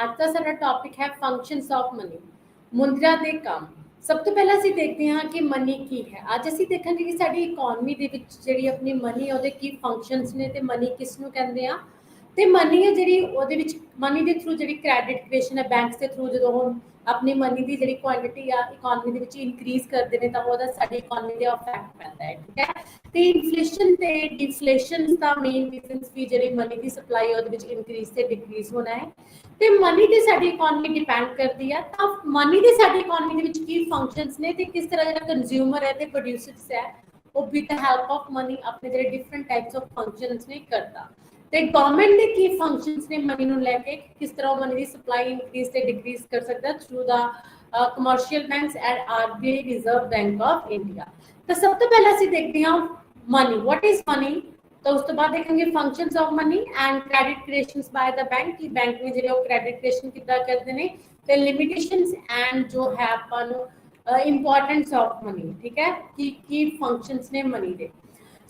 ਅੱਜ ਦਾ ਸਾਡਾ ਟੌਪਿਕ ਹੈ ਫੰਕਸ਼ਨਸ ਆਫ ਮਨੀ, ਮੁੰਦਰਾ ਦੇ ਕੰਮ। ਸਭ ਤੋਂ ਪਹਿਲਾਂ ਅਸੀਂ ਦੇਖਦੇ ਹਾਂ ਕਿ ਮਨੀ ਕੀ ਹੈ। ਅੱਜ ਅਸੀਂ ਦੇਖਾਂਗੇ ਕਿ ਸਾਡੀ ਇਕੋਨਮੀ ਦੇ ਵਿੱਚ ਜਿਹੜੀ ਆਪਣੀ ਮਨੀ ਹੈ ਉਹਦੇ ਕੀ ਫੰਕਸ਼ਨਸ ਨੇ ਤੇ ਮਨੀ ਕਿਸ ਨੂੰ ਕਹਿੰਦੇ ਆ। ਤੇ ਮਨੀ ਹੈ ਜਿਹੜੀ ਉਹਦੇ ਵਿੱਚ ਮਨੀ ਦੇ ਥਰੂ ਜਿਹੜੀ ਕ੍ਰੈਡਿਟ ਕ੍ਰੀਏਸ਼ਨ ਹੈ ਬੈਂਕਸ ਦੇ ਥਰੂ, ਜਦੋਂ ਹੁਣ ਆਪਣੀ ਮਨੀ ਦੀ ਜਿਹੜੀ ਕੁਆਂਟੀਟੀ ਆ ਇਕੋਨਮੀ ਦੇ ਵਿੱਚ ਇਨਕਰੀਜ਼ ਕਰਦੇ ਨੇ ਤਾਂ ਉਹਦਾ ਸਾਡੀ ਇਕੋਨਮੀ ਤੇ ਇਫੈਕਟ ਪੈਂਦਾ ਹੈ। ਠੀਕ ਹੈ, ਤੇ ਇਨਫਲੇਸ਼ਨ ਤੇ ਡਿਫਲੇਸ਼ਨ ਦਾ ਮੇਨ ਰੀਜ਼ਨਸ ਵੀ ਜਿਹੜੀ ਮਨੀ ਦੀ ਸਪਲਾਈ ਉਹਦੇ ਵਿੱਚ ਇਨਕਰੀਜ਼ ਤੇ ਡਿਕਰੀਜ਼ ਹੋਣਾ ਹੈ। ਤੇ ਮਨੀ ਤੇ ਸਾਡੀ ਇਕੋਨਮੀ ਡਿਪੈਂਡ ਕਰਦੀ ਹੈ। ਤਾਂ ਮਨੀ ਦੇ ਸਾਡੀ ਇਕੋਨਮੀ ਦੇ ਵਿੱਚ ਕੀ ਫੰਕਸ਼ਨਸ ਨੇ ਤੇ ਕਿਸ ਤਰ੍ਹਾਂ ਜਿਹੜਾ ਕੰਜ਼ਿਊਮਰ ਹੈ ਤੇ ਪ੍ਰੋਡਿਊਸਰਸ ਹੈ ਉਹ with the help of money ਆਪਣੇ ਜਿਹੜੇ ਡਿਫਰੈਂਟ ਟਾਈਪਸ ਆਫ ਫੰਕਸ਼ਨਸ ਨੇ ਕਰਦਾ। ਤੇ ਗਵਰਨਮੈਂਟ ਦੇ ਕੀ ਫੰਕਸ਼ਨਸ ਨੇ ਮਨੀ ਨੂੰ ਲੈ ਕੇ, ਕਿਸ ਤਰ੍ਹਾਂ ਉਹ ਮਨੀ ਦੀ ਸਪਲਾਈ ਇਨਕਰੀਜ਼ ਤੇ ਡਿਕਰੀਜ਼ ਕਰ ਸਕਦਾ through the commercial banks and RBI reserve bank of India. ਤਾਂ ਸਭ ਤੋਂ ਪਹਿਲਾਂ ਅਸੀਂ ਦੇਖਦੇ ਹਾਂ ਮਨੀ, ਵਾਟ ਇਜ਼ ਮਨੀ। तो उस तो बाद देखेंगे functions of money and credit creations by the bank कि बैंक में ਜਿਹੜੇ ਉਹ ਕ੍ਰੈਡਿਟ ਕ੍ਰੀਏਸ਼ਨ ਕਿੱਦਾਂ ਕਰਦੇ ਨੇ ਤੇ ਲਿਮਿਟੇਸ਼ंस ਐਂਡ ਜੋ ਹੈ ਆਪਾਂ ਨੂੰ ਇੰਪੋਰਟੈਂਸ ਆਫ ਮਨੀ। ਠੀਕ ਹੈ, ਕੀ ਫੰਕਸ਼ਨਸ ਨੇ ਮਨੀ ਦੇ।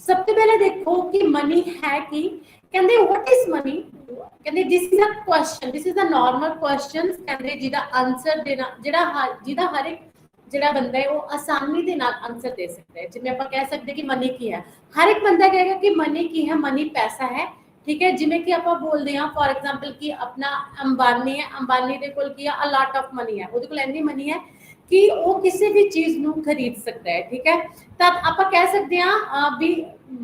ਸਭ ਤੋਂ ਪਹਿਲਾਂ ਦੇਖੋ ਕਿ ਮਨੀ ਹੈ ਕੀ। ਕਹਿੰਦੇ ਵਾਟ ਇਜ਼ ਮਨੀ, ਕਹਿੰਦੇ this is a question, this is a normal question. ਕਹਿੰਦੇ ਜਿਹਦਾ ਆਨਸਰ ਦੇਣਾ ਜਿਹਦਾ ਹਰ ਇੱਕ ਜਿਹੜਾ ਬੰਦਾ ਹੈ ਉਹ ਆਸਾਨੀ ਦੇ ਨਾਲ ਆਨਸਰ ਦੇ ਸਕਦਾ ਹੈ। ਜਿਵੇਂ ਆਪਾਂ ਕਹਿ ਸਕਦੇ ਕਿ ਮਨੀ ਕੀ ਹੈ, ਹਰ ਇੱਕ ਬੰਦਾ ਕਹੇਗਾ ਕਿ ਮਨੀ ਕੀ ਹੈ, ਮਨੀ ਪੈਸਾ ਹੈ। ਠੀਕ ਹੈ, ਜਿਵੇਂ ਕਿ ਆਪਾਂ ਬੋਲਦੇ ਹਾਂ ਫॉर एग्जांपल ਕਿ ਆਪਣਾ ਅੰਬਾਨੀ ਹੈ, ਅੰਬਾਨੀ ਦੇ ਕੋਲ ਕੀ ਹੈ ਅ ਲਾਟ ਆਫ ਮਨੀ ਹੈ, ਉਹਦੇ ਕੋਲ ਇੰਨੀ ਮਨੀ ਹੈ ਕਿ ਉਹ ਕਿਸੇ ਵੀ ਚੀਜ਼ ਨੂੰ ਖਰੀਦ ਸਕਦਾ ਹੈ। ਠੀਕ ਹੈ, ਤਾਂ ਆਪਾਂ ਕਹਿ ਸਕਦੇ ਹਾਂ ਵੀ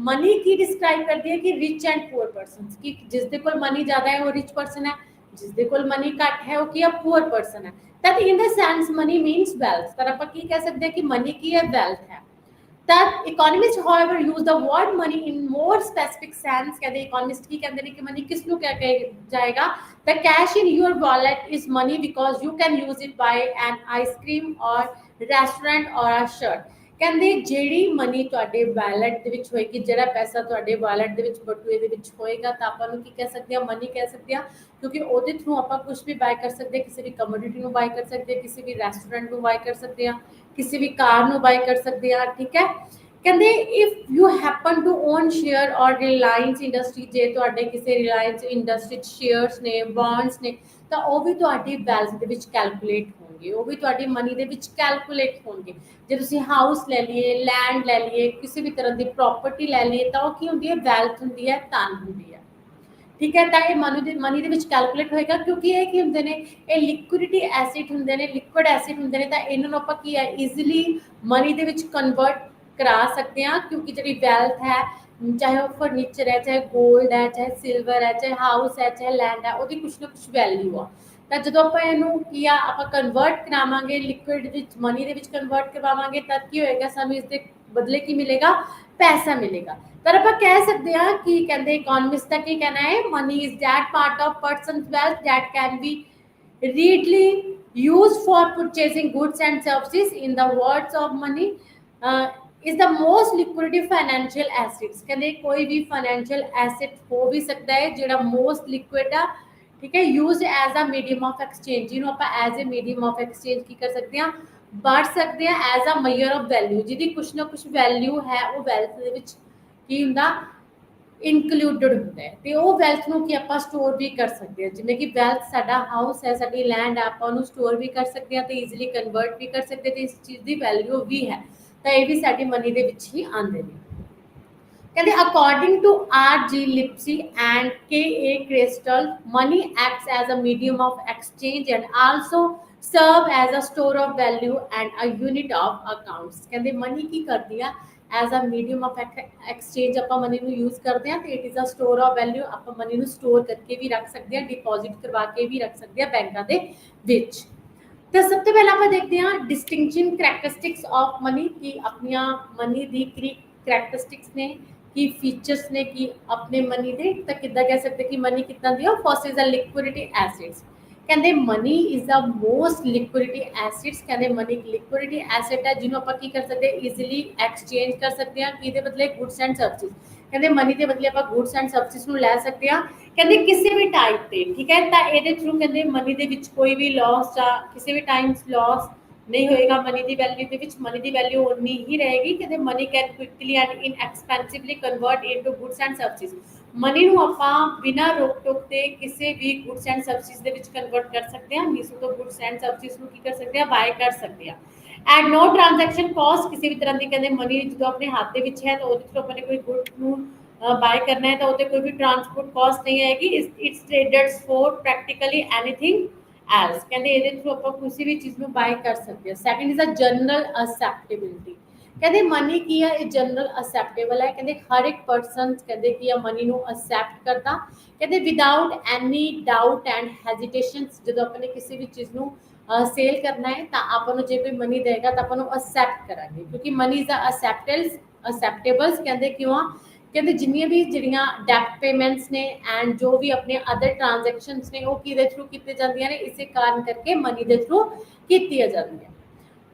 ਮਨੀ ਕੀ ਡਿਸਕ੍ਰਾਈਬ ਕਰਦੀ ਹੈ ਕਿ ਰਿਚ ਐਂਡ ਪੂਅਰ ਪਰਸਨਸ, ਕਿ ਜਿਸ ਦੇ ਕੋਲ ਮਨੀ ਜ਼ਿਆਦਾ ਹੈ ਉਹ ਰਿਚ ਪਰਸਨ ਹੈ, ਜਿਸ ਦੇ ਕੋਲ ਮਨੀ ਘੱਟ ਹੈ ਉਹ ਕੀ ਹੈ ਪੂਅਰ ਪਰਸਨ ਹੈ। that in the sense money means wealth, ਤਾਂ ਆਪਾਂ ਕੀ ਕਹਿ ਸਕਦੇ ਹਾਂ ਕਿ ਮਨੀ ਕੀ ਹੈ wealth ਹੈ। that economists however use the word money in more specific sense। कहते economist ਕੀ ਕਹਿੰਦੇ ਨੇ ਕਿ ਮਨੀ ਕਿਸ ਨੂੰ ਕਿਹਾ ਜਾਏਗਾ। the cash in your wallet is money because you can use it buy an ice cream or restaurant or a shirt। ਕਹਿੰਦੇ ਜਿਹੜੀ ਮਨੀ ਤੁਹਾਡੇ ਵਾਲਟ ਦੇ ਵਿੱਚ ਹੋਏਗੀ, ਜਿਹੜਾ ਪੈਸਾ ਤੁਹਾਡੇ ਵਾਲਟ ਦੇ ਵਿੱਚ ਬਟੂਏ ਦੇ ਵਿੱਚ ਹੋਏਗਾ ਤਾਂ ਆਪਾਂ ਨੂੰ ਕੀ ਕਹਿ ਸਕਦੇ ਹਾਂ ਮਨੀ ਕਹਿ ਸਕਦੇ ਹਾਂ, ਕਿਉਂਕਿ ਉਹਦੇ ਥਰੂ ਆਪਾਂ ਕੁਝ ਵੀ ਬਾਏ ਕਰ ਸਕਦੇ ਹਾਂ, ਕਿਸੇ ਵੀ ਕਮੋਡਿਟੀ ਨੂੰ ਬਾਏ ਕਰ ਸਕਦੇ ਹਾਂ, ਕਿਸੇ ਵੀ ਰੈਸਟੋਰੈਂਟ ਨੂੰ ਬਾਏ ਕਰ ਸਕਦੇ ਹਾਂ, ਕਿਸੇ ਵੀ ਕਾਰ ਨੂੰ ਬਾਏ ਕਰ ਸਕਦੇ ਹਾਂ। ਠੀਕ ਹੈ, ਕਹਿੰਦੇ if you happen to own share or Reliance industry, ਜੇ ਤੁਹਾਡੇ ਕਿਸੇ ਰਿਲਾਇੰਸ ਇੰਡਸਟਰੀ 'ਚ ਸ਼ੇਅਰਸ ਨੇ, ਬੌਂਡਸ ਨੇ, ਤਾਂ ਉਹ ਵੀ ਤੁਹਾਡੀ ਵੈਲਥ ਦੇ ਵਿੱਚ ਕੈਲਕੂਲੇਟ ਹੋਣਗੇ, ਉਹ ਵੀ ਤੁਹਾਡੀ ਮਨੀ ਦੇ ਵਿੱਚ ਕੈਲਕੂਲੇਟ ਹੋਣਗੇ। ਜੇ ਤੁਸੀਂ ਹਾਊਸ ਲੈ ਲਈਏ, ਲੈਂਡ ਲੈ ਲਈਏ, ਕਿਸੇ ਵੀ ਤਰ੍ਹਾਂ ਦੀ ਪ੍ਰੋਪਰਟੀ ਲੈ ਲਈਏ ਤਾਂ ਉਹ ਕੀ ਹੁੰਦੀ ਹੈ ਵੈਲਥ ਹੁੰਦੀ ਹੈ, ਧਨ ਹੁੰਦੀ ਹੈ। ਠੀਕ ਹੈ, ਤਾਂ ਇਹ ਮਨੀ ਦੇ ਵਿੱਚ ਕੈਲਕੂਲੇਟ ਹੋਏਗਾ ਕਿਉਂਕਿ ਇਹ ਕੀ ਹੁੰਦੇ ਨੇ, ਇਹ ਲਿਕੁਇਡਿਟੀ ਐਸਿਡ ਹੁੰਦੇ ਨੇ, ਲਿਕੁਇਡ ਐਸਿਡ ਹੁੰਦੇ ਨੇ। ਤਾਂ ਇਹਨਾਂ ਨੂੰ ਆਪਾਂ ਕੀ ਹੈ ਈਜ਼ੀਲੀ ਮਨੀ ਦੇ ਵਿੱਚ ਕਨਵਰਟ ਕਰਾ ਸਕਦੇ ਹਾਂ, ਕਿਉਂਕਿ ਜਿਹੜੀ ਵੈਲਥ ਹੈ ਚਾਹੇ ਉਹ ਫਰਨੀਚਰ ਹੈ, ਚਾਹੇ ਗੋਲਡ ਹੈ, ਚਾਹੇ ਸਿਲਵਰ ਹੈ, ਚਾਹੇ ਹਾਊਸ ਹੈ, ਚਾਹੇ ਲੈਂਡ ਹੈ, ਉਹਦੀ ਕੁਛ ਨਾ ਕੁਛ ਵੈਲਿਊ ਆ। ਤਾਂ ਜਦੋਂ ਆਪਾਂ ਇਹਨੂੰ ਕੀ ਆ ਆਪਾਂ ਕਨਵਰਟ ਕਰਾਵਾਂਗੇ ਲਿਕੁਇਡ ਵਿੱਚ, ਮਨੀ ਦੇ ਵਿੱਚ ਕਨਵਰਟ ਕਰਵਾਵਾਂਗੇ ਤਾਂ ਕੀ ਹੋਏਗਾ, ਸਾਨੂੰ ਇਸ ਦੇ ਬਦਲੇ ਕੀ ਮਿਲੇਗਾ, ਪੈਸਾ ਮਿਲੇਗਾ। ਪਰ ਆਪਾਂ ਕਹਿ ਸਕਦੇ ਹਾਂ ਕਿ ਕਹਿੰਦੇ ਇਕੋਨੋਮਿਸਟ ਦਾ ਕੀ ਕਹਿਣਾ ਹੈ, money is that part of person's wealth that can be readily used for purchasing goods and services। in the words of money is the most liquidity financial assets। ਕਹਿੰਦੇ ਕੋਈ ਵੀ financial asset ਹੋ ਵੀ ਸਕਦਾ ਹੈ ਜਿਹੜਾ most liquid ਆ। ਠੀਕ ਹੈ, used as a medium of exchange, ਜਿਹਨੂੰ ਆਪਾਂ as a medium of exchange ਕੀ ਕਰ ਸਕਦੇ ਹਾਂ, ਵਰਤ ਸਕਦੇ ਹਾਂ as a measure of value, ਜਿਹਦੀ ਕੁਛ ਨਾ ਕੁਛ ਵੈਲਿਊ ਹੈ ਉਹ ਵੈਲਥ ਦੇ ਵਿੱਚ ਕੀ ਹੁੰਦਾ ਇਨਕਲੂਡਡ ਹੁੰਦਾ ਹੈ। ਤੇ ਉਹ ਵੈਲਥ ਨੂੰ ਕੀ ਆਪਾਂ ਸਟੋਰ ਵੀ ਕਰ ਸਕਦੇ ਹਾਂ, ਜਿਵੇਂ ਕਿ ਵੈਲਥ ਸਾਡਾ ਹਾਊਸ ਹੈ, ਸਾਡੀ ਲੈਂਡ ਹੈ, ਆਪਾਂ ਉਹਨੂੰ ਸਟੋਰ ਵੀ ਕਰ ਸਕਦੇ ਹਾਂ ਤੇ ਈਜ਼ੀਲੀ ਕਨਵਰਟ ਵੀ ਕਰ ਸਕਦੇ ਤੇ ਇਸ ਚੀਜ਼ ਦੀ ਵੈਲਿਊ ਵੀ ਹੈ। ਤਾਂ ਇਹ ਵੀ ਸਾਡੀ ਮਨੀ ਦੇ ਵਿੱਚ ਹੀ ਆਉਂਦੇ ਨੇ। ਕਹਿੰਦੇ according to R G Lipsey and K A Crystal, money acts as a medium of exchange and also serve as a store of value and a unit of accounts. ਕਹਿੰਦੇ ਮਨੀ ਕੀ ਕਰਦੀ ਆ, as a medium of exchange ਆਪਾਂ money ਨੂੰ use ਕਰਦੇ ਹਾਂ ਤੇ it is a store of value, ਆਪਾਂ ਮਨੀ ਨੂੰ ਸਟੋਰ ਕਰਕੇ ਵੀ ਰੱਖ ਸਕਦੇ ਹਾਂ, ਡਿਪੋਜ਼ਿਟ ਕਰਵਾ ਕੇ ਵੀ ਰੱਖ ਸਕਦੇ ਹਾਂ ਬੈਂਕਾਂ ਦੇ ਵਿੱਚ। ਤਾਂ ਸਭ ਤੋਂ ਪਹਿਲਾਂ ਆਪਾਂ ਦੇਖਦੇ ਹਾਂ ਡਿਸਟਿੰਕਸ਼ਨ ਕਰੈਕਟਰਿਸਟਿਕਸ ਆਫ ਮਨੀ, ਕਿ ਆਪਣੀਆਂ ਮਨੀ ਦੀ ਕੀ ਕਰੈਕਟਰਿਸਟਿਕਸ ਨੇ, ਕੀ ਫੀਚਰਸ ਨੇ ਕਿ ਆਪਣੇ ਮਨੀ ਦੇ। ਤਾਂ ਕਿੱਦਾਂ ਕਹਿ ਸਕਦੇ ਕਿ ਮਨੀ ਕਿੱਦਾਂ ਦੀ ਆ, first is a liquidity assets. ਕਹਿੰਦੇ money is the most liquidity assets. ਕਹਿੰਦੇ ਮਨੀ ਇੱਕ ਲਿਕੁਇਡਿਟੀ ਐਸਿਡ ਹੈ ਜਿਹਨੂੰ ਆਪਾਂ ਕੀ ਕਰ ਸਕਦੇ ਈਜ਼ੀਲੀ ਐਕਸਚੇਂਜ ਕਰ ਸਕਦੇ ਹਾਂ, ਕਿਹਦੇ ਬਦਲੇ ਗੁੱਡਸ ਐਂਡ ਸਰਵਿਸਿਜ਼। ਕਹਿੰਦੇ ਮਨੀ ਦੇ ਬਦਲੇ ਆਪਾਂ ਗੁੱਡਸ ਐਂਡ ਸਰਵਿਸਿਜ਼ ਨੂੰ ਲੈ ਸਕਦੇ ਹਾਂ, ਕਹਿੰਦੇ ਕਿਸੇ ਵੀ ਟਾਈਪ ਤੇ। ਠੀਕ ਹੈ, ਤਾਂ ਇਹਦੇ ਥਰੂ ਕਹਿੰਦੇ ਮਨੀ ਦੇ ਵਿੱਚ ਕੋਈ ਵੀ ਲਾਸ ਜਾਂ ਕਿਸੇ ਵੀ ਟਾਈਮ ਲਾਸ ਨਹੀਂ ਹੋਏਗਾ ਮਨੀ ਦੀ ਵੈਲਿਊ ਦੇ ਵਿੱਚ, ਮਨੀ ਦੀ ਵੈਲਿਊ ਉਨੀ ਹੀ ਰਹੇਗੀ। ਕਹਿੰਦੇ money can quickly and inexpensively convert into goods and services. Money ਨੂੰ ਆਪਾਂ ਬਿਨਾਂ ਰੋਕ ਟੋਕ ਤੇ ਕਿਸੇ ਵੀ ਗੁੱਡਸ ਐਂਡ ਸਰਵਿਸਿਜ਼ ਦੇ ਵਿੱਚ ਕਨਵਰਟ ਕਰ ਸਕਦੇ ਹਾਂ। ਮੀਸ਼ੋ ਤੋਂ ਗੁੱਡਸ ਐਂਡ ਸਰਵਿਸਿਜ਼ ਨੂੰ ਕੀ ਕਰ ਸਕਦੇ ਹਾਂ, ਬਾਏ ਕਰ ਸਕਦੇ ਹਾਂ। ਐਂਡ ਨੋ ਟ੍ਰਾਂਜੈਕਸ਼ਨ ਕਾਸਟ, ਕਿਸੇ ਵੀ ਤਰ੍ਹਾਂ ਦੀ ਕਹਿੰਦੇ ਮਨੀ ਜਦੋਂ ਆਪਣੇ ਹੱਥ ਦੇ ਵਿੱਚ ਹੈ ਤਾਂ ਉਹਦੇ ਥਰੂ ਆਪਾਂ ਨੇ ਕੋਈ ਗੁੱਡ ਨੂੰ ਬਾਏ ਕਰਨਾ ਹੈ ਤਾਂ ਉਹਦੇ ਕੋਈ ਵੀ ਟਰਾਂਸਪੋਰਟ ਕਾਸਟ ਨਹੀਂ ਆਏਗੀ। It's traded for practically anything else, ਕਹਿੰਦੇ ਇਹਦੇ ਥਰੂ ਆਪਾਂ ਕਿਸੇ ਵੀ ਚੀਜ਼ ਨੂੰ ਬਾਏ ਕਰ ਸਕਦੇ ਹਾਂ। ਸੈਕੰਡ ਇਜ਼ ਅ ਜਨਰਲ ਅਸੈਪਟੇਬਿਲਿਟੀ, ਕਹਿੰਦੇ ਮਨੀ ਕੀ ਆ, ਇਹ ਜਨਰਲ ਅਸੈਪਟੇਬਲ ਹੈ। ਕਹਿੰਦੇ ਹਰ ਇੱਕ ਪਰਸਨ ਕਹਿੰਦੇ ਕੀ ਆ ਮਨੀ ਨੂੰ ਅਸੈਪਟ ਕਰਦਾ, ਕਹਿੰਦੇ without any doubt and hesitation. ਜਦੋਂ ਆਪਾਂ ਨੇ ਕਿਸੇ ਵੀ ਚੀਜ਼ ਨੂੰ ਸੇਲ ਕਰਨਾ ਹੈ ਤਾਂ ਆਪਾਂ ਨੂੰ ਜੇ ਕੋਈ ਮਨੀ ਦੇਗਾ ਤਾਂ ਆਪਾਂ ਨੂੰ ਅਸੈਪਟ ਕਰਾਂਗੇ, ਕਿਉਂਕਿ ਮਨੀ ਇਜ਼ ਅਸੈਪਟੇਬਲਸ। ਕਹਿੰਦੇ ਕਿਉਂ ਆ, ਕਹਿੰਦੇ ਜਿੰਨੀਆਂ ਵੀ ਜਿਹੜੀਆਂ ਡੈਪ ਪੇਮੈਂਟਸ ਨੇ ਐਂਡ ਜੋ ਵੀ ਆਪਣੇ ਅਦਰ ਟ੍ਰਾਂਜੈਕਸ਼ਨਸ ਨੇ ਉਹ ਕਿਹਦੇ ਥਰੂ ਕੀਤੇ ਜਾਂਦੀਆਂ ਨੇ, ਇਸੇ ਕਾਰਨ ਕਰਕੇ ਮਨੀ ਦੇ ਥਰੂ ਕੀਤੀਆਂ ਜਾਂਦੀਆਂ।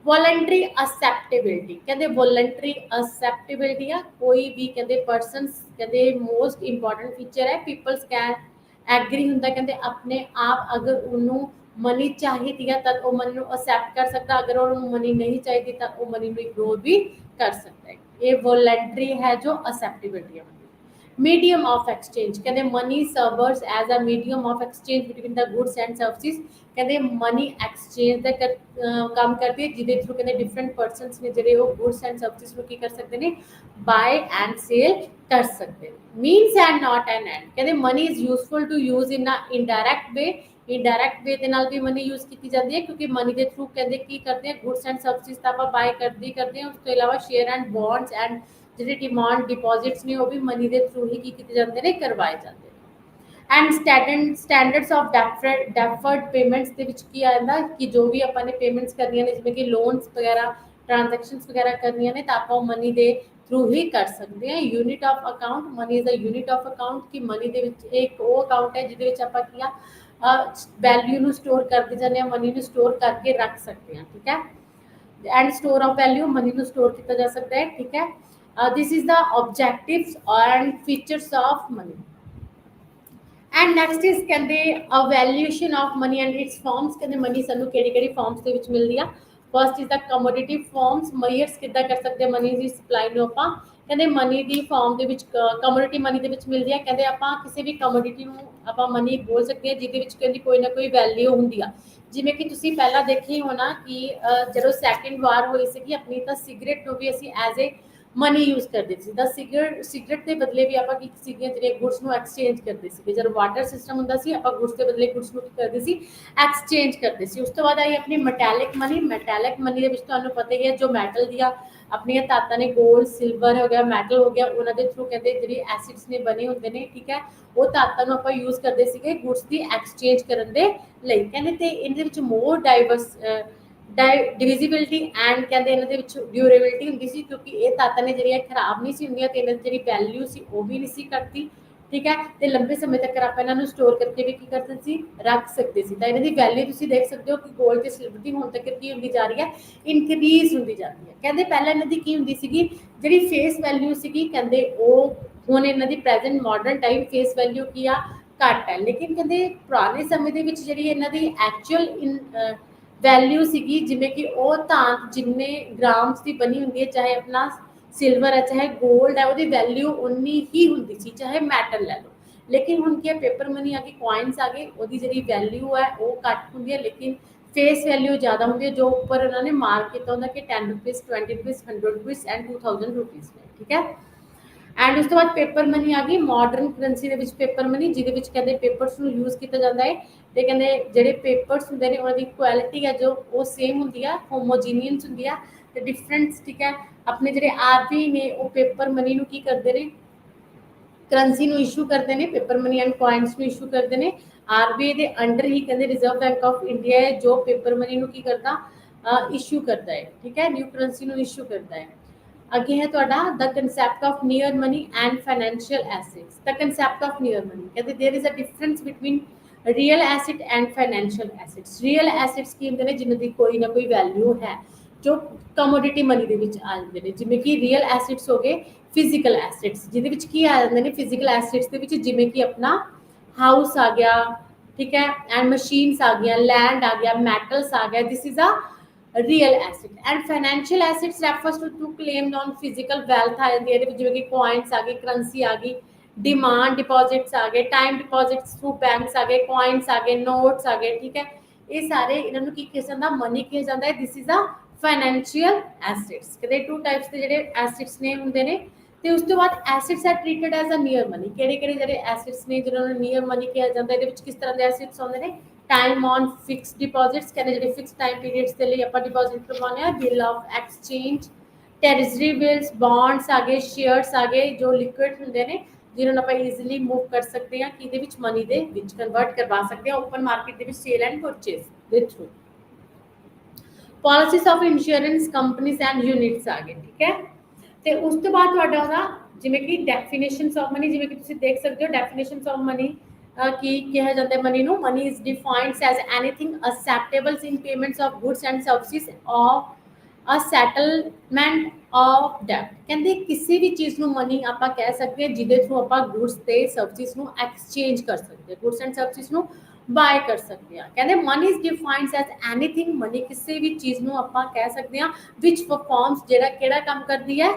ਵੋਲੰਟਰੀ ਅਸੈਪਟੇਬਿਲਿਟੀ, ਕਹਿੰਦੇ ਵੋਲੰਟਰੀ ਅਸੈਪਟੇਬਿਲਿਟੀ ਆ ਕੋਈ ਵੀ ਕਹਿੰਦੇ ਪਰਸਨਸ, ਕਹਿੰਦੇ ਮੋਸਟ ਇੰਪੋਰਟੈਂਟ ਫੀਚਰ ਹੈ ਪੀਪਲਸ ਕੈਨ ਐਗਰੀ ਹੁੰਦਾ, ਕਹਿੰਦੇ ਆਪਣੇ ਆਪ ਅਗਰ ਉਹਨੂੰ ਮਨੀ ਚਾਹੀਦੀ ਹੈ ਤਾਂ ਉਹ ਮਨੀ ਨੂੰ ਅਸੈਪਟ ਕਰ ਸਕਦਾ, ਅਗਰ ਉਹਨੂੰ ਮਨੀ ਨਹੀਂ ਚਾਹੀਦੀ ਤਾਂ ਉਹ ਮਨੀ ਨੂੰ ਇਗਨੋਰ ਵੀ ਕਰ ਸਕਦਾ ਹੈ। ਇਹ ਵੋਲੰਟਰੀ ਹੈ ਜੋ ਅਸੈਪਟੇਬਿਲਿਟੀ ਹੈ। medium of exchange, ਕਹਿੰਦੇ money serves as a medium of exchange between the goods and services। ਕਹਿੰਦੇ money exchange ਦਾ ਕੰਮ ਕਰਦੀ ਹੈ ਜਿਹਦੇ ਥਰੂ ਕਹਿੰਦੇ ਡਿਫਰੈਂਟ ਪਰਸਨਸ ਨੇ ਜਿਹੜੇ ਉਹ goods and services ਨੂੰ ਕੀ ਕਰ ਸਕਦੇ ਨੇ, buy and sale ਕਰ ਸਕਦੇ ਨੇ। means and not an end, ਕਹਿੰਦੇ money is useful to use in a indirect way। indirect way ਦੇ ਨਾਲ ਵੀ ਮਨੀ ਯੂਜ਼ ਕੀਤੀ ਜਾਂਦੀ ਹੈ ਕਿਉਂਕਿ ਮਨੀ ਦੇ ਥਰੂ ਕਹਿੰਦੇ ਕੀ ਕਰਦੇ ਆ, ਗੁੱਡਸ ਐਂਡ ਸਰਵਿਸਿਜ਼ ਤਾਂ ਆਪਾਂ ਬਾਏ ਕਰਦੇ ਹਾਂ। ਉਸ ਤੋਂ ਇਲਾਵਾ ਸ਼ੇਅਰ ਐਂਡ ਬੌਂਡਸ ਐਂਡ ਜਿਹੜੇ ਡਿਮਾਂਡ ਡਿਪੋਜ਼ਿਟਸ ਨੇ ਉਹ ਵੀ ਮਨੀ ਦੇ ਥਰੂ ਹੀ ਕੀ ਕੀਤੇ ਜਾਂਦੇ ਨੇ, ਕਰਵਾਏ ਜਾਂਦੇ ਨੇ। And standards of deferred payments ਦੇ ਵਿੱਚ ਕੀ ਆ ਜਾਂਦਾ ਕਿ ਜੋ ਵੀ ਆਪਾਂ ਨੇ ਪੇਮੈਂਟਸ ਕਰਨੀਆਂ ਨੇ, ਜਿਵੇਂ ਕਿ ਲੋਨਸ ਵਗੈਰਾ ਟ੍ਰਾਂਜੈਕਸ਼ਨਸ ਵਗੈਰਾ ਕਰਨੀਆਂ ਨੇ ਤਾਂ ਆਪਾਂ ਮਨੀ ਦੇ ਥਰੂ ਹੀ ਕਰ ਸਕਦੇ ਹਾਂ। Unit of account, money is a unit of account, ਕਿ ਮਨੀ ਦੇ ਵਿੱਚ ਇੱਕ ਉਹ ਅਕਾਊਂਟ ਹੈ ਜਿਹਦੇ ਵਿੱਚ ਆਪਾਂ ਕੀ ਆ ਵੈਲਿਊ ਨੂੰ ਸਟੋਰ ਕਰਦੇ ਜਾਂਦੇ ਹਾਂ, ਮਨੀ ਨੂੰ ਸਟੋਰ ਕਰਕੇ ਰੱਖ ਸਕਦੇ ਹਾਂ। ਠੀਕ ਹੈ, and store of value, money ਨੂੰ ਸਟੋਰ ਕੀਤਾ ਜਾ ਸਕਦਾ ਹੈ। ਠੀਕ ਹੈ, this is the objectives and features of money। And next is ਕਹਿੰਦੇ evaluation of money and its forms, ਕਹਿੰਦੇ ਮਨੀ ਸਾਨੂੰ ਕਿਹੜੀ ਕਿਹੜੀ ਫਾਰਮਸ ਦੇ ਵਿੱਚ ਮਿਲਦੀ ਆ। First is the commodity forms, measures ਕਿੱਦਾਂ ਕਰ ਸਕਦੇ ਹਾਂ ਮਨੀ ਦੀ ਸਪਲਾਈ ਨੂੰ ਆਪਾਂ, ਕਹਿੰਦੇ ਮਨੀ ਦੀ ਫਾਰਮ ਦੇ ਵਿੱਚ ਕਮੋਡਿਟੀ ਮਨੀ ਦੇ ਵਿੱਚ ਮਿਲਦੀ ਆ। ਕਹਿੰਦੇ ਆਪਾਂ ਕਿਸੇ ਵੀ ਕਮੋਡਿਟੀ ਨੂੰ ਆਪਾਂ ਮਨੀ ਬੋਲ ਸਕਦੇ ਹਾਂ ਜਿਹਦੇ ਵਿੱਚ ਕਹਿੰਦੀ ਕੋਈ ਨਾ ਕੋਈ ਵੈਲਿਊ ਹੁੰਦੀ ਆ। ਜਿਵੇਂ ਕਿ ਤੁਸੀਂ ਪਹਿਲਾਂ ਦੇਖਿਆ ਹੋਣਾ ਕਿ ਜਦੋਂ ਸੈਕਿੰਡ ਵਾਰ ਹੋਈ ਸੀਗੀ ਆਪਣੀ ਤਾਂ ਸਿਗਰਟ ਨੂੰ ਵੀ ਅਸੀਂ ਐਜ਼ ਏ ਮਨੀ ਯੂਜ਼ ਕਰਦੇ ਸੀ। ਤਾਂ ਸਿਗਰਟ ਦੇ ਬਦਲੇ ਵੀ ਆਪਾਂ ਕੀ ਸੀਗੀਆਂ ਜਿਹੜੀਆਂ ਗੁੱਡਸ ਨੂੰ ਐਕਸਚੇਂਜ ਕਰਦੇ ਸੀਗੇ। ਜਦੋਂ ਵਾਟਰ ਸਿਸਟਮ ਹੁੰਦਾ ਸੀ ਆਪਾਂ ਗੁੱਡਸ ਦੇ ਬਦਲੇ ਗੁੱਡਸ ਨੂੰ ਕੀ ਕਰਦੇ ਸੀ, ਐਕਸਚੇਂਜ ਕਰਦੇ ਸੀ। ਉਸ ਤੋਂ ਬਾਅਦ ਆਈ ਆਪਣੀ ਮੈਟੈਲਿਕ ਮਨੀ। ਮੈਟੈਲਿਕ ਮਨੀ ਦੇ ਵਿੱਚ ਤੁਹਾਨੂੰ ਪਤਾ ਹੀ ਹੈ ਜੋ ਮੈਟਲ ਦੀਆਂ ਆਪਣੀਆਂ ਧਾਤਾਂ ਨੇ, ਗੋਲਡ ਸਿਲਵਰ ਹੋ ਗਿਆ, ਮੈਟਲ ਹੋ ਗਿਆ, ਉਹਨਾਂ ਦੇ ਥਰੂ ਕਹਿੰਦੇ ਜਿਹੜੇ ਐਸਿਡਸ ਨੇ ਬਣੇ ਹੁੰਦੇ ਨੇ। ਠੀਕ ਹੈ, ਉਹ ਧਾਤਾਂ ਨੂੰ ਆਪਾਂ ਯੂਜ਼ ਕਰਦੇ ਸੀਗੇ ਗੁੱਡਸ ਦੀ ਐਕਸਚੇਂਜ ਕਰਨ ਦੇ ਲਈ। ਕਹਿੰਦੇ ਤੇ ਇਹਦੇ ਵਿੱਚ ਮੋਰ ਡਾਈਵਰਸ ਡਿਵਿਜ਼ੀਬਿਲਿਟੀ ਐਂਡ ਕਹਿੰਦੇ ਇਹਨਾਂ ਦੇ ਵਿੱਚ ਡਿਊਰੇਬਿਲਿਟੀ ਹੁੰਦੀ ਸੀ ਕਿਉਂਕਿ ਇਹ ਧਾਤਾਂ ਨੇ ਜਿਹੜੀਆਂ ਖਰਾਬ ਨਹੀਂ ਸੀ ਹੁੰਦੀਆਂ ਤੇ ਇਹਨਾਂ ਦੀ ਜਿਹੜੀ ਵੈਲਿਊ ਸੀ ਉਹ ਵੀ ਨਹੀਂ ਸੀ ਘਟਦੀ। ਠੀਕ ਹੈ, ਤੇ ਲੰਬੇ ਸਮੇਂ ਤੱਕ ਆਪਾਂ ਇਹਨਾਂ ਨੂੰ ਸਟੋਰ ਕਰਕੇ ਵੀ ਕੀ ਕਰਦੇ ਸੀ, ਰੱਖ ਸਕਦੇ ਸੀ। ਤਾਂ ਇਹਨਾਂ ਦੀ ਵੈਲਿਊ ਤੁਸੀਂ ਦੇਖ ਸਕਦੇ ਹੋ ਕਿ ਗੋਲਡ ਤੇ ਸਿਲਵਰ ਦੀ ਹੁਣ ਤੱਕ ਕੀ ਹੁੰਦੀ ਜਾ ਰਹੀ ਹੈ, ਇਨਕਰੀਜ਼ ਹੁੰਦੀ ਜਾ ਰਹੀ ਹੈ। ਕਹਿੰਦੇ ਪਹਿਲਾਂ ਇਹਨਾਂ ਦੀ ਕੀ ਹੁੰਦੀ ਸੀਗੀ, ਜਿਹੜੀ ਫੇਸ ਵੈਲਿਊ ਸੀਗੀ ਕਹਿੰਦੇ ਉਹ ਹੁਣ ਇਹਨਾਂ ਦੀ present modern time face value ਕੀ ਆ, ਘੱਟ ਹੈ। ਲੇਕਿਨ ਕਹਿੰਦੇ ਪੁਰਾਣੇ ਸਮੇਂ ਦੇ ਵਿੱਚ ਜਿਹੜੀ ਇਹਨਾਂ ਦੀ ਐਕਚੁਅਲ ਵੈਲਿਊ ਸੀਗੀ, ਜਿਵੇਂ ਕਿ ਉਹ ਧਾਤ ਜਿੰਨੇ ਗ੍ਰਾਮਸ ਦੀ ਬਣੀ ਹੁੰਦੀ ਹੈ, ਚਾਹੇ ਆਪਣਾ ਸਿਲਵਰ ਹੈ ਚਾਹੇ ਗੋਲਡ ਹੈ, ਉਹਦੀ ਵੈਲਿਊ ਉਨੀ ਹੀ ਹੁੰਦੀ ਸੀ, ਚਾਹੇ ਮੈਟਲ ਲੈ ਲਓ। ਲੇਕਿਨ ਹੁਣ ਕੀ ਹੈ, ਪੇਪਰ ਮਨੀ ਆ ਗਈ, ਕੁਆਇਨਸ ਆ ਗਏ, ਉਹਦੀ ਜਿਹੜੀ ਵੈਲਿਊ ਹੈ ਉਹ ਘੱਟ ਹੁੰਦੀ ਹੈ ਲੇਕਿਨ ਫੇਸ ਵੈਲਿਊ ਜ਼ਿਆਦਾ ਹੁੰਦੀ ਹੈ। ਜੋ ਉੱਪਰ ਉਹਨਾਂ ਨੇ ਮਾਰਕ ਕੀਤਾ ਹੁੰਦਾ ਕਿ 10 rupees, 20 rupees, 100 rupees and 2000 rupees ਨੇ। ਠੀਕ ਹੈ, ਐਂਡ ਉਸ ਤੋਂ ਬਾਅਦ ਪੇਪਰ ਮਨੀ ਆ ਗਈ, ਮਾਡਰਨ ਕਰੰਸੀ ਦੇ ਵਿੱਚ ਪੇਪਰ ਮਨੀ, ਜਿਹਦੇ ਵਿੱਚ ਕਹਿੰਦੇ ਪੇਪਰਸ ਨੂੰ ਯੂਜ਼ ਕੀਤਾ ਜਾਂਦਾ ਹੈ। ਤੇ ਕਹਿੰਦੇ ਜਿਹੜੇ ਪੇਪਰਸ ਹੁੰਦੇ ਨੇ ਉਹਨਾਂ ਦੀ ਕੁਆਲਿਟੀ ਹੈ ਜੋ ਉਹ ਸੇਮ ਹੁੰਦੀ ਆ, ਹੋਮੋਜੀਨੀਅਸ ਹੁੰਦੀ ਆ ਤੇ ਡਿਫਰੈਂਸ। ਠੀਕ ਹੈ, ਆਪਣੇ ਜਿਹੜੇ ਆਰਬੀ ਨੇ ਉਹ ਪੇਪਰ ਮਨੀ ਨੂੰ ਕੀ ਕਰਦੇ ਨੇ, ਕਰੰਸੀ ਨੂੰ ਇਸ਼ੂ ਕਰਦੇ ਨੇ, ਪੇਪਰ ਮਨੀ ਐਂਡ ਕੁਆਇਨਸ ਨੂੰ ਇਸ਼ੂ ਕਰਦੇ ਨੇ। ਆਰਬੀਆਈ ਦੇ ਅੰਡਰ ਹੀ ਕਹਿੰਦੇ ਰਿਜ਼ਰਵ ਬੈਂਕ ਆਫ ਇੰਡੀਆ ਹੈ ਜੋ ਪੇਪਰ ਮਨੀ ਨੂੰ ਕੀ ਕਰਦਾ, ਇਸ਼ੂ ਕਰਦਾ ਹੈ। ਠੀਕ ਹੈ, ਨਿਊ ਕਰੰਸੀ ਨੂੰ ਇਸ਼ੂ ਕਰਦਾ ਹੈ। ਅੱਗੇ ਹੈ ਤੁਹਾਡਾ the concept of near money and financial assets. The concept of near money ਕਹਿੰਦੇ there is a difference between real asset and financial assets. Real assets ਕੀ ਹੁੰਦੇ ਨੇ, ਜਿਨ੍ਹਾਂ ਦੀ ਕੋਈ ਨਾ ਕੋਈ ਵੈਲਿਊ ਹੈ, ਜੋ ਕਮੋਡਿਟੀ ਮਨੀ ਦੇ ਵਿੱਚ ਆ ਜਾਂਦੇ ਨੇ। ਜਿਵੇਂ ਕਿ ਰੀਅਲ ਐਸਿਡਸ ਹੋ ਗਏ ਫਿਜ਼ੀਕਲ ਐਸਿਡਸ, ਜਿਹਦੇ ਵਿੱਚ ਕੀ ਆ ਜਾਂਦੇ ਨੇ ਫਿਜ਼ੀਕਲ ਐਸਿਡਸ ਦੇ ਵਿੱਚ, ਜਿਵੇਂ ਕਿ ਆਪਣਾ ਹਾਊਸ ਆ ਗਿਆ। ਠੀਕ ਹੈ, ਐਂਡ ਮਸ਼ੀਨਸ ਆ ਗਈਆਂ, ਲੈਂਡ ਆ ਗਿਆ, ਮੈਟਲਸ ਆ ਗਿਆ, this is a real asset. And financial assets refers to claimed on physical wealth ਆ ਜਾਂਦੀ ਹੈ ਇਹਦੇ ਵਿੱਚ, ਜਿਵੇਂ ਕਿ ਕੁਆਇਨਸ ਆ ਗਈ, ਕਰੰਸੀ ਆ ਗਈ, डिमांड डिपॉजिट्स आ गए, टाइम डिपॉजिट्स थ्रू बैंक्स आ गए, कॉइन्स आ गए, नोट्स आ गए, ठीक है। ये सारे इन्हां नूं की किया जांदा, मनी किया जांदा है। This is a financial assets. कहते टू टाइप्स के ਜਿਹੜੇ ਐਸੈਟਸ ਨੇ ਹੁੰਦੇ ਨੇ, ਤੇ ਉਸ ਤੋਂ ਬਾਅਦ assets are treated as a near money. ਕਿਹੜੇ ਕਿਹੜੇ ਜਿਹੜੇ ਐਸੈਟਸ ਨੇ ਜਿਹਨਾਂ ਨੂੰ ਨੀਅਰ ਮਨੀ ਕਿਹਾ ਜਾਂਦਾ, ਇਹਦੇ ਵਿੱਚ ਕਿਸ ਤਰ੍ਹਾਂ ਦੇ ਐਸੈਟਸ ਆਉਂਦੇ ਨੇ? ਟਾਈਮ ਔਨ ਫਿਕਸਡ ਡਿਪੋਜ਼ਿਟਸ, ਕਹਿੰਦੇ ਜਿਹੜੇ ਫਿਕਸ ਟਾਈਮ ਪੀਰੀਅਡਸ ਦੇ ਲਈ ਆਪਾਂ ਡਿਪੋਜ਼ਿਟ ਕਰਵਾਉਂਦੇ ਆ। Bill of exchange, treasury bills, bonds ਆ ਗਏ, ਸ਼ੇਅਰਸ ਆ ਗਏ ਜੋ ਲਿਕੁਇਡ ਹੁੰਦੇ ਨੇ, ਜਿਹਨਾਂ ਨੂੰ ਆਪਾਂ ਈਜ਼ੀਲੀ ਮੂਵ ਕਰ ਸਕਦੇ ਹਾਂ, ਕਿਹਦੇ ਵਿੱਚ? ਮਨੀ ਦੇ ਵਿੱਚ ਕਨਵਰਟ ਕਰਵਾ ਸਕਦੇ ਹਾਂ ਓਪਨ ਮਾਰਕੀਟ ਦੇ ਵਿੱਚ ਸੇਲ ਐਂਡ ਪਰਚੇਸ ਦੇ through. Policies of insurance companies and units ਆ ਗਏ, ਠੀਕ ਹੈ। ਤੇ ਉਸ ਤੋਂ ਬਾਅਦ ਤੁਹਾਡਾ ਉਹਦਾ ਜਿਵੇਂ ਕਿ ਡੈਫੀਨੇਸ਼ਨਸ ਆਫ ਮਨੀ, ਜਿਵੇਂ ਕਿ ਤੁਸੀਂ ਦੇਖ ਸਕਦੇ ਹੋ ਡੈਫੀਨੇਸ਼ਨਸ ਆਫ ਮਨੀ ਕੀ ਕਿਹਾ ਜਾਂਦਾ ਹੈ ਮਨੀ ਨੂੰ? Money is defined as anything acceptable in payments of goods and services of a settlement of debt. ਕਹਿੰਦੇ ਕਿਸੇ ਵੀ ਚੀਜ਼ ਨੂੰ ਮਨੀ ਆਪਾਂ ਕਹਿ ਸਕਦੇ ਹਾਂ ਜਿਹਦੇ ਥਰੂ ਆਪਾਂ ਗੁड्स ਤੇ ਸਰਵਿਸਿਜ਼ ਨੂੰ ਐਕਸਚੇਂਜ ਕਰ ਸਕਦੇ ਹਾਂ, ਗੁड्स ਐਂਡ ਸਰਵਿਸਿਜ਼ ਨੂੰ ਬਾਏ ਕਰ ਸਕਦੇ ਹਾਂ। ਕਹਿੰਦੇ money is defined as anything, money ਕਿਸੇ ਵੀ ਚੀਜ਼ ਨੂੰ ਆਪਾਂ ਕਹਿ ਸਕਦੇ ਹਾਂ ਵਿਚ ਪਰਫਾਰਮਸ, ਜਿਹੜਾ ਕਿਹੜਾ ਕੰਮ ਕਰਦੀ ਹੈ?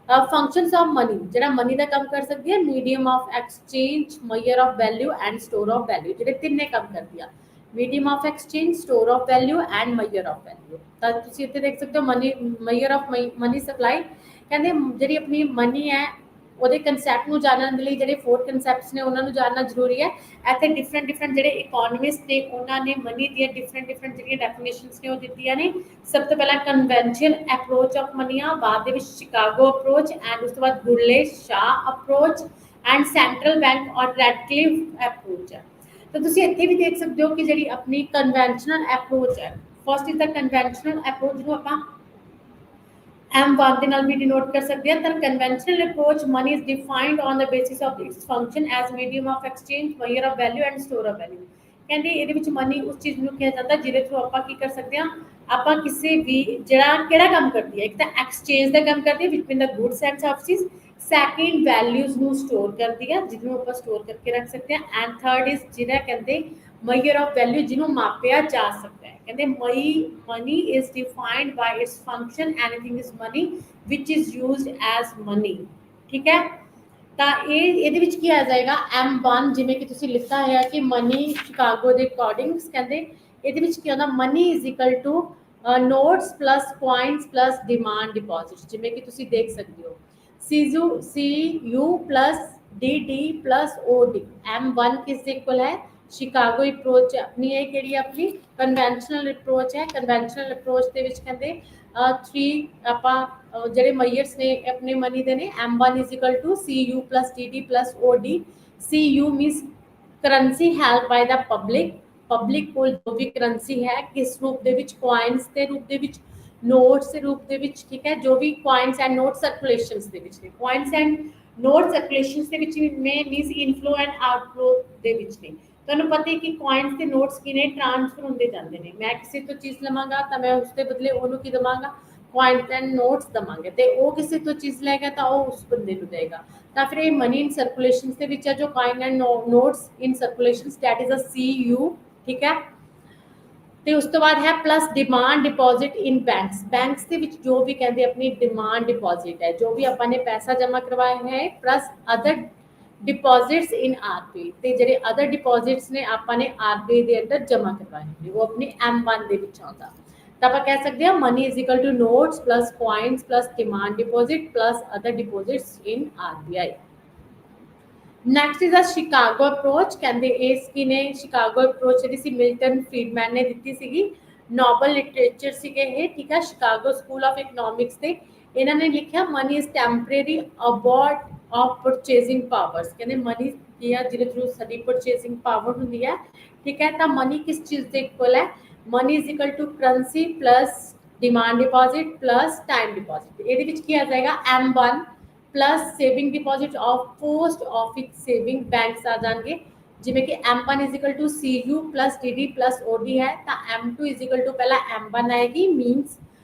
ਫੰਕਸ਼ਨਸ ਆਫ ਮਨੀ, ਜਿਹੜਾ ਮਨੀ ਦਾ ਕੰਮ ਕਰ ਸਕਦੀ ਹੈ। Medium of exchange, measure of value and store of value, ਜਿਹੜੇ ਤਿੰਨੇ ਕੰਮ ਕਰਦੀ ਆ। Medium of exchange, store of value and measure of value. ਤਾਂ ਤੁਸੀਂ ਇੱਥੇ ਦੇਖ ਸਕਦੇ ਹੋ money, measure of money supply. ਕਹਿੰਦੇ ਜਿਹੜੀ ਆਪਣੀ ਮਨੀ ਹੈ ਉਹਦੇ ਕਨਸੈਪਟ ਨੂੰ ਜਾਣਨ ਦੇ ਲਈ ਜਿਹੜੇ 4 ਕਨਸੈਪਟਸ ਨੇ ਉਹਨਾਂ ਨੂੰ ਜਾਣਨਾ ਜ਼ਰੂਰੀ ਹੈ। ਇੱਥੇ ਡਿਫਰੈਂਟ ਜਿਹੜੇ ਇਕੋਨੋਮਿਸਟ ਨੇ ਉਹਨਾਂ ਨੇ ਮਨੀ ਦੀਆਂ ਡਿਫਰੈਂਟ ਜਿਹੜੀਆਂ ਡੈਫੀਨੇਸ਼ਨਸ ਨੇ ਉਹ ਦਿੱਤੀਆਂ ਨੇ। ਸਭ ਤੋਂ ਪਹਿਲਾਂ ਕਨਵੈਨਸ਼ਨ ਅਪਰੋਚ ਆਫ ਮਨੀ ਆ, ਬਾਅਦ ਦੇ ਵਿੱਚ ਸ਼ਿਕਾਗੋ ਅਪਰੋਚ, ਐਂਡ ਉਸ ਤੋਂ ਬਾਅਦ ਗੁਰਲੇ ਸ਼ਾਹ approach and central bank or Radcliffe approach ਹੈ। ਤਾਂ ਤੁਸੀਂ ਇੱਥੇ ਵੀ ਦੇਖ ਸਕਦੇ ਹੋ ਕਿ ਜਿਹੜੀ ਆਪਣੀ ਕਨਵੈਨਸ਼ਨਲ ਅਪਰੋਚ ਹੈ, first is the conventional approach ਨੂੰ ਆਪਾਂ M1 ਦੇ ਨਾਲ ਵੀ ਡਿਨੋਟ ਕਰ ਸਕਦੇ ਹਾਂ। ਤਾਂ conventional approach money is defined on the basis of its function as medium of exchange, measure of value and store of value. ਕਹਿੰਦੇ ਇਹਦੇ ਵਿੱਚ ਮਨੀ ਉਸ ਚੀਜ਼ ਨੂੰ ਕਿਹਾ ਜਾਂਦਾ ਜਿਹਦੇ ਥਰੂ ਆਪਾਂ ਕੀ ਕਰ ਸਕਦੇ ਹਾਂ? ਆਪਾਂ ਕਿਸੇ ਵੀ ਜਿਹੜਾ ਕਿਹੜਾ ਕੰਮ ਕਰਦੀ ਹੈ? ਇੱਕ ਤਾਂ ਐਕਸਚੇਂਜ ਦਾ ਕੰਮ ਕਰਦੀ ਹੈ between the goods and services, second values ਨੂੰ ਸਟੋਰ ਕਰਦੀ ਹੈ ਜਿਹਨੂੰ ਆਪਾਂ ਸਟੋਰ ਕਰਕੇ ਰੱਖ ਸਕਦੇ ਹਾਂ, ਐਂਡ ਥਰਡ ਇਜ਼ ਜਿਹੜਾ ਕਹਿੰਦੇ ਮੇਜਰ ਆਫ ਵੈਲਿਊ, ਜਿਹਨੂੰ ਮਾਪਿਆ ਜਾ ਸਕਦਾ ਹੈ। ਕਹਿੰਦੇ money is defined by its function, anything is money which is used as money, ਠੀਕ ਹੈ। ਤਾਂ ਇਹਦੇ ਵਿੱਚ ਕੀ ਆ ਜਾਏਗਾ? M1 ਜਿਵੇਂ ਕਿ ਤੁਸੀਂ ਲਿਖਿਆ ਹੋਇਆ ਕਿ ਮਨੀ ਸ਼ਿਕਾਗੋ ਦੇ ਅਕੋਰਡਿੰਗ, ਕਹਿੰਦੇ ਇਹਦੇ ਵਿੱਚ ਕੀ ਹੁੰਦਾ? Money is equal to notes plus coins plus demand deposit. ਜਿਵੇਂ ਕਿ ਤੁਸੀਂ ਦੇਖ ਸਕਦੇ ਹੋ CU plus DD plus OD। M1 किस इक्वल है? शिकागो अप्रोच अपनी है कि अपनी कन्वेंशनल अप्रोच है। कन्वेंशनल अप्रोच ਦੇ ਵਿੱਚ ਕਹਿੰਦੇ 3 ਆਪਾਂ ਜਿਹੜੇ ਮੇਜਰਸ ਨੇ ਆਪਣੇ ਮਨੀ ਦੇ ਨੇ। M1 is equal to CU plus DD plus OD। CU means currency held by the public ਕੋਲ ਜੋ ਵੀ ਕਰੰਸੀ ਹੈ ਕਿਸ ਰੂਪ ਦੇ ਵਿੱਚ? ਕੋਇਨਸ ਦੇ ਰੂਪ ਦੇ ਵਿੱਚ, ਨੋਟਸ ਦੇ ਰੂਪ ਦੇ ਵਿੱਚ, ਠੀਕ ਹੈ। ਜੋ ਵੀ ਕੋਇਨਸ ਐਂਡ ਨੋਟ ਸਰਕੂਲੇਸ਼ਨਸ ਦੇ ਵਿੱਚ ਨੇ, ਕੋਇਨਸ ਐਂਡ ਨੋਟ ਸਰਕੂਲੇਸ਼ਨਸ ਦੇ ਵਿੱਚ ਨੇ, ਮੀਨਸ ਇਨਫਲੋ ਐਂਡ ਆਊਟਫਲੋ ਦੇ ਵਿੱਚ ਨੇ। ਤੁਹਾਨੂੰ ਪਤਾ ਹੈ ਕਿ ਕੋਇਨਸ ਤੇ ਨੋਟਸ ਕੀ ਨੇ? ਟ੍ਰਾਂਸਫਰ ਹੁੰਦੇ ਜਾਂਦੇ ਨੇ। ਮੈਂ ਕਿਸੇ ਤੋਂ ਚੀਜ਼ ਲਵਾਂਗਾ ਤਾਂ ਮੈਂ ਉਸ ਦੇ ਬਦਲੇ ਉਹਨੂੰ ਕੀ ਦੇਵਾਂਗਾ? ਕੋਇਨਸ ਐਂਡ ਨੋਟਸ ਦੇਵਾਂਗੇ, ਤੇ ਉਹ ਕਿਸੇ ਤੋਂ ਚੀਜ਼ ਲਏਗਾ ਤਾਂ ਉਹ ਉਸ ਬੰਦੇ ਨੂੰ ਦੇਗਾ। ਤਾਂ ਫਿਰ ਇਹ ਮਨੀ ਇਨ ਸਰਕੂਲੇਸ਼ਨਸ ਦੇ ਵਿੱਚ ਹੈ ਜੋ coin and notes in circulations, that is a CU, ਠੀਕ ਹੈ। ਤੇ ਉਸ ਤੋਂ ਬਾਅਦ ਹੈ plus demand deposit in banks ਦੇ ਵਿੱਚ ਜੋ ਵੀ ਕਹਿੰਦੇ ਆਪਣੀ ਡਿਮਾਂਡ ਡਿਪੋਜ਼ਿਟ ਹੈ, ਜੋ ਵੀ ਆਪਾਂ ਨੇ ਪੈਸਾ ਜਮ੍ਹਾਂ ਕਰਵਾਇਆ ਹੈ, plus other deposits in RBI। ਤੇ ਜਿਹੜੇ ਅਦਰ ਡਿਪੋਜ਼ਿਟਸ ਨੇ ਆਪਾਂ ਨੇ RBI ਦੇ ਅੰਦਰ ਜਮ੍ਹਾਂ ਕਰਵਾਏ ਨੇ, ਉਹ ਆਪਣੀ M1 ਦੇ ਵਿੱਚ ਆਉਂਦਾ। ਤਾਂ ਆਪਾਂ ਕਹਿ ਸਕਦੇ ਹਾਂ money is equal to notes plus coins plus demand deposit plus other deposits in RBI। Next is a Chicago approach. ਕਹਿੰਦੇ ਇਸ ਕੀ ਨੇ? ਸ਼ਿਕਾਗੋ ਅਪਰੋਚ ਜਿਹੜੀ ਸੀ ਮਿਲਟਨ ਫਰੀਡਮੈਨ ਨੇ ਦਿੱਤੀ ਸੀਗੀ, ਨੋਬਲ ਲਿਟਰੇਚਰ ਸੀਗੇ ਇਹ, ਠੀਕ ਹੈ। ਸ਼ਿਕਾਗੋ ਸਕੂਲ ਆਫ ਇਕਨੋਮਿਕਸ ਦੇ ਇਹਨਾਂ ਨੇ ਲਿਖਿਆ money is temporary abode of purchasing powers. ਕਹਿੰਦੇ ਮਨੀ ਕੀ ਆ ਜਿਹਦੇ ਥਰੂ ਸਾਡੀ ਪਰਚੇਸਿੰਗ ਪਾਵਰ ਹੁੰਦੀ ਹੈ, ਠੀਕ ਹੈ। ਤਾਂ ਮਨੀ ਕਿਸ ਚੀਜ਼ ਦੇ ਇਕੁਅਲ ਹੈ? Money is equal to currency plus demand deposit plus time deposit. ਇਹਦੇ ਵਿੱਚ ਕੀ ਆ ਜਾਏਗਾ? M1 plus saving deposit of post office saving banks ਆ ਜਾਣਗੇ। ਜਿਵੇਂ ਕਿ M1 is equal to CU plus DD plus OD ਹੈ, ਤਾਂ M2 ਇਜ਼ ਇਕੁਅਲ ਟੂ ਪਹਿਲਾਂ M1 ਆਏਗੀ, ਮੀਨਸ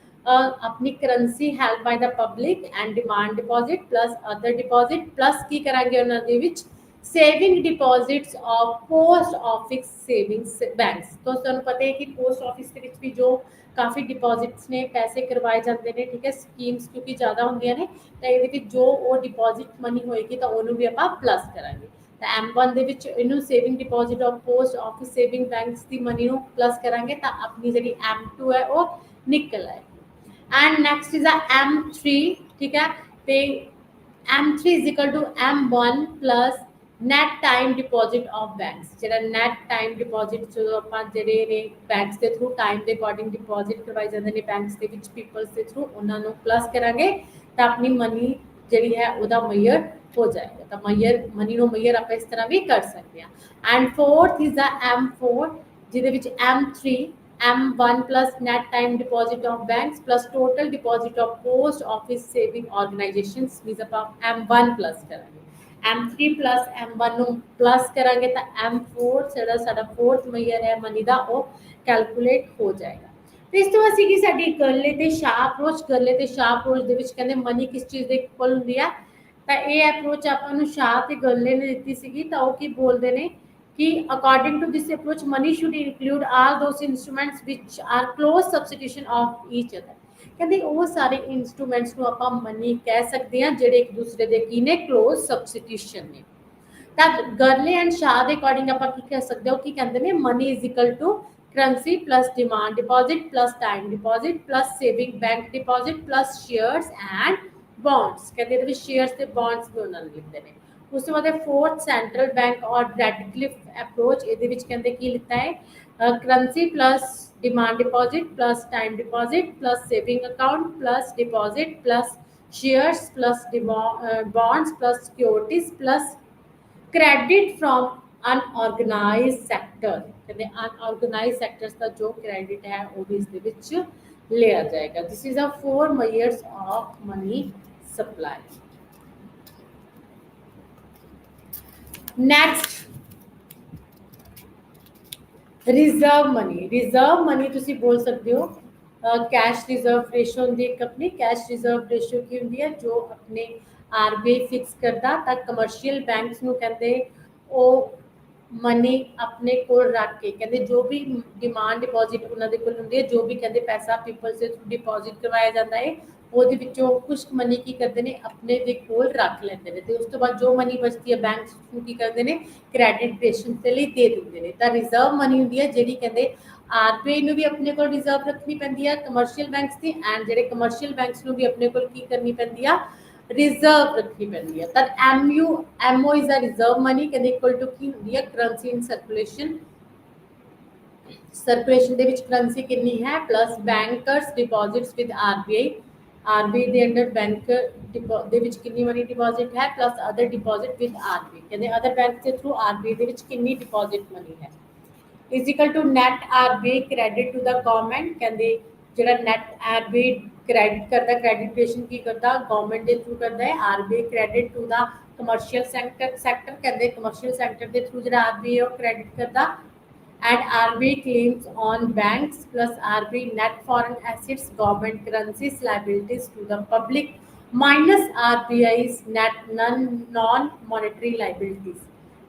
ਆਪਣੀ currency held by the public and demand deposit plus other deposit plus ਕੀ ਕਰਾਂਗੇ ਉਹਨਾਂ ਦੇ ਵਿੱਚ? Saving deposits of post office savings banks. तो ਤੁਹਾਨੂੰ ਪਤਾ ਹੈ ਕਿ ਪੋਸਟ ਆਫਿਸ ਦੇ ਵਿੱਚ ਵੀ ਜੋ ਕਾਫੀ ਡਿਪੋਜ਼ਿਟਸ ਨੇ ਪੈਸੇ ਕਰਵਾਏ ਜਾਂਦੇ ਨੇ, ਠੀਕ ਹੈ, ਸਕੀਮਸ ਕਿਉਂਕਿ ਜ਼ਿਆਦਾ ਹੁੰਦੀਆਂ ਨੇ ਤਾਂ ਇਹਦੇ ਵਿੱਚ ਜੋ ਉਹ ਡਿਪੋਜ਼ਿਟ ਮਨੀ ਹੋਏਗੀ ਤਾਂ ਉਹਨੂੰ ਵੀ ਆਪਾਂ ਪਲੱਸ ਕਰਾਂਗੇ। ਤਾਂ M1 ਦੇ ਵਿੱਚ ਇਹਨੂੰ saving deposit of post office saving banks the money ਨੂੰ ਪਲੱਸ ਕਰਾਂਗੇ ਤਾਂ ਆਪਣੀ ਜਿਹੜੀ M2 ਹੈ ਉਹ ਨਿਕਲ ਆਏਗੀ। ਐਂਡ ਨੈਕਸਟ ਇਜ਼ ਆ M3, ਠੀਕ ਹੈ, ਤੇ M3 is equal to M1 plus net time deposit of banks। ਜਿਹੜਾ net time deposit ਜਦੋਂ ਆਪਾਂ ਜਿਹੜੇ ਨੇ ਬੈਂਕਸ ਦੇ ਥਰੂ ਟਾਈਮ ਦੇ ਅਕੋਰਡਿੰਗ ਡਿਪੋਜ਼ਿਟ ਕਰਵਾਏ ਜਾਂਦੇ ਨੇ ਬੈਂਕਸ ਦੇ ਵਿੱਚ ਪੀਪਲਸ ਦੇ ਥਰੂ, ਉਹਨਾਂ ਨੂੰ ਪਲੱਸ ਕਰਾਂਗੇ ਤਾਂ ਆਪਣੀ ਮਨੀ ਜਿਹੜੀ ਹੈ ਉਹਦਾ ਮਈਅਰ ਹੋ ਜਾਏਗਾ। ਤਾਂ ਮਈਅਰ ਮਨੀ ਨੂੰ ਮਈਅਰ ਆਪਾਂ ਇਸ ਤਰ੍ਹਾਂ ਵੀ ਕਰ ਸਕਦੇ ਹਾਂ। And fourth is the M4 ਜਿਹਦੇ ਵਿੱਚ M3 M1 plus net time deposit of banks plus total deposit of post office saving organizations means ਆਪਾਂ M1 plus ਕਰਾਂਗੇ। M3 plus M1 ਨੂੰ plus ਕਰਾਂਗੇ ਤਾਂ M4 ਜਿਹੜਾ ਸਾਡਾ fourth measure ਹੈ ਮਨੀ ਦਾ ਉਹ ਕੈਲਕੂਲੇਟ ਹੋ ਜਾਏਗਾ। ਤੇ ਇਸ ਤੋਂ ਬਾਅਦ ਸੀਗੀ ਸਾਡੀ ਗਰਲੇ ਤੇ ਸ਼ਾਹ ਅਪਰੋਚ। ਗਰਲੇ ਤੇ ਸ਼ਾਹ ਅਪਰੋਚ ਦੇ ਵਿੱਚ ਕਹਿੰਦੇ ਮਨੀ ਕਿਸ ਚੀਜ਼ ਦੇ ਇਕੁਅਲ ਹੁੰਦੀ ਆ, ਤਾਂ ਇਹ ਅਪਰੋਚ ਆਪਾਂ ਨੂੰ ਸ਼ਾਹ ਤੇ ਗਰਲੇ ਨੇ ਦਿੱਤੀ ਸੀਗੀ ਤਾਂ ਉਹ ਕੀ ਬੋਲਦੇ ਨੇ कि according to this approach money should include all those instruments which are close substitution of each other। ਕਹਿੰਦੇ ਉਹ ਸਾਰੇ ਇਨਸਟਰੂਮੈਂਟਸ ਨੂੰ ਆਪਾਂ ਮਨੀ ਕਹਿ ਸਕਦੇ ਹਾਂ ਜਿਹੜੇ ਇੱਕ ਦੂਸਰੇ ਦੇ ਕੀ ਨੇ, ਕਲੋਜ਼ ਸਬਸਟੀਟਿਊਸ਼ਨ ਨੇ। ਤਾਂ ਗਰਲੇ ਐਂਡ ਸ਼ਾਹ ਦੇ ਅਕੋਰਡਿੰਗ ਆਪਾਂ ਕੀ ਕਹਿ ਸਕਦੇ ਹਾਂ, ਉਹ ਕੀ ਕਹਿੰਦੇ ਨੇ money is equal to currency plus demand deposit plus time deposit plus saving bank deposit plus shares and bonds. ਕਹਿੰਦੇ ਇਹਦੇ ਵਿੱਚ ਸ਼ੇਅਰਸ ਤੇ ਬੌਂਡਸ ਵੀ ਉਹਨਾਂ ਨੂੰ ਲਿਖਦੇ ਨੇ। ਉਸ ਤੋਂ ਬਾਅਦ ਹੈ fourth central bank or Radcliffe approach. ਇਹਦੇ ਵਿੱਚ ਕਹਿੰਦੇ ਕੀ ਲਿਖਤਾ ਹੈ, currency plus demand deposit plus time deposit plus saving account plus deposit plus shares plus bonds plus securities plus credit from unorganised sector. कहते अनऑर्गेनाइज सैक्टर्स का जो credit है वो भी इसके विच लिया जाएगा। This is a 4 measures of money supply. Next reserve money. Reserve money तुसी बोल सकते हो कैश रिजर्व रेशो होंगी एक अपनी। कैश रिजर्व रेशो की होंगी है जो अपने RBI फिक्स करता ਤਾਂ ਕਮਰਸ਼ੀਅਲ ਬੈਂਕਸ ਨੂੰ ਕਹਿੰਦੇ ਉਹ ਮਨੀ ਆਪਣੇ ਕੋਲ ਰੱਖ ਕੇ ਕਹਿੰਦੇ ਜੋ ਵੀ ਡਿਮਾਂਡ ਡਿਪੋਜ਼ਿਟ ਉਹਨਾਂ ਦੇ ਕੋਲ ਹੁੰਦੀ ਹੈ, ਜੋ ਵੀ ਕਹਿੰਦੇ ਪੈਸਾ ਪੀਪਲ ਸੇ ਡਿਪੋਜ਼ਿਟ ਕਰਵਾਇਆ ਜਾਂਦਾ ਹੈ ਉਹਦੇ ਵਿੱਚੋਂ ਕੁਝ ਮਨੀ ਕੀ ਕਰਦੇ ਨੇ ਆਪਣੇ ਦੇ ਕੋਲ ਰੱਖ ਲੈਂਦੇ ਨੇ ਤੇ ਉਸ ਤੋਂ ਬਾਅਦ ਜੋ ਮਨੀ ਬਚਦੀ ਹੈ ਬੈਂਕਸ ਨੂੰ ਕੀ ਕਰਦੇ ਨੇ ਕ੍ਰੈਡਿਟ ਦੇ ਲਈ ਦੇ ਦਿੰਦੇ ਨੇ। ਤਾਂ ਰਿਜ਼ਰਵ ਮਨੀ ਹੁੰਦੀ ਹੈ ਜਿਹੜੀ ਕਹਿੰਦੇ RBI ਨੂੰ ਵੀ ਆਪਣੇ ਕੋਲ ਰਿਜ਼ਰਵ ਰੱਖਣੀ ਪੈਂਦੀ ਹੈ ਕਮਰਸ਼ੀਅਲ ਬੈਂਕਸ ਦੀ, ਐਂਡ ਜਿਹੜੇ ਕਮਰਸ਼ੀਅਲ ਬੈਂਕਸ ਨੂੰ ਵੀ ਆਪਣੇ ਕੋਲ ਕੀ ਕਰਨੀ ਪੈਂਦੀ ਆ, ਰਿਜ਼ਰਵ ਰੱਖਣੀ ਪੈਂਦੀ ਹੈ। ਤਾਂ MO is a reserve money ਕਹਿੰਦੇ ਇਕੁਅਲ ਟੂ ਕੀ ਹੁੰਦੀ ਹੈ, ਕਰੰਸੀ ਇਨ ਸਰਕੂਲੇਸ਼ਨ। ਸਰਕੂਲੇਸ਼ਨ ਦੇ ਵਿੱਚ ਕਰੰਸੀ ਕਿੰਨੀ ਹੈ ਪਲੱਸ ਬੈਂਕਰਸ ਡਿਪੋਜ਼ਿਟਸ ਵਿਦ RBI ਦੇ ਅੰਡਰ ਬੈਂਕ ਦੇ ਵਿੱਚ ਕਿੰਨੀ ਮਨੀ ਡਿਪੋਜ਼ਿਟ ਹੈ plus other deposit with RBI। ਕਹਿੰਦੇ ਅਦਰ ਬੈਂਕ ਦੇ ਥਰੂ RBI ਦੇ ਵਿੱਚ ਕਿੰਨੀ ਡਿਪੋਜ਼ਿਟ ਮਨੀ ਹੈ is equal to net RBI credit to the government। ਕਹਿੰਦੇ ਜਿਹੜਾ net RBI credit ਕਰਦਾ ਕ੍ਰੈਡਿਟੇਸ਼ਨ ਕੀ ਕਰਦਾ ਗਵਰਨਮੈਂਟ ਦੇ ਥਰੂ ਕਰਦਾ ਹੈ। RBI credit to the commercial sector ਕਹਿੰਦੇ ਕਮਰਸ਼ੀਅਲ ਸੈਕਟਰ ਦੇ ਥਰੂ ਜਿਹੜਾ RBI ਉਹ ਕ੍ਰੈਡਿਟ ਕਰਦਾ। and RBI claims on banks plus RBI net foreign assets government currencies liabilities to the public minus RBI's net non monetary liabilities।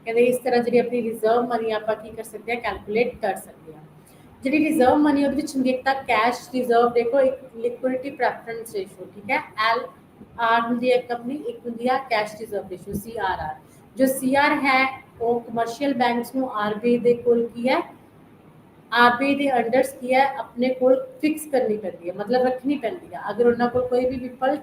ਕਹਿੰਦੇ ਇਸ ਤਰ੍ਹਾਂ ਜਿਹੜੀ ਆਪਣੀ ਰਿਜ਼ਰਵ ਮਨੀ ਆਪਾਂ ਕੀ ਕਰ ਸਕਦੇ ਹਾਂ ਕੈਲਕੂਲੇਟ ਕਰ ਸਕਦੇ ਹਾਂ। ਜਿਹੜੀ ਰਿਜ਼ਰਵ ਮਨੀ ਉਹਦੇ ਵਿੱਚ ਹੁੰਦੀ ਇੱਕ ਤਾਂ ਕੈਸ਼ ਰਿਜ਼ਰਵ ਦੇਖੋ ਇੱਕ ਲਿਕੁਇਡਿਟੀ ਪ੍ਰੈਫਰੈਂਸ ਰੇਸ਼ੋ, ਠੀਕ ਹੈ, LR ਹੁੰਦੀ ਹੈ ਇੱਕ ਆਪਣੀ, ਇੱਕ ਹੁੰਦੀ ਆ ਕੈਸ਼ ਰਿਜ਼ਰਵ ਰੇਸ਼ੋ CRR। ਜੋ CR ਹੈ ਉਹ ਕਮਰਸ਼ੀਅਲ ਬੈਂਕਸ ਨੂੰ RBI ਦੇ ਕੋਲ ਕੀ ਹੈ RBI ਦੇ ਅੰਡਰਸ ਕੀ ਹੈ ਆਪਣੇ ਕੋਲ ਫਿਕਸ ਕਰਨੀ ਪੈਂਦੀ ਹੈ, ਮਤਲਬ ਰੱਖਣੀ ਪੈਂਦੀ ਹੈ। ਅਗਰ ਉਹਨਾਂ ਕੋਲ ਕੋਈ ਵੀ ਪੀਪਲ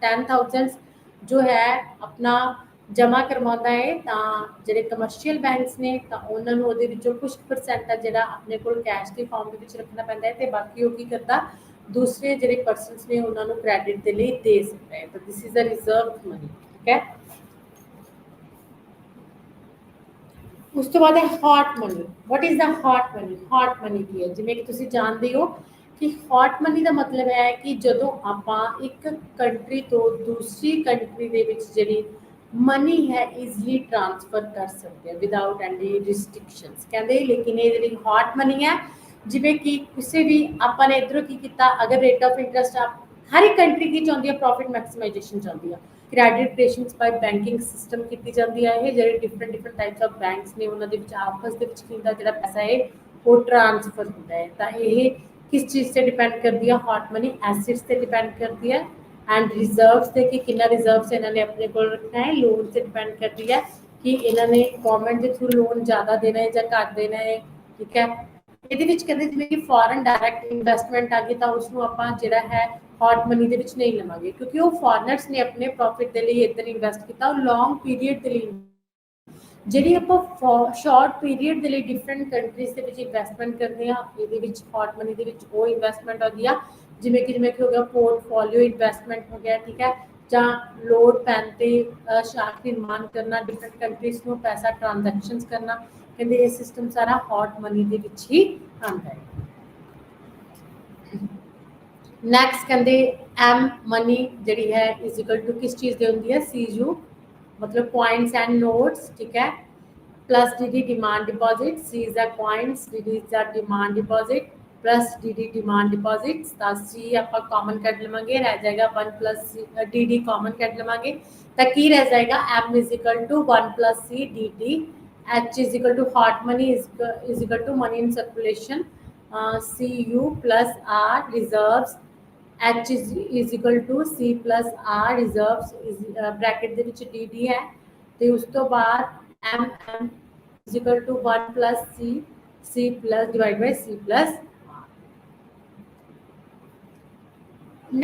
10,000 ਜੋ ਹੈ ਆਪਣਾ ਜਮ੍ਹਾਂ ਕਰਵਾਉਂਦਾ ਹੈ ਤਾਂ ਜਿਹੜੇ ਕਮਰਸ਼ੀਅਲ ਬੈਂਕਸ ਨੇ ਤਾਂ ਉਹਨਾਂ ਨੂੰ ਉਹਦੇ ਵਿੱਚੋਂ ਕੁਝ ਪਰਸੈਂਟ ਜਿਹੜਾ ਆਪਣੇ ਕੋਲ ਕੈਸ਼ ਦੀ ਫਾਰਮ ਦੇ ਵਿੱਚ ਰੱਖਣਾ ਪੈਂਦਾ ਹੈ ਤੇ ਬਾਕੀ ਉਹ ਕੀ ਕਰਦਾ ਦੂਸਰੇ ਜਿਹੜੇ ਪਰਸਨਸ ਨੇ ਉਹਨਾਂ ਨੂੰ ਕ੍ਰੈਡਿਟ ਦੇ ਲਈ ਦੇ ਸਕਦਾ ਹੈ। ਤਾਂ this is a reserve money, ਠੀਕ ਹੈ। ਉਸ ਤੋਂ ਬਾਅਦ ਹੈ hot money. What is the hot money? Hot money ਕੀ ਹੈ? ਜਿਵੇਂ ਕਿ ਤੁਸੀਂ ਜਾਣਦੇ ਹੋ ਕਿ ਹੌਟ ਮਨੀ ਦਾ ਮਤਲਬ ਹੈ ਕਿ ਜਦੋਂ ਆਪਾਂ ਇੱਕ ਕੰਟਰੀ ਤੋਂ ਦੂਸਰੀ ਕੰਟਰੀ ਦੇ ਵਿੱਚ ਜਿਹੜੀ ਮਨੀ ਹੈ ਈਜ਼ਲੀ ਟ੍ਰਾਂਸਫਰ ਕਰ ਸਕਦੇ ਆ ਵਿਦਆਊਟ ਐਨੀ ਰਿਸਟ੍ਰਿਕਸ਼ਨਸ। ਕਹਿੰਦੇ ਲੇਕਿਨ ਇਹ ਜਿਹੜੀ ਹੌਟ ਮਨੀ ਹੈ ਜਿਵੇਂ ਕਿ ਕਿਸੇ ਵੀ ਆਪਾਂ ਨੇ ਇੱਧਰੋਂ ਕੀ ਕੀਤਾ ਅਗਰ ਰੇਟ ਆਫ ਇੰਟਰਸਟ ਹਰ ਇੱਕ ਕੰਟਰੀ ਕੀ ਚਾਹੁੰਦੀ ਹੈ ਪ੍ਰੋਫਿਟ ਮੈਕਸੀਮਾਈਜੇਸ਼ਨ ਚਾਹੁੰਦੀ ਆ। ਕ੍ਰੈਡਿਟ ਕ੍ਰੀਏਸ਼ਨਸ ਬਾਈ ਬੈਂਕਿੰਗ ਸਿਸਟਮ ਕੀਤੀ ਜਾਂਦੀ ਹੈ। ਇਹ ਜਿਹੜੇ ਡਿਫਰੈਂਟ ਟਾਈਪਸ ਆਫ ਬੈਂਕਸ ਨੇ ਉਹਨਾਂ ਦੇ ਵਿੱਚ ਆਪਸ ਦੇ ਵਿੱਚ ਕਿੰਦਾ ਜਿਹੜਾ ਪੈਸਾ ਹੈ ਉਹ ਟ੍ਰਾਂਸਫਰ ਹੁੰਦਾ ਹੈ। ਤਾਂ ਇਹ किस चीज़ से डिपेंड करती है? हॉट मनी एसिड्स से डिपेंड करती है एंड रिजर्व्स से कि कितना रिजर्व्स इन्होंने अपने को रखना है। लोन से डिपेंड करती है कि इन्होंने गवर्नमेंट के थ्रू लोन ज़्यादा देना है या घट देना है। ठीक है, ਇਹਦੇ ਵਿੱਚ ਕਹਿੰਦੇ ਜਿਵੇਂ ਕਿ ਫੋਰਨ ਡਾਇਰੈਕਟ ਇਨਵੈਸਟਮੈਂਟ ਆ ਗਈ ਤਾਂ ਉਸ ਨੂੰ ਆਪਾਂ ਜਿਹੜਾ ਹੈ ਹੌਟ ਮਨੀ ਦੇ ਵਿੱਚ ਨਹੀਂ ਲਵਾਂਗੇ, ਕਿਉਂਕਿ ਉਹ ਫੋਰਨਰਸ ਨੇ ਆਪਣੇ ਪ੍ਰੋਫਿਟ ਦੇ ਲਈ ਇੱਧਰ ਇਨਵੈਸਟ ਕੀਤਾ, ਉਹ ਲੌਂਗ ਪੀਰੀਅਡ ਦੇ ਲਈ। ਜਿਹੜੀ ਆਪਾਂ ਸ਼ਾਰਟ ਪੀਰੀਅਡ ਦੇ ਲਈ ਡਿਫਰੈਂਟ ਕੰਟਰੀਜ਼ ਦੇ ਵਿੱਚ ਇਨਵੈਸਟਮੈਂਟ ਕਰਦੇ ਹਾਂ, ਇਹਦੇ ਵਿੱਚ ਹੌਟ ਮਨੀ ਦੇ ਵਿੱਚ ਉਹ ਇਨਵੈਸਟਮੈਂਟ ਆਉਂਦੀ ਆ ਜਿਵੇਂ ਕਿ ਹੋ ਗਿਆ ਪੋਰਟਫੋਲੀਓ ਇਨਵੈਸਟਮੈਂਟ ਹੋ ਗਿਆ। ਠੀਕ ਹੈ, ਜਾਂ ਲੋੜ ਪੈਣ ਤੇ ਸ਼ਾਖ ਨਿਰਮਾਣ ਕਰਨਾ, ਡਿਫਰੈਂਟ ਕੰਟਰੀਜ਼ ਨੂੰ ਪੈਸਾ ਟ੍ਰਾਂਜੈਕਸ਼ਨਸ ਕਰਨਾ, ਕਹਿੰਦੇ ਇਹ ਸਿਸਟਮ ਸਾਰਾ ਹੌਟ ਮਨੀ ਦੇ ਵਿੱਚ ਹੀ ਆਉਂਦਾ ਹੈ। ਨੈਕਸਟ ਕਹਿੰਦੇ ਐਮ ਮਨੀ ਜਿਹੜੀ ਹੈ ਇਜ਼ ਇਕੁਅਲ ਟੂ ਕਿਸ ਚੀਜ਼ ਦੇ ਹੁੰਦੀ ਹੈ? CU मतलब coins and notes। ठीक है, plus DD demand deposit। C is a coins, DD is a demand deposit plus DD demand deposits। ਤਾਂ C ਆਪਾਂ ਕਾਮਨ ਕੱਢ ਲਵਾਂਗੇ, ਰਹਿ ਜਾਏਗਾ 1 plus DD ਕਾਮਨ ਕੱਢ ਲਵਾਂਗੇ ਤਾਂ ਕੀ ਰਹਿ ਜਾਏਗਾ? M is equal to 1 plus C DD। H is equal to hot money is equal to money in circulation। CU plus R reserves। H is equal to C plus R reserves is bracket ਦੇ ਵਿੱਚ DD ਹੈ ਤੇ ਉਸ ਤੋਂ ਬਾਅਦ M is equal to 1 plus C plus divided by C plus R।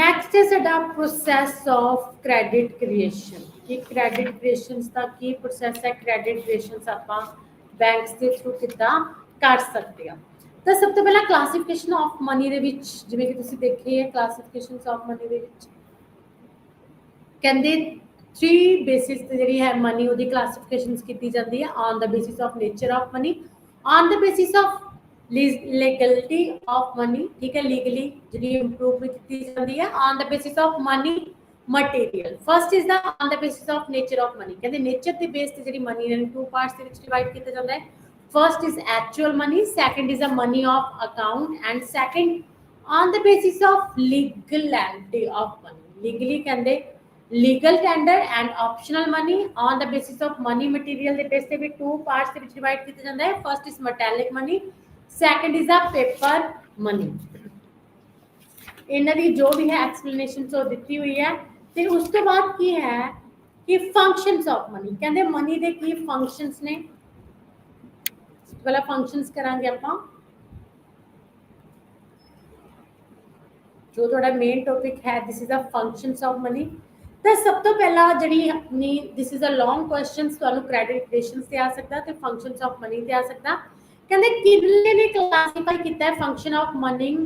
Next is ਸਾਡਾ process of credit creation। ਕਿ credit creations ਦਾ ਕੀ process ਹੈ? credit creations ਆਪਾਂ banks ਦੇ through ਕਿੱਦਾਂ ਕਰ ਸਕਦੇ ਹਾਂ। ਤਾਂ ਸਭ ਤੋਂ ਪਹਿਲਾਂ ਕਲਾਸੀਫਿਕੇਸ਼ਨ ਆਫ ਮਨੀ ਦੇ ਵਿੱਚ ਜਿਵੇਂ ਕਿ ਤੁਸੀਂ ਦੇਖੀ ਹੈ, ਕਲਾਸੀਫਿਕੇਸ਼ਨਸ ਆਫ ਮਨੀ ਦੇ ਵਿੱਚ ਕਹਿੰਦੇ 3 ਬੇਸਿਸ ਤੇ ਜਿਹੜੀ ਹੈ ਮਨੀ ਉਹਦੀ ਕਲਾਸੀਫਿਕੇਸ਼ਨਸ ਕੀਤੀ ਜਾਂਦੀ ਹੈ। On the basis of nature of money, on the basis of legality of money. ਠੀਕ ਹੈ, ਲੀਗਲੀ ਜਿਹੜੀ ਇੰਪਰੂਵ ਕੀਤੀ ਜਾਂਦੀ ਹੈ। On the basis of money material. First is the on the basis of nature of money. ਕਹਿੰਦੇ nature ਦੇ base ਤੇ ਜਿਹੜੀ ਮਨੀ ਨੇ 2 ਪਾਰਟਸ ਦੇ ਵਿੱਚ ਡਿਵਾਈਡ ਕੀਤਾ ਜਾਂਦਾ ਹੈ। First is actual money, second is a money of account, and second on the basis of legality of money। Legally कहते legal tender and optional money। On the basis of money material ਦੇ base ਤੇ ਵੀ 2 parts ਦੇ ਵਿੱਚ divide ਕੀਤਾ ਜਾਂਦਾ ਹੈ। First is metallic money, second is a paper money। ਇਹਨਾਂ ਦੀ ਜੋ ਵੀ ਹੈ explanation ਸੋ ਦਿੱਤੀ ਹੋਈ ਹੈ। ਤੇ ਉਸ ਤੋਂ ਬਾਅਦ ਕੀ ਹੈ ਕਿ functions of money। ਕਹਿੰਦੇ money ਦੇ ਕੀ functions ਨੇ? पहला फंक्शंस करांगे ਆਪਾਂ जो थोड़ा मेन टॉपिक है this is a functions of money. तो सब तो पहला जड़ी अपनी this is a long questions ਤੁਹਾਨੂੰ ਕ੍ਰੈਡਿਟ ਕ੍ਰੀਏਸ਼ਨਸ ਤੇ ਆ ਸਕਦਾ ਤੇ ਫੰਕਸ਼ਨਸ ਆਫ ਮਨੀ ਤੇ ਆ ਸਕਦਾ। ਕਹਿੰਦੇ ਕਿੰਨੇ ਨੇ ਕਲਾਸੀਫਾਈ ਕੀਤਾ ਹੈ function of money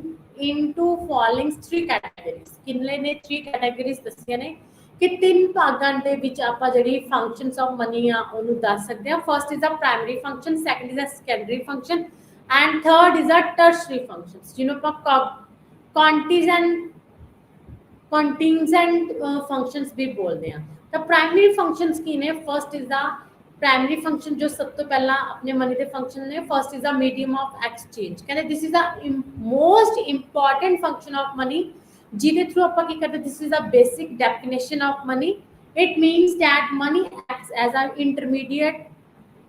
into following 3 categories. ਕਿੰਨੇ ਨੇ 3 ਕੈਟਾਗਰੀਜ਼ ਦੱਸੀਆਂ ਨੇ ਕਿ 3 ਭਾਗਾਂ ਦੇ ਵਿੱਚ ਆਪਾਂ ਜਿਹੜੀ ਫੰਕਸ਼ਨਸ ਆਫ ਮਨੀ ਆ ਉਹਨੂੰ ਦੱਸ ਸਕਦੇ ਹਾਂ। First is a primary function, second is a secondary function and third is a tertiary functions ਜਿਹਨੂੰ ਆਪਾਂ ਕੰਟਿੰਜੈਂਟ ਫੰਕਸ਼ਨਸ ਵੀ ਬੋਲਦੇ ਹਾਂ। ਤਾਂ ਪ੍ਰਾਇਮਰੀ ਫੰਕਸ਼ਨਸ ਕੀ ਨੇ? First is the primary function ਜੋ ਸਭ ਤੋਂ ਪਹਿਲਾਂ ਆਪਣੇ ਮਨੀ ਦੇ ਫੰਕਸ਼ਨ ਨੇ। First is the medium of exchange. ਕਹਿੰਦੇ this is the most important function of money ਜਿਹਦੇ ਥਰੂ ਆਪਾਂ ਕੀ ਕਰਦੇ? This is a basic definition of money. It means that money acts as an intermediate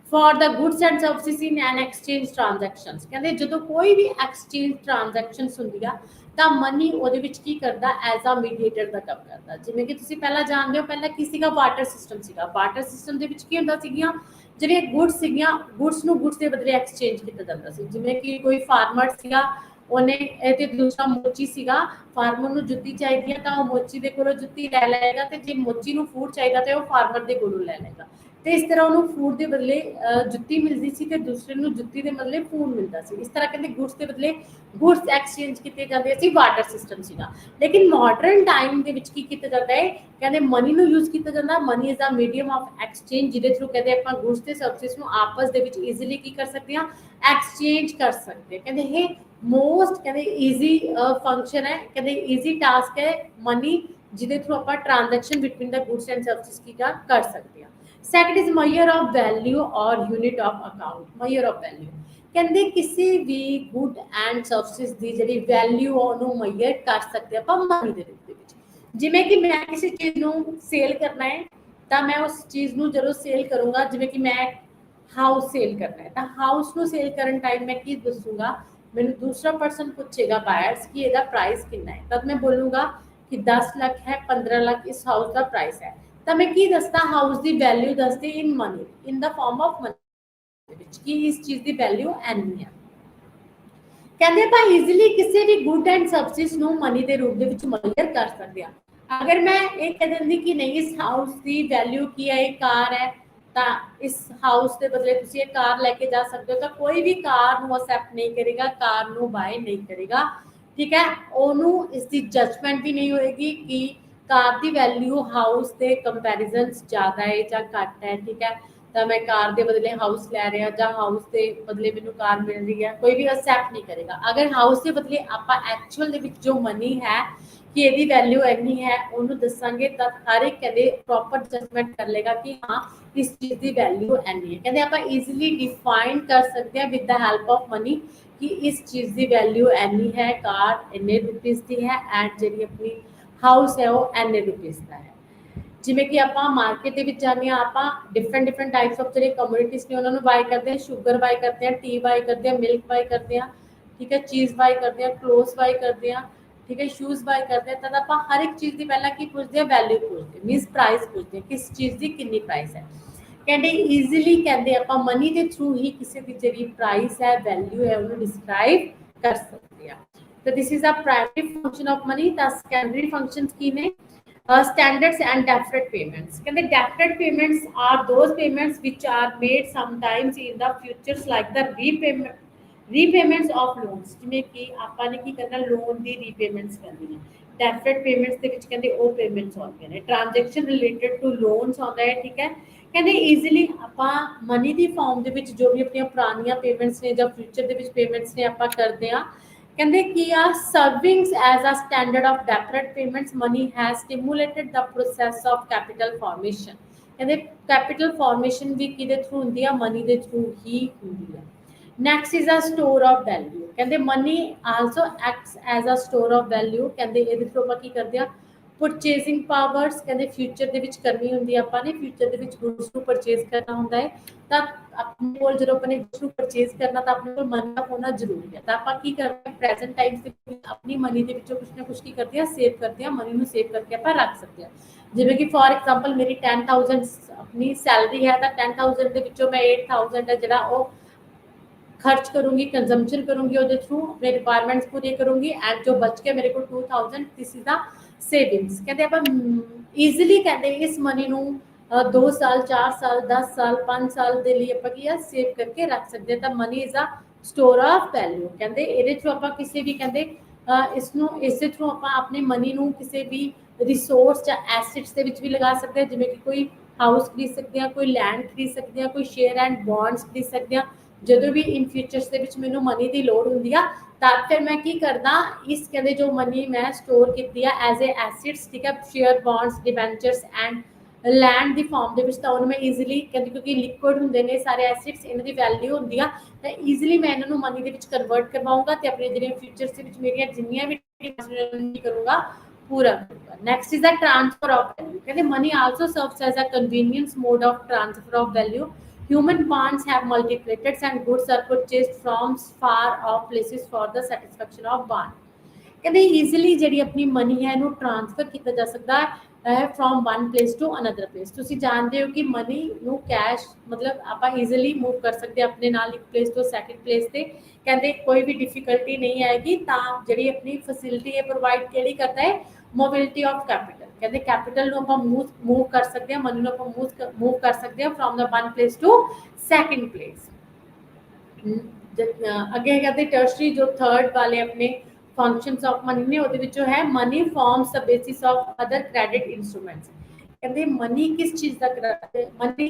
for the goods and services in an exchange transactions। ਕਹਿੰਦੇ ਜਦੋਂ ਕੋਈ ਵੀ exchange transactions ਹੁੰਦੀ ਆ ਤਾਂ ਮਨੀ ਉਹਦੇ ਵਿੱਚ ਕੀ ਕਰਦਾ? ਐਜ਼ ਅ ਮੀਡੀਏਟਰ ਦਾ ਕੰਮ ਕਰਦਾ। ਜਿਵੇਂ ਕਿ ਤੁਸੀਂ ਪਹਿਲਾਂ ਜਾਣਦੇ ਹੋ ਪਹਿਲਾਂ ਕੀ ਸੀਗਾ? ਬਾਰਟਰ ਸਿਸਟਮ ਸੀਗਾ। ਬਾਰਟਰ ਸਿਸਟਮ ਦੇ ਵਿੱਚ ਕੀ ਹੁੰਦਾ ਸੀਗੀਆਂ ਜਿਹੜੀਆਂ ਗੁੱਡਸ ਸੀਗੀਆਂ, ਗੁੱਡਸ ਨੂੰ ਗੁੱਡਸ ਦੇ ਬਦਲੇ ਐਕਸਚੇਂਜ ਕੀਤਾ ਜਾਂਦਾ ਸੀ। ਜਿਵੇਂ ਕਿ ਕੋਈ ਫਾਰਮਰ ਸੀਗਾ ਉਹਨੇ ਇਹ ਤੇ ਦੂਸਰਾ ਮੋਚੀ ਸੀਗਾ, ਫਾਰਮਰ ਨੂੰ ਜੁੱਤੀ ਚਾਹੀਦੀ ਹੈ ਤਾਂ ਉਹ ਮੋਚੀ ਦੇ ਕੋਲੋਂ ਜੁੱਤੀ ਲੈ ਲਏਗਾ ਤੇ ਜੇ ਮੋਚੀ ਨੂੰ ਫੂਡ ਚਾਹੀਦਾ ਤੇ ਉਹ ਫਾਰਮਰ ਦੇ ਕੋਲੋਂ ਲੈ ਲਏਗਾ। ਤੇ ਇਸ ਤਰ੍ਹਾਂ ਉਹਨੂੰ ਫੂਡ ਦੇ ਬਦਲੇ ਜੁੱਤੀ ਮਿਲਦੀ ਸੀ ਤੇ ਦੂਸਰੇ ਨੂੰ ਜੁੱਤੀ ਦੇ ਬਦਲੇ ਫੂਡ ਮਿਲਦਾ ਸੀ। ਇਸ ਤਰ੍ਹਾਂ ਕਹਿੰਦੇ ਗੁੱਡਸ ਦੇ ਬਦਲੇ ਗੁੱਡਸ ਐਕਸਚੇਂਜ ਕੀਤੇ ਜਾਂਦੇ ਸੀ। ਬਾਰਟਰ ਸਿਸਟਮ ਸੀਗਾ। ਲੇਕਿਨ ਮਾਡਰਨ ਟਾਈਮ ਦੇ ਵਿੱਚ ਕੀ ਕੀਤਾ ਜਾਂਦਾ ਹੈ? ਕਹਿੰਦੇ ਮਨੀ ਨੂੰ ਯੂਜ਼ ਕੀਤਾ ਜਾਂਦਾ। Money is a medium of exchange ਜਿਹਦੇ ਥਰੂ ਕਹਿੰਦੇ ਆਪਾਂ ਗੁੱਡਸ ਤੇ ਸਰਵਿਸਿਜ਼ ਨੂੰ ਆਪਸ ਦੇ ਵਿੱਚ ਈਜ਼ੀਲੀ ਕੀ ਕਰ ਸਕਦੇ ਹਾਂ? ਐਕਸਚੇਂਜ ਕਰ ਸਕਦੇ ਹਾਂ। ਕਹਿੰਦੇ ਇਹ ਮੋਸਟ ਕਹਿੰਦੇ ਈਜ਼ੀ ਫੰਕਸ਼ਨ ਹੈ, ਕਹਿੰਦੇ ਈਜ਼ੀ ਟਾਸਕ ਹੈ ਮਨੀ ਜਿਹਦੇ ਥਰੂ ਆਪਾਂ transaction between the goods and services ਕੀ ਕਰ ਸਕਦੇ ਹਾਂ। Second is measure of value or unit of account. Measure of value ਕਹਿੰਦੇ ਕਿਸੇ ਵੀ ਗੁੱਡ ਐਂਡ ਸਰਵਿਸਿਜ਼ ਦੀ ਜਿਹੜੀ ਵੈਲਿਊ ਉਹਨੂੰ ਮਈਅਰ ਕਰ ਸਕਦੇ ਆਪਾਂ ਮਨੀ ਦੇ ਰੂਪ ਦੇ ਵਿੱਚ। ਜਿਵੇਂ ਕਿ ਮੈਂ ਕਿਸੇ ਚੀਜ਼ ਨੂੰ ਸੇਲ ਕਰਨਾ ਹੈ ਤਾਂ ਮੈਂ ਉਸ ਚੀਜ਼ ਨੂੰ ਜਦੋਂ ਸੇਲ ਕਰੂੰਗਾ, ਜਿਵੇਂ ਕਿ ਮੈਂ ਹਾਊਸ ਸੇਲ ਕਰਨਾ ਹੈ ਤਾਂ ਹਾਊਸ ਨੂੰ ਸੇਲ ਕਰਨ ਟਾਈਮ ਮੈਂ ਕੀ ਦੱਸੂਗਾ, ਮੈਨੂੰ ਦੂਸਰਾ ਪਰਸਨ ਪੁੱਛੇਗਾ ਬਾਇਰਸ ਕਿ ਇਹਦਾ ਪ੍ਰਾਈਸ ਕਿੰਨਾ ਹੈ, ਤਦ ਮੈਂ ਬੋਲੂੰਗਾ ਕਿ 10 ਲੱਖ ਹੈ, 15 ਲੱਖ ਇਸ ਹਾਊਸ ਦਾ ਪ੍ਰਾਈਸ ਹੈ। ਤਾਂ ਮੈਂ ਕੀ ਦੱਸਦਾ, ਹਾਊਸ ਦੀ ਵੈਲਿਊ ਦੱਸਦੀ in money, in the form of money, ਵਿੱਚ ਕਿ ਇਸ ਚੀਜ਼ ਦੀ ਵੈਲਿਊ ਐਨੀ ਹੈ। ਕਹਿੰਦੇ ਆਪਾਂ ਈਜ਼ੀਲੀ ਕਿਸੇ ਵੀ ਗੁੱਡ ਐਂਡ ਸਰਵਿਸ ਨੂੰ ਮਨੀ ਦੇ ਰੂਪ ਦੇ ਵਿੱਚ ਮੁਹੱਈਆ ਕਰ ਸਕਦੇ ਹਾਂ। ਅਗਰ ਮੈਂ ਇਹ ਕਹਿ ਦਿੰਦੀ ਕਿ ਨਹੀਂ ਇਸ ਹਾਊਸ ਦੀ ਵੈਲਿਊ ਕੀ ਹੈ, ਇਹ ਕਾਰ ਹੈ, ਤਾਂ ਇਸ ਹਾਊਸ ਦੇ ਬਦਲੇ ਤੁਸੀਂ ਇਹ ਕਾਰ ਲੈ ਕੇ ਜਾ ਸਕਦੇ ਹੋ, ਤਾਂ ਕੋਈ ਵੀ ਕਾਰ ਨੂੰ ਅਸੈਪਟ ਨਹੀਂ ਕਰੇਗਾ, ਕਾਰ ਨੂੰ ਬਾਏ ਨਹੀਂ ਕਰੇਗਾ, ਠੀਕ ਹੈ। ਉਹਨੂੰ ਇਸ ਦੀ ਜਜਮੈਂਟ ਵੀ ਨਹੀਂ ਹੋਏਗੀ ਕਿ ਕਾਰ ਦੀ ਵੈਲਿਊ ਹਾਊਸ ਦੇ ਕੰਪੈਰੀਜ਼ਨ ਜ਼ਿਆਦਾ ਹੈ ਜਾਂ ਘੱਟ ਹੈ, ਠੀਕ ਹੈ। ਤਾਂ ਮੈਂ ਕਾਰ ਦੇ ਬਦਲੇ ਹਾਊਸ ਲੈ ਰਿਹਾ ਜਾਂ ਹਾਊਸ ਦੇ ਬਦਲੇ ਮੈਨੂੰ ਕਾਰ ਮਿਲ ਰਹੀ ਹੈ, ਕੋਈ ਵੀ ਅਸੈਪਟ ਨਹੀਂ ਕਰੇਗਾ। ਅਗਰ ਹਾਊਸ ਦੇ ਬਦਲੇ ਆਪਾਂ ਐਕਚੁਅਲ ਦੇ ਵਿੱਚ ਜੋ ਮਨੀ ਹੈ ਕਿ ਇਹਦੀ ਵੈਲਿਊ ਇੰਨੀ ਹੈ ਉਹਨੂੰ ਦੱਸਾਂਗੇ, ਤਾਂ ਹਰ ਇੱਕ ਕਹਿੰਦੇ ਪ੍ਰੋਪਰ ਜਜਮੈਂਟ ਕਰ ਲੇਗਾ ਕਿ ਹਾਂ ਇਸ ਚੀਜ਼ ਦੀ ਵੈਲਿਊ ਇੰਨੀ ਹੈ। ਕਹਿੰਦੇ ਆਪਾਂ ਈਜ਼ੀਲੀ ਡਿਫਾਈਨ ਕਰ ਸਕਦੇ ਹਾਂ with the help of money ਕਿ ਇਸ ਚੀਜ਼ ਦੀ ਵੈਲਿਊ ਇੰਨੀ ਹੈ, ਕਾਰ ਇੰਨੇ ਰੁਪੀਸ ਦੀ ਹੈ, ਐਂਡ ਜਿਹੜੀ ਆਪਣੀ ਹਾਊਸ ਹੈ ਉਹ ਇੰਨੇ ਰੁਪੀਸ ਦਾ ਹੈ। ਜਿਵੇਂ ਕਿ ਆਪਾਂ ਮਾਰਕੀਟ ਦੇ ਵਿੱਚ ਜਾਂਦੇ ਹਾਂ, ਆਪਾਂ ਡਿਫਰੈਂਟ ਟਾਈਪਸ ਆਫ ਜਿਹੜੇ ਕਮੋਡਿਟੀਜ਼ ਨੇ ਉਹਨਾਂ ਨੂੰ ਬਾਈ ਕਰਦੇ ਹਾਂ, ਸ਼ੂਗਰ ਬਾਈ ਕਰਦੇ ਹਾਂ, ਟੀ ਬਾਈ ਕਰਦੇ ਹਾਂ, ਮਿਲਕ ਬਾਈ ਕਰਦੇ ਹਾਂ, ਠੀਕ ਹੈ, ਚੀਜ਼ ਬਾਈ ਕਰਦੇ ਹਾਂ, ਕਲੋਥਸ ਬਾਈ ਕਰਦੇ ਹਾਂ, ਠੀਕ ਹੈ, ਸ਼ੂਜ਼ ਬਾਈ ਕਰਦੇ ਹਾਂ। ਤਾਂ ਆਪਾਂ ਹਰ ਇੱਕ ਚੀਜ਼ ਦੀ ਪਹਿਲਾਂ ਕੀ ਪੁੱਛਦੇ ਹਾਂ, ਵੈਲਿਊ ਪੁੱਛਦੇ, ਮੀਨਸ ਪ੍ਰਾਈਸ ਪੁੱਛਦੇ ਹਾਂ, ਕਿਸ ਚੀਜ਼ ਦੀ ਕਿੰਨੀ ਪ੍ਰਾਈਸ ਹੈ। ਕਹਿੰਦੇ ਈਜ਼ੀਲੀ ਕਹਿੰਦੇ ਆਪਾਂ ਮਨੀ ਦੇ ਥਰੂ ਹੀ ਕਿਸੇ ਦੀ ਜਿਹੜੀ ਪ੍ਰਾਈਸ ਹੈ, ਵੈਲਿਊ ਹੈ, ਉਹਨੂੰ ਡਿਸਕ੍ਰਾਈਬ ਕਰ ਸਕਦੇ ਹਾਂ। ਤਾਂ this is a primary function of money. ਤਾਂ ਸੈਕੰਡਰੀ ਫੰਕਸ਼ਨਸ ਕੀ ਨੇ? Standards and deferred payments. Can the deferred payments are those payments which are made sometimes in the futures, like the repayments of loans, ਜਿਵੇਂ ਕਿ ਆਪਾਂ ਨੇ ਕੀ ਕਰਨਾ, loan ਦੀ repayments ਕਰਨੀ ਹੈ। ਡੈਫਰਡ ਪੇਮੈਂਟਸ ਦੇ ਵਿੱਚ ਕਹਿੰਦੇ ਉਹ ਪੇਮੈਂਟਸ ਆਉਂਦੀਆਂ ਨੇ, ਟ੍ਰਾਂਜੈਕਸ਼ਨ ਰਿਲੇਟਡ ਟੂ ਲੋਨਸ ਆਉਂਦਾ ਹੈ, ਠੀਕ ਹੈ। ਕਹਿੰਦੇ ਈਜ਼ੀਲੀ ਆਪਾਂ ਮਨੀ ਦੀ ਫਾਰਮ ਦੇ ਵਿੱਚ ਜੋ ਵੀ ਆਪਣੀਆਂ ਪੁਰਾਣੀਆਂ ਪੇਮੈਂਟਸ ਨੇ ਜਾਂ ਫਿਊਚਰ ਦੇ ਵਿੱਚ ਪੇਮੈਂਟਸ ਨੇ ਆਪਾਂ ਕਰਦੇ ਹਾਂ, ਕਹਿੰਦੇ ਕੀ ਆ, serves as a standard of deferred payments money has stimulated the process of capital formation. ਕਹਿੰਦੇ ਕੈਪੀਟਲ ਫਾਰਮੇਸ਼ਨ ਵੀ ਕਿਹਦੇ ਥਰੂ ਹੁੰਦੀ ਆ, ਮਨੀ ਦੇ ਥਰੂ ਹੀ ਹੁੰਦੀ ਆ। Next is a store of value. ਕਹਿੰਦੇ money also acts as a store of value. ਕਹਿੰਦੇ ਇਹਦੇ ਥਰੂ ਆਪਾਂ ਕੀ ਕਰਦੇ ਆ, ਪਰਚੇਸਿੰਗ ਪਾਵਰਸ ਕਹਿੰਦੇ ਫਿਊਚਰ ਦੇ ਵਿੱਚ ਕਰਨੀ ਹੁੰਦੀ ਆ, ਆਪਾਂ ਨੇ ਫਿਊਚਰ ਦੇ ਵਿੱਚ ਗੁੱਡਸ ਨੂੰ ਪਰਚੇਸ ਕਰਨਾ ਹੁੰਦਾ ਹੈ, ਤਾਂ ਆਪਣੇ ਕੋਲ ਜਦੋਂ ਆਪਣੇ ਗੁੱਡਸ ਨੂੰ ਪਰਚੇਸ ਕਰਨਾ ਤਾਂ ਆਪਣੇ ਕੋਲ ਮਨੀ ਦਾ ਹੋਣਾ ਜ਼ਰੂਰੀ ਹੈ। ਤਾਂ ਆਪਾਂ ਕੀ ਕਰਦੇ ਹਾਂ, ਪ੍ਰੈਜ਼ੈਂਟ ਟਾਈਮ ਦੇ ਵਿੱਚ ਆਪਣੀ ਮਨੀ ਦੇ ਵਿੱਚੋਂ ਕੁਛ ਨਾ ਕੁਛ ਕੀ ਕਰਦੇ ਹਾਂ, ਸੇਵ ਕਰਦੇ ਹਾਂ, ਮਨੀ ਨੂੰ ਸੇਵ ਕਰਕੇ ਆਪਾਂ ਰੱਖ ਸਕਦੇ ਹਾਂ। ਜਿਵੇਂ ਕਿ ਫੋਰ ਐਗਜ਼ਾਮਪਲ ਮੇਰੀ 10,000 ਆਪਣੀ ਸੈਲਰੀ ਹੈ, ਤਾਂ 10,000 ਦੇ ਵਿੱਚੋਂ ਮੈਂ 8,000 ਹੈ ਜਿਹੜਾ ਉਹ खर्च करूंगी, कंजम्पशन करूंगी, ਉਹਦੇ ਥਰੂ ਆਪਣੇ ਰਿਕੁਆਇਰਮੈਂਟਸ ਪੂਰੀ ਕਰੂੰਗੀ, ਐਂਡ ਜੋ ਬਚ ਕੇ ਮੇਰੇ ਕੋਲ 2000 ਦਿਸ ਇਜ਼ ਦਾ ਸੇਵਿੰਗਸ। ਕਹਿੰਦੇ ਆਪਾਂ ਈਜ਼ੀਲੀ ਕਹਿੰਦੇ ਇਸ ਮਨੀ ਨੂੰ 2 ਸਾਲ 4 ਸਾਲ 10 ਸਾਲ 5 ਸਾਲ ਦੇ ਲਈ ਆਪਾਂ ਕੀ ਆ ਸੇਵ ਕਰਕੇ ਰੱਖ ਸਕਦੇ ਹਾਂ। ਤਾਂ money is a store of value. ਕਹਿੰਦੇ ਇਹਦੇ ਥਰੂ ਆਪਾਂ ਕਿਸੇ ਵੀ ਕਹਿੰਦੇ ਇਸ ਨੂੰ ਇਸੇ ਥਰੂ ਆਪਾਂ ਆਪਣੀ ਮਨੀ ਨੂੰ ਕਿਸੇ ਵੀ ਰਿਸੋਰਸ ਜਾਂ ਐਸੈਟਸ ਦੇ ਵਿੱਚ ਵੀ ਲਗਾ ਸਕਦੇ ਹਾਂ, ਜਿਵੇਂ ਕਿ ਕੋਈ ਹਾਊਸ ਖਰੀਦ ਸਕਦੇ ਹਾਂ, ਕੋਈ ਲੈਂਡ ਖਰੀਦ ਸਕਦੇ ਹਾਂ, ਕੋਈ ਸ਼ੇਅਰ ਐਂਡ ਬੌਂਡਸ ਖਰੀਦ ਸਕਦੇ ਹਾਂ। ਜਦੋਂ ਵੀ ਇਨ ਫਿਊਚਰਸ ਦੇ ਵਿੱਚ ਮੈਨੂੰ ਮਨੀ ਦੀ ਲੋੜ ਹੁੰਦੀ ਆ, ਤਾਂ ਫਿਰ ਮੈਂ ਕੀ ਕਰਦਾ, ਇਸ ਕਹਿੰਦੇ ਜੋ ਮਨੀ ਮੈਂ ਸਟੋਰ ਕੀਤੀ ਆ ਐਜ਼ ਏ ਐਸਿਡਸ, ਠੀਕ ਹੈ, share bonds debentures and land the farm ਦੇ ਵਿੱਚ, ਤਾਂ ਉਹਨੂੰ ਮੈਂ ਈਜ਼ੀਲੀ ਕਹਿੰਦੀ ਕਿਉਂਕਿ ਲਿਕੁਇਡ ਹੁੰਦੇ ਨੇ ਸਾਰੇ ਐਸਿਡਸ, ਇਹਨਾਂ ਦੀ ਵੈਲਿਊ ਹੁੰਦੀ ਆ, ਤਾਂ ਈਜ਼ੀਲੀ ਮੈਂ ਇਹਨਾਂ ਨੂੰ ਮਨੀ ਦੇ ਵਿੱਚ ਕਨਵਰਟ ਕਰਵਾਉਂਗਾ ਤੇ ਆਪਣੇ ਜਿਹੜੇ ਫਿਊਚਰਸ ਦੇ ਵਿੱਚ ਮੇਰੀਆਂ ਜਿੰਨੀਆਂ ਵੀ ਕਰੂੰਗਾ ਪੂਰਾ ਕਰੂੰਗਾ। Next is the transfer of value. ਕਹਿੰਦੇ money also serves as a convenience mode of transfer of value. Human bonds have multiplicated and goods are purchased from far off places for the satisfaction of bond. ਕਹਿੰਦੇ easily ਜਿਹੜੀ ਆਪਣੀ money ਹੈ ਇਹਨੂੰ transfer ਕੀਤਾ ਜਾ ਸਕਦਾ ਹੈ from one place to another place. ਤੁਸੀਂ ਜਾਣਦੇ ਹੋ ਕਿ ਮਨੀ ਨੂੰ ਕੈਸ਼ ਮਤਲਬ ਆਪਾਂ ਈਜ਼ੀਲੀ ਮੂਵ ਕਰ ਸਕਦੇ ਆਪਣੇ ਨਾਲ ਇੱਕ ਪਲੇਸ ਤੋਂ ਸੈਕਿੰਡ ਪਲੇਸ ਤੇ। ਕਹਿੰਦੇ ਕੋਈ ਵੀ ਡਿਫਿਕਲਟੀ ਨਹੀਂ ਆਏਗੀ। ਤਾਂ ਜਿਹੜੀ ਆਪਣੀ ਫੈਸਿਲਿਟੀ ਹੈ ਪ੍ਰੋਵਾਈਡ ਕਿਹੜੀ ਕਰਦਾ ਹੈ, ਮੋਬਿਲਿਟੀ ਆਫ ਕੈਪੀਟਲ। ਕਹਿੰਦੇ ਕੈਪੀਟਲ ਨੂੰ ਆਪਾਂ ਮੂਵ ਕਰ ਸਕਦੇ ਹਾਂ, ਮਨੀ ਨੂੰ ਆਪਾਂ ਮੂਵ ਕਰ ਸਕਦੇ ਹਾਂ from the one place to second place. ਅੱਗੇ ਕਹਿੰਦੇ ਟਰਸ਼ਰੀ ਜੋ ਥਰਡ ਵਾਲੇ ਆਪਣੇ ਫੰਕਸ਼ਨਸ ਆਫ ਮਨੀ ਨੇ ਉਹਦੇ ਵਿੱਚੋਂ ਹੈ money forms the basis of other credit instruments. ਕਹਿੰਦੇ ਮਨੀ ਕਿਸ ਚੀਜ਼ ਦਾ ਮਨੀ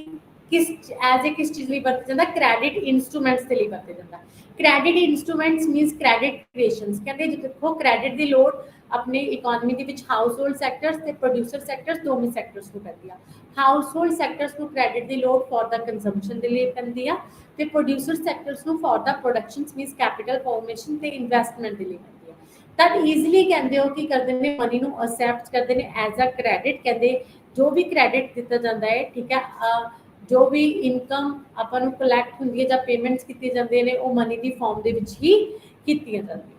ਕਿਸ ਐਜ਼ ਏ ਕਿਸ ਚੀਜ਼ ਲਈ ਵਰਤਿਆ ਜਾਂਦਾ, ਕ੍ਰੈਡਿਟ ਇੰਸਟਰੂਮੈਂਟਸ ਦੇ ਲਈ ਵਰਤਿਆ ਜਾਂਦਾ। Credit instruments means credit creations. ਕਹਿੰਦੇ ਦੇਖੋ ਕ੍ਰੈਡਿਟ ਦੀ ਲੋੜ ਆਪਣੀ ਇਕੋਨਮੀ ਦੇ ਵਿੱਚ ਹਾਊਸ ਹੋਲਡ ਸੈਕਟਰਸ ਤੇ ਪ੍ਰੋਡਿਊਸਰ ਸੈਕਟਰਸ ਦੋਵੇਂ ਸੈਕਟਰਸ ਨੂੰ ਪੈਂਦੀ ਆ। ਹਾਊਸ ਹੋਲਡ ਸੈਕਟਰਸ ਨੂੰ ਕ੍ਰੈਡਿਟ ਦੀ ਲੋੜ ਫॉर ਦਾ ਕੰਜ਼ੰਪਸ਼ਨ ਦੇ ਲਈ ਪੈਂਦੀ ਆ, ਤੇ ਪ੍ਰੋਡਿਊਸਰ ਸੈਕਟਰਸ ਨੂੰ for the production means capital formation ਤੇ ਇਨਵੈਸਟਮੈਂਟ ਦੇ ਲਈ ਪੈਂਦੀ ਆ। ਤਾਂ ਈਜ਼ੀਲੀ ਕਹਿੰਦੇ ਹੋ ਕਿ ਕਰਦੇ ਨੇ ਮਨੀ ਨੂੰ ਅਸੈਪਟ ਕਰਦੇ ਨੇ ਐਜ਼ ਅ ਕ੍ਰੈਡਿਟ। ਕਹਿੰਦੇ ਜੋ ਵੀ ਕ੍ਰੈਡਿਟ ਦਿੱਤਾ ਜਾਂਦਾ ਹੈ, ਠੀਕ ਹੈ, ਜੋ ਵੀ ਇਨਕਮ ਆਪਾਂ ਨੂੰ ਕਲੈਕਟ ਹੁੰਦੀ ਹੈ ਜਾਂ ਪੇਮੈਂਟਸ ਕੀਤੀਆਂ ਜਾਂਦੀਆਂ ਨੇ ਉਹ ਮਨੀ ਦੀ ਫਾਰਮ ਦੇ ਵਿੱਚ ਹੀ ਕੀਤੀਆਂ ਜਾਂਦੀਆਂ।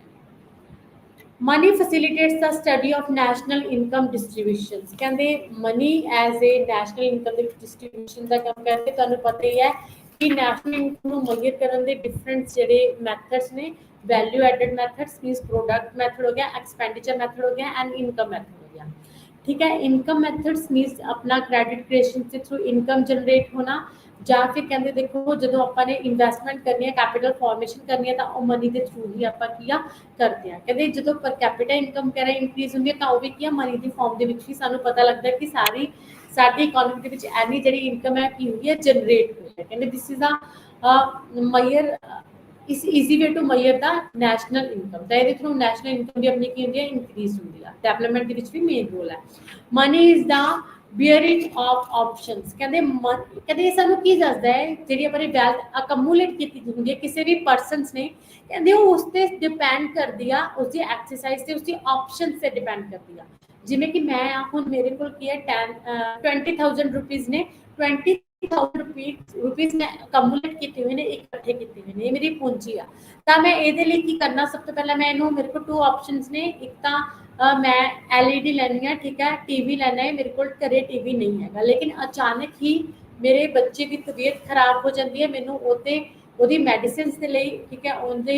Money facilitates the study of national income distributions. ਕਹਿੰਦੇ money as a national income ਦੇ ਡਿਸਟ੍ਰੀਬਿਊਸ਼ਨ ਦਾ ਕੰਮ ਕਰਕੇ ਤੁਹਾਨੂੰ ਪਤਾ ਹੀ ਹੈ ਕਿ ਨੈਸ਼ਨਲ ਇਨਕਮ ਨੂੰ ਮੇਜਰ ਕਰਨ ਦੇ ਡਿਫਰੈਂਟ ਜਿਹੜੇ ਮੈਥਡਸ ਨੇ, value added methods means product method हो गया, एक्सपेंडिचर मेथड हो गया एंड इनकम मेथड हो गया। ठीक है, इनकम मेथड्स मींस अपना क्रेडिट क्रिएशन के थ्रू इनकम जनरेट होना, ਜਾਂ ਫਿਰ ਕਹਿੰਦੇ ਦੇਖੋ ਜਦੋਂ ਆਪਾਂ ਨੇ ਇਨਵੈਸਟਮੈਂਟ ਕਰਨੀ ਹੈ, ਕੈਪੀਟਲ ਫਾਰਮੇਸ਼ਨ ਕਰਨੀ ਹੈ ਤਾਂ ਉਹ ਮਨੀ ਦੇ ਥਰੂ ਹੀ ਆਪਾਂ ਕੀ ਆ ਕਰਦੇ ਆ। ਕਹਿੰਦੇ ਜਦੋਂ ਪਰ ਕੈਪੀਟਲ ਇਨਕਮ ਕਰੇ ਇਨਕਰੀਜ਼ ਹੁੰਦੀ ਹੈ ਤਾਂ ਉਹ ਵੀ ਕੀ ਆ ਮਨੀ ਦੀ ਫਾਰਮ ਦੇ ਵਿੱਚ ਹੀ ਸਾਨੂੰ ਪਤਾ ਲੱਗਦਾ ਕਿ ਸਾਡੀ ਇਕਨੋਮੀ ਦੇ ਵਿੱਚ ਐਨੀ ਜਿਹੜੀ ਇਨਕਮ ਹੈ ਕੀ ਹੋਈ ਹੈ ਜਨਰੇਟ ਹੋਈ ਹੈ। ਕਹਿੰਦੇ this is a measure is easy way to measure the national income. ਤਾਂ ਇਹਦੇ ਥਰੂ ਨੈਸ਼ਨਲ ਇਨਕਮ ਦੀ ਆਪਣੀ ਕੀ ਹੁੰਦੀ ਹੈ ਇਨਕਰੀਜ਼ ਹੁੰਦੀ ਆ। ਡਿਵੈਲਪਮੈਂਟ ਦੇ ਵਿੱਚ ਵੀ ਮੇਨ ਰੋਲ ਹੈ। Money is the bearing of options. ਕਹਿੰਦੇ ਇਹ ਸਾਨੂੰ ਕੀ ਦੱਸਦਾ ਹੈ ਜਿਹੜੀ ਆਪਣੀ ਵੈਲਥ ਅਕਮੂਲੇਟ ਕੀਤੀ ਹੁੰਦੀ ਹੈ ਕਿਸੇ ਵੀ ਪਰਸਨਸ ਨੇ, ਕਹਿੰਦੇ ਉਹ ਉਸ ਤੇ ਡਿਪੈਂਡ ਕਰਦੀ ਆ ਉਸਦੀ ਐਕਸਰਸਾਈਜ਼ ਤੇ ਉਸਦੀ ਆਪਸ਼ਨਸ ਤੇ ਡਿਪੈਂਡ ਕਰਦੀ ਆ। ਜਿਵੇਂ ਕਿ ਮੈਂ ਆ ਹੁਣ ਮੇਰੇ ਕੋਲ ਕੀ ਹੈ 20,000 ਰੁਪੀਜ਼ ਨੇ, 20,000 ਰੁਪੀਜ਼ ਮੈਂ ਅਕਮੂਲੇਟ ਕੀਤੇ ਹੋਏ ਨੇ, ਇਕੱਠੇ ਕੀਤੇ ਹੋਏ ਨੇ, ਇਹ ਮੇਰੀ ਪੂੰਜੀ ਆ। ਤਾਂ ਮੈਂ ਇਹਦੇ ਲਈ ਕੀ ਕਰਨਾ, ਸਭ ਤੋਂ ਪਹਿਲਾਂ ਮੈਂ ਇਹਨੂੰ, ਮੇਰੇ ਕੋਲ 2 ਆਪਸ਼ਨਸ ਨੇ। ਇੱਕ ਤਾਂ मैं LED ਲੈਣੀ ਆ, ਠੀਕ ਹੈ, ਟੀਵੀ ਲੈਣਾ ਹੈ, ਮੇਰੇ ਕੋਲ ਘਰੇ ਟੀਵੀ ਨਹੀਂ ਹੈਗਾ, ਲੇਕਿਨ ਅਚਾਨਕ ਹੀ ਮੇਰੇ ਬੱਚੇ ਦੀ ਤਬੀਅਤ ਖਰਾਬ ਹੋ ਜਾਂਦੀ ਹੈ, ਮੈਨੂੰ ਉਹਦੀ ਮੈਡੀਸਿਨਸ ਦੇ ਲਈ, ਠੀਕ ਹੈ, ਉਹਦੇ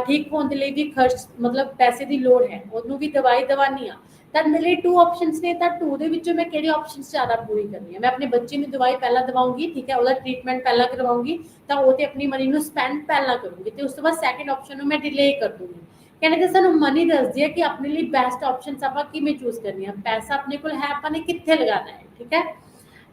ਠੀਕ ਹੋਣ ਦੇ ਲਈ ਵੀ ਖਰਚ ਮਤਲਬ ਪੈਸੇ ਦੀ ਲੋੜ ਹੈ, ਉਹਨੂੰ ਵੀ ਦਵਾਈ ਦਵਾਨੀ ਆ। ਤਾਂ ਮੇਰੇ ਲਈ 2 ਆਪਸ਼ਨਸ ਨੇ, ਤਾਂ 2 ਦੇ ਵਿੱਚੋਂ ਮੈਂ ਕਿਹੜੇ ਆਪਸ਼ਨਸ ਜ਼ਿਆਦਾ ਪੂਰੀ ਕਰਨੀ ਹੈ। ਮੈਂ ਆਪਣੇ ਬੱਚੇ ਨੂੰ ਦਵਾਈ ਪਹਿਲਾਂ ਦਵਾਉਂਗੀ, ਠੀਕ ਹੈ, ਉਹਦਾ ਟ੍ਰੀਟਮੈਂਟ ਪਹਿਲਾਂ ਕਰਵਾਉਂਗੀ, ਤਾਂ ਉਹ ਤੇ ਆਪਣੀ ਮਨੀ ਨੂੰ ਸਪੈਂਡ ਪਹਿਲਾਂ ਕਰੂੰਗੀ ਤੇ ਉਸ ਤੋਂ ਬਾਅਦ ਸੈਕਿੰਡ ਆਪਸ਼ਨ ਨੂੰ ਮੈਂ ਡਿਲੇ ਕਰ ਦੂੰਗੀ। ਕਹਿੰਦੇ ਕਿ ਸਾਨੂੰ ਮਨੀ ਦੱਸਦੀ ਹੈ ਕਿ ਆਪਣੇ ਲਈ ਬੈਸਟ ਆਪਸ਼ਨਸ ਆਪਾਂ ਕਿਵੇਂ ਚੂਜ਼ ਕਰਨੀ ਆ, ਪੈਸਾ ਆਪਣੇ ਕੋਲ ਹੈ ਆਪਾਂ ਨੇ ਕਿੱਥੇ ਲਗਾਉਣਾ ਹੈ, ਠੀਕ ਹੈ।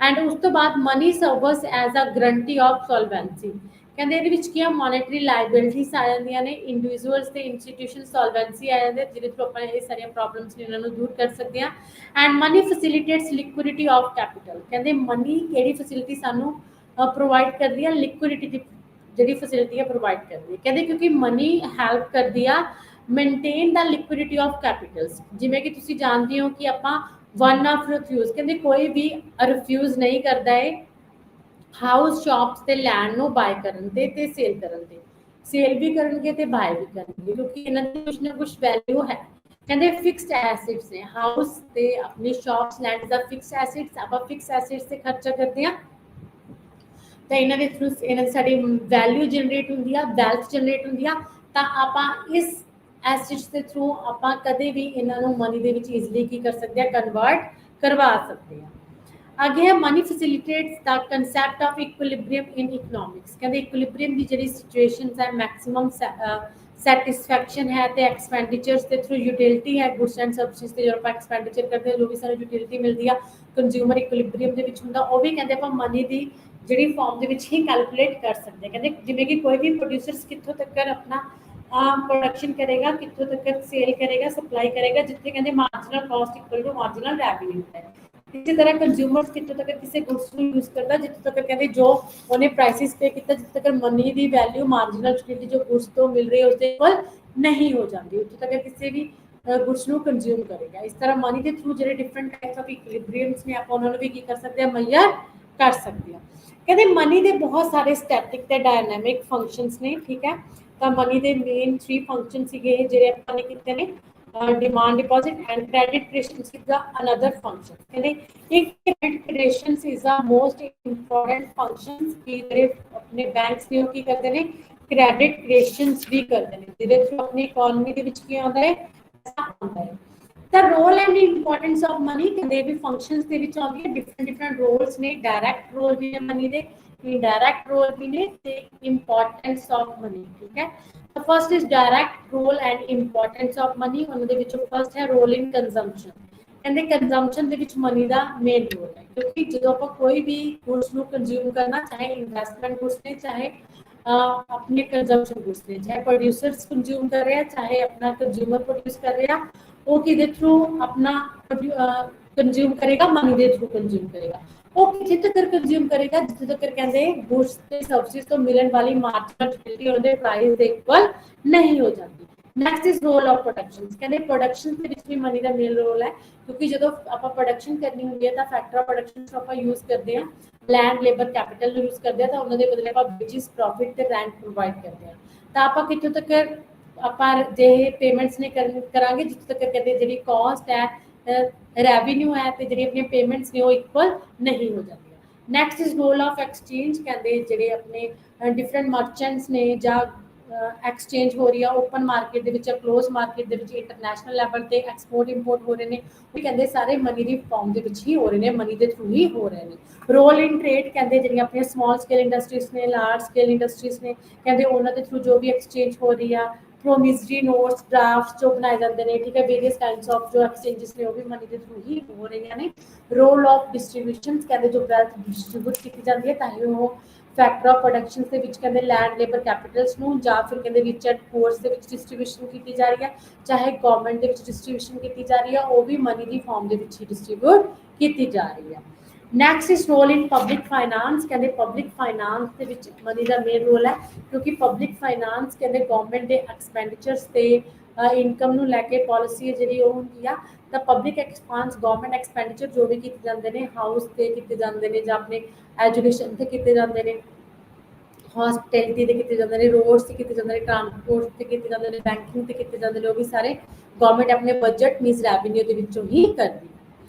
ਐਂਡ ਉਸ ਤੋਂ ਬਾਅਦ money serves as a guarantee of solvency. ਕਹਿੰਦੇ ਇਹਦੇ ਵਿੱਚ ਕੀ ਆ, ਮੋਨੇਟਰੀ ਲਾਇਬਿਲਿਟੀਜ਼ ਆ ਜਾਂਦੀਆਂ ਨੇ, ਇੰਡੀਵਿਜੂਅਲਸ ਤੇ ਇੰਸਟੀਟਿਊਸ਼ਨ ਸੋਲਵੈਂਸੀ ਆ ਜਾਂਦੇ, ਜਿਹਦੇ ਥਰੂ ਆਪਾਂ ਇਹ ਸਾਰੀਆਂ ਪ੍ਰੋਬਲਮਸ ਨੇ ਇਹਨਾਂ ਨੂੰ ਦੂਰ ਕਰ ਸਕਦੇ ਹਾਂ। And money facilitates liquidity of capital. ਕਹਿੰਦੇ ਮਨੀ ਕਿਹੜੀ ਫੈਸਿਲਿਟੀ ਸਾਨੂੰ ਪ੍ਰੋਵਾਈਡ ਕਰਦੀ ਹੈ, ਲਿਕੁਇਡਿਟੀ ਦੀ ਜਿਹੜੀ ਫੈਸਿਲਿਟੀ ਹੈ ਪ੍ਰੋਵਾਈਡ ਕਰਦੀ ਹੈ। ਕਹਿੰਦੇ ਕਿਉਂਕਿ ਮਨੀ ਹੈਲਪ ਕਰਦੀ ਆ ਮੇਨਟੇਨ ਦਾ ਲਿਕੁਇਡਿਟੀ ਆਫ ਕੈਪੀਟਲਸ। ਜਿਵੇਂ ਕਿ ਤੁਸੀਂ ਜਾਣਦੇ ਹੋ ਕਿ ਆਪਾਂ ਵਨ ਆਫ ਰਿਫਿਊਜ਼, ਕਹਿੰਦੇ ਕੋਈ ਵੀ ਰਿਫਿਊਜ਼ ਨਹੀਂ ਕਰਦਾ ਹੈ ਹਾਊਸ ਸ਼ਾਪਸ ਤੇ ਲੈਂਡ ਨੂੰ ਬਾਏ ਕਰਨ ਤੇ ਸੇਲ ਕਰਨ ਤੇ, ਸੇਲ ਵੀ ਕਰਨਗੇ ਤੇ ਬਾਏ ਵੀ ਕਰਨਗੇ ਕਿਉਂਕਿ ਇਹਨਾਂ ਦੀ ਕੁਛ ਨਾ ਕੁਛ ਵੈਲਿਊ ਹੈ। ਕਹਿੰਦੇ ਫਿਕਸਡ ਐਸਿਡਸ ਨੇ, ਹਾਊਸ ਤੇ ਆਪਣੀ ਸ਼ਾਪਸ ਲੈਂਡ ਦਾ ਫਿਕਸਡ ਐਸਿਡਸ, ਆਪਾਂ ਫਿਕਸ ਐਸਿਡਸ ਤੇ ਖਰਚਾ ਕਰਦੇ ਹਾਂ ਤਾਂ ਇਹਨਾਂ ਦੇ ਥਰੂ ਇਹਨਾਂ ਦੀ ਸਾਡੀ ਵੈਲਿਊ ਜਨਰੇਟ ਹੁੰਦੀ ਆ, ਵੈਲਥ ਜਨਰੇਟ ਹੁੰਦੀ ਆ। ਤਾਂ ਆਪਾਂ ਇਸ ਐਸਿਡਸ ਦੇ ਥਰੂ ਆਪਾਂ ਕਦੇ ਵੀ ਇਹਨਾਂ ਨੂੰ ਮਨੀ ਦੇ ਵਿੱਚ ਈਜ਼ੀਲੀ ਕੀ ਕਰ ਸਕਦੇ ਆ, ਕਨਵਰਟ ਕਰਵਾ ਸਕਦੇ ਆ। ਅੱਗੇ ਹੈ money facilitates the concept of equilibrium in economics. ਕਹਿੰਦੇ ਇਕੁਇਲਿਬ੍ਰੀਅਮ ਦੀ ਜਿਹੜੀ ਸਿਚੁਏਸ਼ਨਸ ਹੈ, ਮੈਕਸਿਮਮ ਸੈਟਿਸਫੈਕਸ਼ਨ ਹੈ ਤੇ ਐਕਸਪੈਂਡੀਚਰਸ ਦੇ ਥਰੂ ਯੂਟਿਲਿਟੀ ਹੈ, ਗੁਡਸ ਐਂਡ ਸਰਵਿਸਿਜ਼ ਤੇ ਜਦੋਂ ਆਪਾਂ ਐਕਸਪੈਂਡੀਚਰ ਕਰਦੇ ਹਾਂ ਜੋ ਵੀ ਸਾਨੂੰ ਯੂਟਿਲਿਟੀ ਮਿਲਦੀ ਆ, ਕੰਜ਼ਿਊਮਰ ਇਕੁਇਲਿਬ੍ਰੀਅਮ ਦੇ ਵਿੱਚ ਹੁੰਦਾ, ਉਹ ਵੀ ਕਹਿੰਦੇ ਆਪਾਂ ਮਨੀ ਦੀ ਜਿਹੜੀ ਫਾਰਮ ਦੇ ਵਿੱਚ ਹੀ ਕੈਲਕੂਲੇਟ ਕਰ ਸਕਦੇ ਹਾਂ। ਕਹਿੰਦੇ ਜਿਵੇਂ ਕਿ ਕੋਈ ਵੀ ਪ੍ਰੋਡਿਊਸਰਸ ਕਿੱਥੋਂ ਤੱਕ ਆਪਣਾ प्रोडक्शन करेगा, कितों तक सेल करेगा, सप्लाई करेगा, जितने कहते marginal cost equal to marginal revenue है। इसी तरह कंज्यूमर्स कितों तक किसी गुड्स को यूज करता, जितों तक कहते जो उन्हें प्राइसेस पे किया, जितों तक मनी की वैल्यू मार्जिनल यूटिलिटी जो गुड्स तो मिल रही है उसके इक्वल नहीं हो जाती, उतों तक किसी भी गुड्स को कंज्यूम करेगा। इस तरह मनी के थ्रू जो डिफरेंट टाइप्स ऑफ इक्विलिब्रियम्स ने आप उन्होंने भी की कर सकते हैं, मुहैया कर सकते हैं। कहते मनी के बहुत सारे स्टैटिक ते डायनामिक फंक्शंस ने, ठीक है। ਤਾਂ ਮਨੀ ਦੇ ਮੇਨ 3 ਫੰਕਸ਼ਨ ਸੀਗੇ ਜਿਹੜੇ ਆਪਾਂ ਨੇ ਕੀਤੇ ਨੇ, demand deposit and credit creation is the another function. ਕਹਿੰਦੇ ਇੱਕ credit creation is the most important function ਕਿ ਜਿਹੜੇ ਆਪਣੇ ਬੈਂਕਸ ਨੇ ਉਹ ਕੀ ਕਰਦੇ ਨੇ, ਕ੍ਰੈਡਿਟ ਕ੍ਰੀਏਸ਼ਨਸ ਵੀ ਕਰਦੇ ਨੇ, ਜਿਹਦੇ ਥਰੂ ਆਪਣੀ ਇਕਨੋਮੀ ਦੇ ਵਿੱਚ ਕੀ ਆਉਂਦਾ ਹੈ, ਪੈਸਾ ਆਉਂਦਾ ਹੈ। ਤਾਂ role and importance of money ਕਹਿੰਦੇ ਵੀ ਫੰਕਸ਼ਨਸ ਦੇ ਵਿੱਚ ਆਉਂਦੀ ਹੈ, ਡਿਫਰੈਂਟ ਰੋਲਸ ਨੇ, ਡਾਇਰੈਕਟ ਰੋਲ ਵੀ ਹੈ ਮਨੀ ਦੇ, indirect role भी ने ते importance of money, ठीक है। The first is direct role and importance of money। उनके विचों first है role in consumption। कहते consumption ਦੇ ਵਿੱਚ money ਦਾ main role है, क्योंकि ਜਦੋਂ ਆਪਾਂ ਕੋਈ ਵੀ goods ਨੂੰ consume करना, चाहे investment goods ने, चाहे अपने consumption goods ने, चाहे producers consume कर रहे हैं, चाहे अपना consumer produce कर रहे हैं, वो किधे थ्रू अपना consume करेगा, money ਦੇ थ्रू consume करेगा। ਉਹ ਕਿੱਥੇ ਤੱਕ ਕੰਜ਼ਿਊਮ ਕਰੇਗਾ, ਜਿੱਥੇ ਤੱਕ ਕਹਿੰਦੇ ਗੁਡਸ ਤੇ ਸਰਵਿਸਿਜ਼ ਤੋਂ ਮਿਲਣ ਵਾਲੀ ਮਾਰਜਨਲ ਯੂਟਿਲਿਟੀ ਉਹਦੇ ਪ੍ਰਾਈਸ ਦੇ ਇਕੁਅਲ ਨਹੀਂ ਹੋ ਜਾਂਦੀ। Next is role of production, ਕਹਿੰਦੇ ਪ੍ਰੋਡਕਸ਼ਨ ਦੇ ਵਿੱਚ ਵੀ ਮਨੀ ਦਾ ਮੇਨ ਰੋਲ ਹੈ, ਕਿਉਂਕਿ ਜਦੋਂ ਆਪਾਂ ਪ੍ਰੋਡਕਸ਼ਨ ਕਰਨੀ ਹੁੰਦੀ ਹੈ ਤਾਂ ਫੈਕਟਰ ਆਫ ਪ੍ਰੋਡਕਸ਼ਨ ਨੂੰ ਆਪਾਂ ਯੂਜ਼ ਕਰਦੇ ਹਾਂ, ਲੈਂਡ ਲੇਬਰ ਕੈਪੀਟਲ ਨੂੰ ਯੂਜ਼ ਕਰਦੇ ਹਾਂ, ਤਾਂ ਉਹਨਾਂ ਦੇ ਬਦਲੇ ਆਪਾਂ ਵੇਜਿਸ ਪ੍ਰੋਫਿਟ ਤੇ ਰੈਂਟ ਪ੍ਰੋਵਾਈਡ ਕਰਦੇ ਹਾਂ। ਤਾਂ ਆਪਾਂ ਕਿੱਥੋਂ ਤੱਕ ਆਪਾਂ ਜੇ ਪੇਮੈਂਟਸ ਨੇ ਕਰਾਂਗੇ ਜਿੱਥੋਂ ਤੱਕ ਕਹਿੰਦੇ ਜਿਹੜੀ ਕਾਸਟ ਹੈ ਰੈਵਨਿਊ ਹੈ ਤੇ ਜਿਹੜੀ ਆਪਣੀਆਂ ਪੇਮੈਂਟਸ ਨੇ ਉਹ ਇਕੁਅਲ ਨਹੀਂ ਹੋ ਜਾਂਦੀਆਂ। Next is role of exchange, ਕਹਿੰਦੇ ਜਿਹੜੇ ਆਪਣੇ ਡਿਫਰੈਂਟ ਮਰਚੈਂਟਸ ਨੇ ਜਾਂ ਐਕਸਚੇਂਜ ਹੋ ਰਹੀ ਆ ਓਪਨ ਮਾਰਕੀਟ ਦੇ ਵਿੱਚ, ਕਲੋਜ਼ ਮਾਰਕੀਟ ਦੇ ਵਿੱਚ, ਇੰਟਰਨੈਸ਼ਨਲ ਲੈਵਲ ਤੇ ਐਕਸਪੋਰਟ ਇੰਪੋਰਟ ਹੋ ਰਹੇ ਨੇ, ਉਹ ਕਹਿੰਦੇ ਸਾਰੇ ਮਨੀ ਦੀ ਫਾਰਮ ਦੇ ਵਿੱਚ ਹੀ ਹੋ ਰਹੇ ਨੇ, ਮਨੀ ਦੇ ਥਰੂ ਹੀ ਹੋ ਰਹੇ ਨੇ। ਰੋਲ ਇਨ ਟ੍ਰੇਡ, ਕਹਿੰਦੇ ਜਿਹੜੀਆਂ ਆਪਣੀਆਂ ਸਮਾਲ ਸਕੇਲ ਇੰਡਸਟਰੀਜ਼ ਨੇ, ਲਾਰਜ ਸਕੇਲ ਇੰਡਸਟਰੀਜ਼ ਨੇ, ਕਹਿੰਦੇ ਉਹਨਾਂ ਦੇ ਥਰੂ ਜੋ ਵੀ ਐਕਸਚੇਂਜ ਹੋ ਰਹੀ ਆ, ਪ੍ਰੋਮਿਸਰੀ ਨੋਟਸ ਡਰਾਫਟ ਜੋ ਬਣਾਏ ਜਾਂਦੇ ਨੇ, ਠੀਕ ਹੈ, ਵੇਰੀਅਸ ਕਾਈਂਡਸ ਆਫ ਜੋ ਐਕਸਚੇਂਜਸ ਨੇ ਉਹ ਵੀ ਮਨੀ ਦੇ ਥਰੂ ਹੀ ਹੋ ਰਹੀਆਂ ਨੇ। ਰੋਲ ਆਫ ਡਿਸਟ੍ਰੀਬਿਊਸ਼ਨ, ਕਹਿੰਦੇ ਜੋ ਵੈਲਥ ਡਿਸਟ੍ਰੀਬਿਊਟ ਕੀਤੀ ਜਾਂਦੀ ਹੈ ਤਾਂ ਹੀ ਉਹ ਫੈਕਟਰ ਆਫ ਪ੍ਰੋਡਕਸ਼ਨ ਦੇ ਵਿੱਚ ਕਹਿੰਦੇ ਲੈਂਡ ਲੇਬਰ ਕੈਪੀਟਲਸ ਨੂੰ ਜਾਂ ਫਿਰ ਕਹਿੰਦੇ ਰਿਚ ਐਂਡ ਪੂਅਰਸ ਦੇ ਵਿੱਚ ਡਿਸਟ੍ਰੀਬਿਊਸ਼ਨ ਕੀਤੀ ਜਾ ਰਹੀ ਹੈ, ਚਾਹੇ ਗਵਰਨਮੈਂਟ ਦੇ ਵਿੱਚ ਡਿਸਟ੍ਰੀਬਿਊਸ਼ਨ ਕੀਤੀ ਜਾ ਰਹੀ ਹੈ, ਉਹ ਵੀ ਮਨੀ ਦੀ ਫਾਰਮ ਦੇ ਵਿੱਚ ਹੀ ਡਿਸਟ੍ਰੀਬਿਊਟ ਕੀਤੀ ਜਾ ਰਹੀ ਹੈ। Next is role in public finance, ਕਹਿੰਦੇ ਪਬਲਿਕ ਫਾਈਨਾਂਸ ਦੇ ਵਿੱਚ ਮਨੀ ਦਾ ਮੇਨ ਰੋਲ ਹੈ, ਕਿਉਂਕਿ ਪਬਲਿਕ ਫਾਈਨਾਂਸ ਕਹਿੰਦੇ ਗਵਰਨਮੈਂਟ ਦੇ ਐਕਸਪੈਂਡੀਚਰਸ ਤੇ ਇਨਕਮ ਨੂੰ ਲੈ ਕੇ ਪਾਲਿਸੀ ਜਿਹੜੀ ਉਹ ਹੁੰਦੀ ਆ, ਤਾਂ ਪਬਲਿਕ ਐਕਸਪਾਂਸ ਗਵਰਨਮੈਂਟ ਐਕਸਪੈਂਡੀਚਰ ਜੋ ਵੀ ਕੀਤੇ ਜਾਂਦੇ ਨੇ, ਹਾਊਸ ਤੇ ਕੀਤੇ ਜਾਂਦੇ ਨੇ ਜਾਂ ਆਪਣੇ ਐਜੂਕੇਸ਼ਨ ਤੇ ਕੀਤੇ ਜਾਂਦੇ ਨੇ, ਹਸਪਿਟੈਲਿਟੀ ਤੇ ਕੀਤੇ ਜਾਂਦੇ ਨੇ, ਰੋਡਸ ਤੇ ਕੀਤੇ ਜਾਂਦੇ ਨੇ, ਟਰਾਂਸਪੋਰਟ ਤੇ ਕੀਤੇ ਜਾਂਦੇ ਨੇ, ਬੈਂਕਿੰਗ ਤੇ ਕੀਤੇ ਜਾਂਦੇ ਨੇ, ਉਹ ਵੀ ਸਾਰੇ ਗਵਰਨਮੈਂਟ ਆਪਣੇ ਬਜਟ ਮੀਨਸ ਰੈਵਨਿਊ ਦੇ ਵਿੱਚੋਂ ਹੀ ਕਰਦੀ ਹੈ।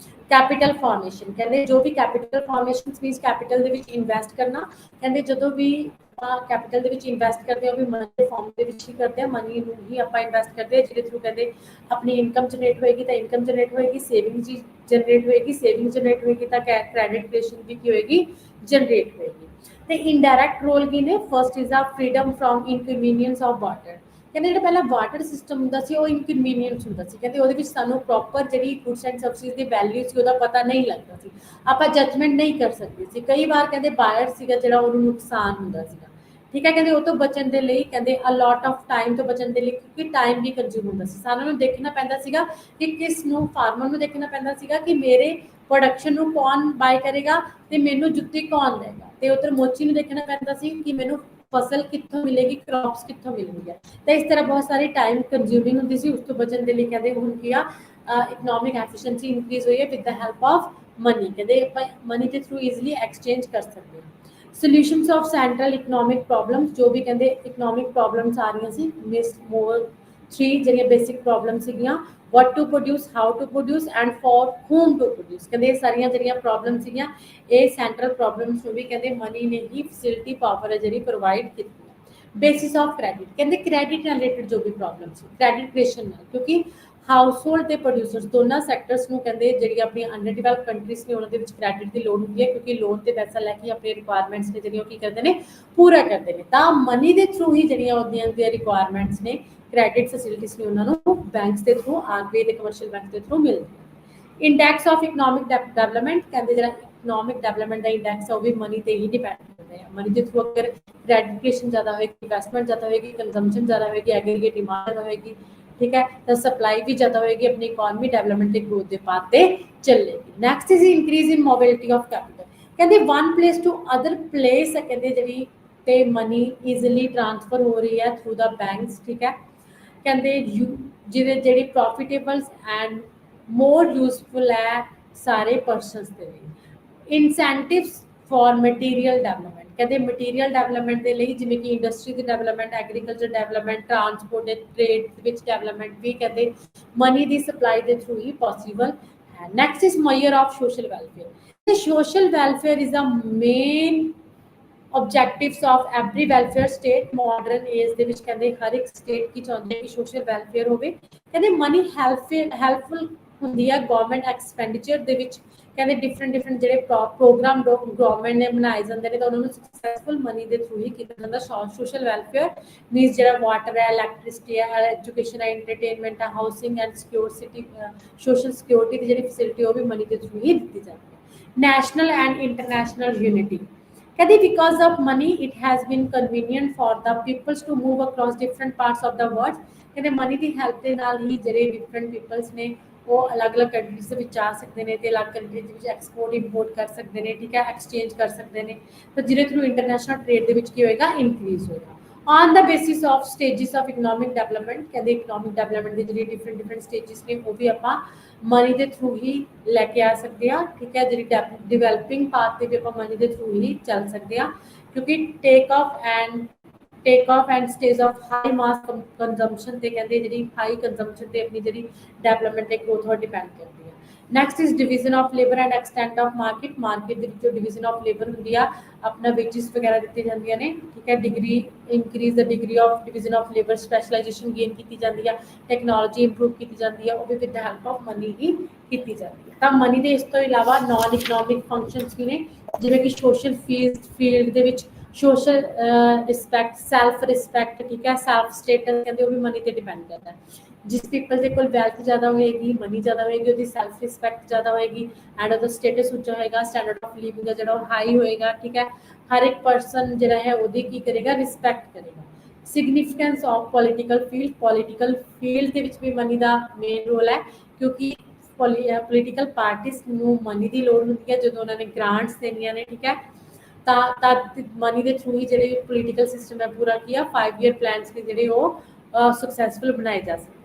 ਕੈਪੀਟਲ ਫਾਰਮੇਸ਼ਨ, ਕਹਿੰਦੇ ਜੋ ਵੀ ਕੈਪੀਟਲ ਫਾਰਮੇਸ਼ਨ ਮੀਨਸ ਕੈਪੀਟਲ ਦੇ ਵਿੱਚ ਇਨਵੈਸਟ ਕਰਨਾ, ਕਹਿੰਦੇ ਜਦੋਂ ਵੀ ਆਪਾਂ ਕੈਪੀਟਲ ਦੇ ਵਿੱਚ ਇਨਵੈਸਟ ਕਰਦੇ ਹਾਂ ਉਹ ਵੀ ਮਨੀ ਦੇ ਫਾਰਮ ਦੇ ਵਿੱਚ ਹੀ ਕਰਦੇ ਹਾਂ, ਮਨੀ ਨੂੰ ਹੀ ਆਪਾਂ ਇਨਵੈਸਟ ਕਰਦੇ ਹਾਂ, ਜਿਹਦੇ ਥਰੂ ਕਹਿੰਦੇ ਆਪਣੀ ਇਨਕਮ ਜਨਰੇਟ ਹੋਏਗੀ ਤਾਂ ਇਨਕਮ ਜਨਰੇਟ ਹੋਏਗੀ, ਸੇਵਿੰਗ ਜਨਰੇਟ ਹੋਏਗੀ, ਸੇਵਿੰਗ ਜਨਰੇਟ ਹੋਏਗੀ ਤਾਂ ਕ੍ਰੈਡਿਟ ਕ੍ਰੀਏਸ਼ਨ ਵੀ ਕੀ ਹੋਏਗੀ, ਜਨਰੇਟ ਹੋਏਗੀ। ਤੇ ਇਨਡਾਇਰੈਕਟ ਰੋਲ ਕੀ ਨੇ, ਫਰਸਟ ਇਜ਼ ਆ freedom from inconvenience of water, ਕਹਿੰਦੇ ਜਿਹੜਾ ਪਹਿਲਾਂ ਵਾਟਰ ਸਿਸਟਮ ਹੁੰਦਾ ਸੀ ਉਹ ਇਨਕਨਵੀਨੀਅੰਸ ਹੁੰਦਾ ਸੀ, ਕਹਿੰਦੇ ਉਹਦੇ ਵਿੱਚ ਸਾਨੂੰ ਪ੍ਰੋਪਰ ਜਿਹੜੀ goods and services the value ਸੀ ਉਹਦਾ ਪਤਾ ਨਹੀਂ ਲੱਗਦਾ ਸੀ, ਆਪਾਂ ਜਜਮੈਂਟ ਨਹੀਂ ਕਰ ਸਕਦੇ ਸੀ, ਕਈ ਵਾਰ ਕਹਿੰਦੇ ਬਾਇਰ ਸੀਗਾ ਜਿਹੜਾ ਉਹਨੂੰ ਨੁਕਸਾਨ ਹੁੰਦਾ ਸੀਗਾ, ਠੀਕ ਹੈ, ਕਹਿੰਦੇ ਉਹ ਤੋਂ ਬਚਣ ਦੇ ਲਈ ਕਹਿੰਦੇ ਅ ਲੋਟ ਆਫ ਟਾਈਮ ਤੋਂ ਬਚਣ ਦੇ ਲਈ, ਕਿਉਂਕਿ ਟਾਈਮ ਵੀ ਕੰਜ਼ਿਊਮ ਹੁੰਦਾ ਸੀ, ਸਾਨੂੰ ਨੂੰ ਦੇਖਣਾ ਪੈਂਦਾ ਸੀਗਾ ਕਿ ਕਿਸ ਨੂੰ ਫਾਰਮਰ ਨੂੰ ਦੇਖਣਾ ਪੈਂਦਾ ਸੀਗਾ ਕਿ ਮੇਰੇ ਪ੍ਰੋਡਕਸ਼ਨ ਨੂੰ ਕੌਣ ਬਾਈ ਕਰੇਗਾ ਤੇ ਮੈਨੂੰ ਜੁੱਤੀ ਕੌਣ ਦੇਗਾ, ਤੇ ਉਧਰ ਮੋਚੀ ਨੂੰ ਦੇਖਣਾ ਪੈਂਦਾ ਸੀ ਕਿ ਮੈਨੂੰ ਫਸਲ ਕਿੱਥੋਂ ਮਿਲੇਗੀ, ਕ੍ਰੌਪਸ ਕਿੱਥੋਂ ਮਿਲਣਗੀਆਂ, ਤਾਂ ਇਸ ਤਰ੍ਹਾਂ ਬਹੁਤ ਸਾਰੀ ਟਾਈਮ ਕੰਜ਼ਿਊਮਿੰਗ ਹੁੰਦੀ ਸੀ, ਉਸ ਤੋਂ ਬਚਣ ਦੇ ਲਈ ਕਹਿੰਦੇ ਹੁਣ ਕੀ ਆ ਇਕਨੋਮਿਕ ਐਫੀਸ਼ੀਐਂਸੀ ਇਨਕਰੀਜ਼ ਹੋਈ ਹੈ with the help of money, ਕਹਿੰਦੇ ਆਪਾਂ ਮਨੀ ਦੇ ਥਰੂ ਈਜ਼ੀਲੀ ਐਕਸਚੇਂਜ ਕਰ ਸਕਦੇ ਹਾਂ। Solutions of central economic problems, ਜੋ ਵੀ ਕਹਿੰਦੇ ਇਕਨੋਮਿਕ ਪ੍ਰੋਬਲਮਸ ਆ ਰਹੀਆਂ ਸੀ, ਮਿਸ ਮੋਰ 3 ਜਿਹੜੀਆਂ ਬੇਸਿਕ ਪ੍ਰੋਬਲਮ ਸੀਗੀਆਂ, what to produce, how to produce and for whom to produce, ਕਹਿੰਦੇ ਇਹ ਸਾਰੀਆਂ ਜਿਹੜੀਆਂ ਪ੍ਰੋਬਲਮ ਸੀਗੀਆਂ ਇਹ ਸੈਂਟਰਲ ਪ੍ਰੋਬਲਮਸ ਨੂੰ ਵੀ ਕਹਿੰਦੇ ਮਨੀ ਨੇ ਹੀ ਫੈਸਿਲਿਟੀ ਪਾਵਰ ਹੈ ਜਿਹੜੀ ਪ੍ਰੋਵਾਈਡ ਕੀਤੀ ਹੈ। ਬੇਸਿਸ ਆਫ ਕ੍ਰੈਡਿਟ, ਕਹਿੰਦੇ ਕ੍ਰੈਡਿਟ ਨਾਲ ਰਿਲੇਟਡ ਜੋ ਵੀ ਪ੍ਰੋਬਲਮ ਸੀ ਕ੍ਰੈਡਿਟ ਕ੍ਰੀਏਸ਼ਨ ਨਾਲ, ਕਿਉਂਕਿ ਹਾਊਸਹੋਲਡ ਤੇ ਪ੍ਰੋਡਿਊਸਰਸ ਦੋਨਾਂ ਸੈਕਟਰਸ ਨੂੰ ਕਹਿੰਦੇ ਜਿਹੜੀ ਆਪਣੀ ਅੰਡਰ ਡਿਵੈਲਪ ਕੰਟਰੀਜ਼ ਨੇ ਉਹਨਾਂ ਦੇ ਵਿੱਚ ਕ੍ਰੈਡਿਟ ਦੀ ਲੋੜ ਹੁੰਦੀ ਹੈ, ਕਿਉਂਕਿ ਲੋਨ ਤੇ ਪੈਸਾ ਲੈ ਕੇ ਆਪਣੀ ਰਿਕੁਆਇਰਮੈਂਟਸ ਨੇ ਜਿਹੜੀਆਂ ਉਹ ਕੀ ਕਰਦੇ ਨੇ, ਪੂਰਾ ਕਰਦੇ ਨੇ, ਤਾਂ ਮਨੀ ਦੇ ਥਰੂ ਹੀ ਜਿਹੜੀਆਂ ਉਹਦੀਆਂ ਰਿਕੁਆਇਰਮੈਂਟਸ ਨੇ, ਕ੍ਰੈਡਿਟ ਫੈਸਿਲਿਟੀਜ਼ ਨੇ ਉਹਨਾਂ ਨੂੰ ਬੈਂਕਸ ਦੇ ਥਰੂ, ਆਰਬੀਆਈ ਦੇ ਕਮਰਸ਼ੀਅਲ ਬੈਂਕ ਦੇ ਥਰੂ ਮਿਲਦੀਆਂ। ਇੰਡੈਕਸ ਆਫ ਇਕਨੋਮਿਕ ਡਿਵੈਲਪਮੈਂਟ, ਕਹਿੰਦੇ ਜਿਹੜਾ ਇਕਨੋਮਿਕ ਡਿਵੈਲਪਮੈਂਟ ਦਾ ਇੰਡੈਕਸ ਹੈ ਉਹ ਵੀ ਮਨੀ ਤੇ ਹੀ ਡਿਪੈਂਡ ਕਰਦੇ ਆ, ਮਨੀ ਦੇ ਥਰੂ ਅਗਰ ਕ੍ਰੈਡਿਟ ਕ੍ਰੀਏਸ਼ਨ ਜ਼ਿਆਦਾ ਹੋਏਗੀ, ਇਨਵੈਸਟਮੈਂਟ ਜ਼ਿਆਦਾ ਹੋਏਗੀ, ਕੰਜ਼ੰਪਸ਼ਨ ਜ਼ਿਆਦਾ ਹੋਏਗੀ, ਐਗਰੀਗੇਟ ਡਿਮਾਂਡ ਜ਼ਿਆਦਾ ਹੋਏਗੀ, ਠੀਕ ਹੈ, ਤਾਂ ਸਪਲਾਈ ਵੀ ਜ਼ਿਆਦਾ ਹੋਏਗੀ, ਆਪਣੀ ਇਕਨੋਮੀ ਡਿਵੈਲਪਮੈਂਟ ਤੇ ਗਰੋਥ ਦੇ ਪਾਥ ਤੇ ਚੱਲੇਗੀ। Next is increase in mobility of capital, ਕਹਿੰਦੇ one place to other place, ਕਹਿੰਦੇ ਜਿਹੜੀ ਤੇ ਮਨੀ ਈਜ਼ੀਲੀ ਟ੍ਰਾਂਸਫਰ ਹੋ ਰਹੀ ਹੈ ਥਰੂ ਦਾ ਬੈਂਕਸ, ਠੀਕ ਹੈ, ਕਹਿੰਦੇ ਜਿਹਦੇ ਜਿਹੜੀ ਪ੍ਰੋਫਿਟੇਬਲ ਐਂਡ ਮੋਰ ਯੂਜ਼ਫੁਲ ਹੈ ਸਾਰੇ ਪਰਸਨਸ ਦੇ ਲਈ। ਇਨਸੈਂਟਿਵਸ ਫॉर ਮਟੀਰੀਅਲ ਡਿਵੈਲਪਮੈਂਟ, ਕਹਿੰਦੇ ਮਟੀਰੀਅਲ ਡਿਵੈਲਪਮੈਂਟ ਦੇ ਲਈ ਜਿਵੇਂ ਕਿ ਇੰਡਸਟਰੀ ਦੀ ਡਿਵੈਲਪਮੈਂਟ, ਐਗਰੀਕਲਚਰ ਡਿਵੈਲਪਮੈਂਟ, ਟਰਾਂਸਪੋਰਟ ਤੇ ਟ੍ਰੇਡ ਵਿੱਚ ਡਿਵੈਲਪਮੈਂਟ ਵੀ ਕਹਿੰਦੇ ਮਨੀ ਦੀ ਸਪਲਾਈ ਦੇ ਥਰੂ ਹੀ ਪੋਸੀਬਲ ਹੈ। Next is major of social welfare, ਤੇ social welfare is the main objectives of every welfare state, modern age ਦੇ ਵਿੱਚ ਕਹਿੰਦੇ ਹਰ ਇੱਕ ਸਟੇਟ ਕੀ ਚਾਹੁੰਦੇ ਕਿ ਸੋਸ਼ਲ ਵੈਲਫੇਅਰ ਹੋਵੇ, ਕਹਿੰਦੇ ਮਨੀ ਹੈਲਪਫੁਲ ਹੁੰਦੀ ਹੈ ਗਵਰਨਮੈਂਟ ਐਕਸਪੈਂਡੀਚਰ ਦੇ ਵਿੱਚ, ਕਹਿੰਦੇ ਡਿਫਰੈਂਟ ਜਿਹੜੇ ਪ੍ਰੋਗਰਾਮ ਗਵਰਨਮੈਂਟ ਨੇ ਬਣਾਏ ਜਾਂਦੇ ਨੇ ਤਾਂ ਉਹਨਾਂ ਨੂੰ ਸਕਸੈਸਫੁਲ ਮਨੀ ਦੇ ਥਰੂ ਹੀ ਕੀਤਾ ਜਾਂਦਾ। ਸੋਸ਼ਲ ਵੈਲਫੇਅਰ ਮੀਨਸ ਜਿਹੜਾ ਵਾਟਰ ਹੈ, ਇਲੈਕਟ੍ਰਿਸਿਟੀ ਹੈ, ਐਜੂਕੇਸ਼ਨ ਹੈ, ਐਂਟਰਟੇਨਮੈਂਟ ਹੈ, housing and security, social security ਦੀ ਜਿਹੜੀ ਫੈਸਿਲਿਟੀ ਉਹ ਵੀ ਮਨੀ ਦੇ ਥਰੂ ਹੀ ਦਿੱਤੀ ਜਾਂਦੀ ਹੈ। ਨੈਸ਼ਨਲ ਐਂਡ ਇੰਟਰਨੈਸ਼ਨਲ ਯੂਨਿਟੀ, ਕਹਿੰਦੇ because of money it has been convenient for the peoples to move across different parts of the world, ਕਹਿੰਦੇ money ਦੀ help ਦੇ ਨਾਲ ਹੀ ਜਿਹੜੇ ਡਿਫਰੈਂਟ ਪੀਪਲਸ ਨੇ ਉਹ ਅਲੱਗ-ਅਲੱਗ ਕੰਟਰੀਜ਼ ਦੇ ਵਿੱਚ ਆ ਸਕਦੇ ਨੇ ਤੇ ਅਲੱਗ ਕੰਟਰੀਜ਼ ਦੇ ਵਿੱਚ ਐਕਸਪੋਰਟ ਇੰਪੋਰਟ ਕਰ ਸਕਦੇ ਨੇ, ਠੀਕ ਹੈ, ਐਕਸਚੇਂਜ ਕਰ ਸਕਦੇ ਨੇ, ਤਾਂ ਜਿਹਦੇ ਥਰੂ ਇੰਟਰਨੈਸ਼ਨਲ ਟ੍ਰੇਡ ਦੇ ਵਿੱਚ ਕੀ ਹੋਏਗਾ, ਇਨਕਰੀਜ਼ ਹੋਏਗਾ। On the basis of stages of economic development, कहते इकनॉमिक डेवलपमेंट की जी डिफरेंट स्टेजिस ने वो भी आप मनी के थ्रू ही लैके आ सकते हैं, ठीक है। जी डिवेलपिंग पाथ से भी आप मनी के थ्रू ही चल सकते हैं, क्योंकि take off and stage of high mass consumption से कहते जी हाई कंजम्पशन से अपनी जी डेवलपमेंट ग्रोथ और डिपेंड करती है। Next is division of labour and extent of market, market जो डिवीजन ऑफ लेबर होंगी आ अपना वेजिस वगैरह दी जाती ने, ठीक है। Degree increase the degree of division of labour, specialisation gain की जाती है, टैक्नोलॉजी इंप्रूव की जाती है, वो भी with the help of money ही की जाती है। तो मनी के इस तो इलावा नॉन इकनॉमिक फंक्शनस भी ने, जिवें कि सोशल फील्ड के सोशल रिस्पैक्ट, सैल्फ रिस्पैक्ट, ठीक है, सैल्फ स्टेटस कहते वो भी मनी पर डिपेंड करता है। जिस पीपल के कोल वैल्थ ज़्यादा होएगी, मनी ज़्यादा होएगी, उसकी सैल्फ रिस्पैक्ट ज़्यादा होएगी एंड उसका स्टेटस उच्चा होएगा, स्टैंडर्ड ऑफ लिविंग का जो हाई होएगा, ठीक है। हर एक पर्सन जो है वो की करेगा, रिस्पैक्ट करेगा। सिग्निफिकेंस ऑफ पॉलिटिकल फील्ड के भी मनी का मेन रोल है, क्योंकि पोलिटिकल पार्टीज को मनी की लोड़ होती है जो उन्होंने ग्रांट्स देनिया ने, ठीक है। मनी के थ्रू ही जो पोलिटिकल सिस्टम है पूरा किया 5 ईयर प्लान्स ने जोड़े सक्सैसफुल बनाए जा सकते।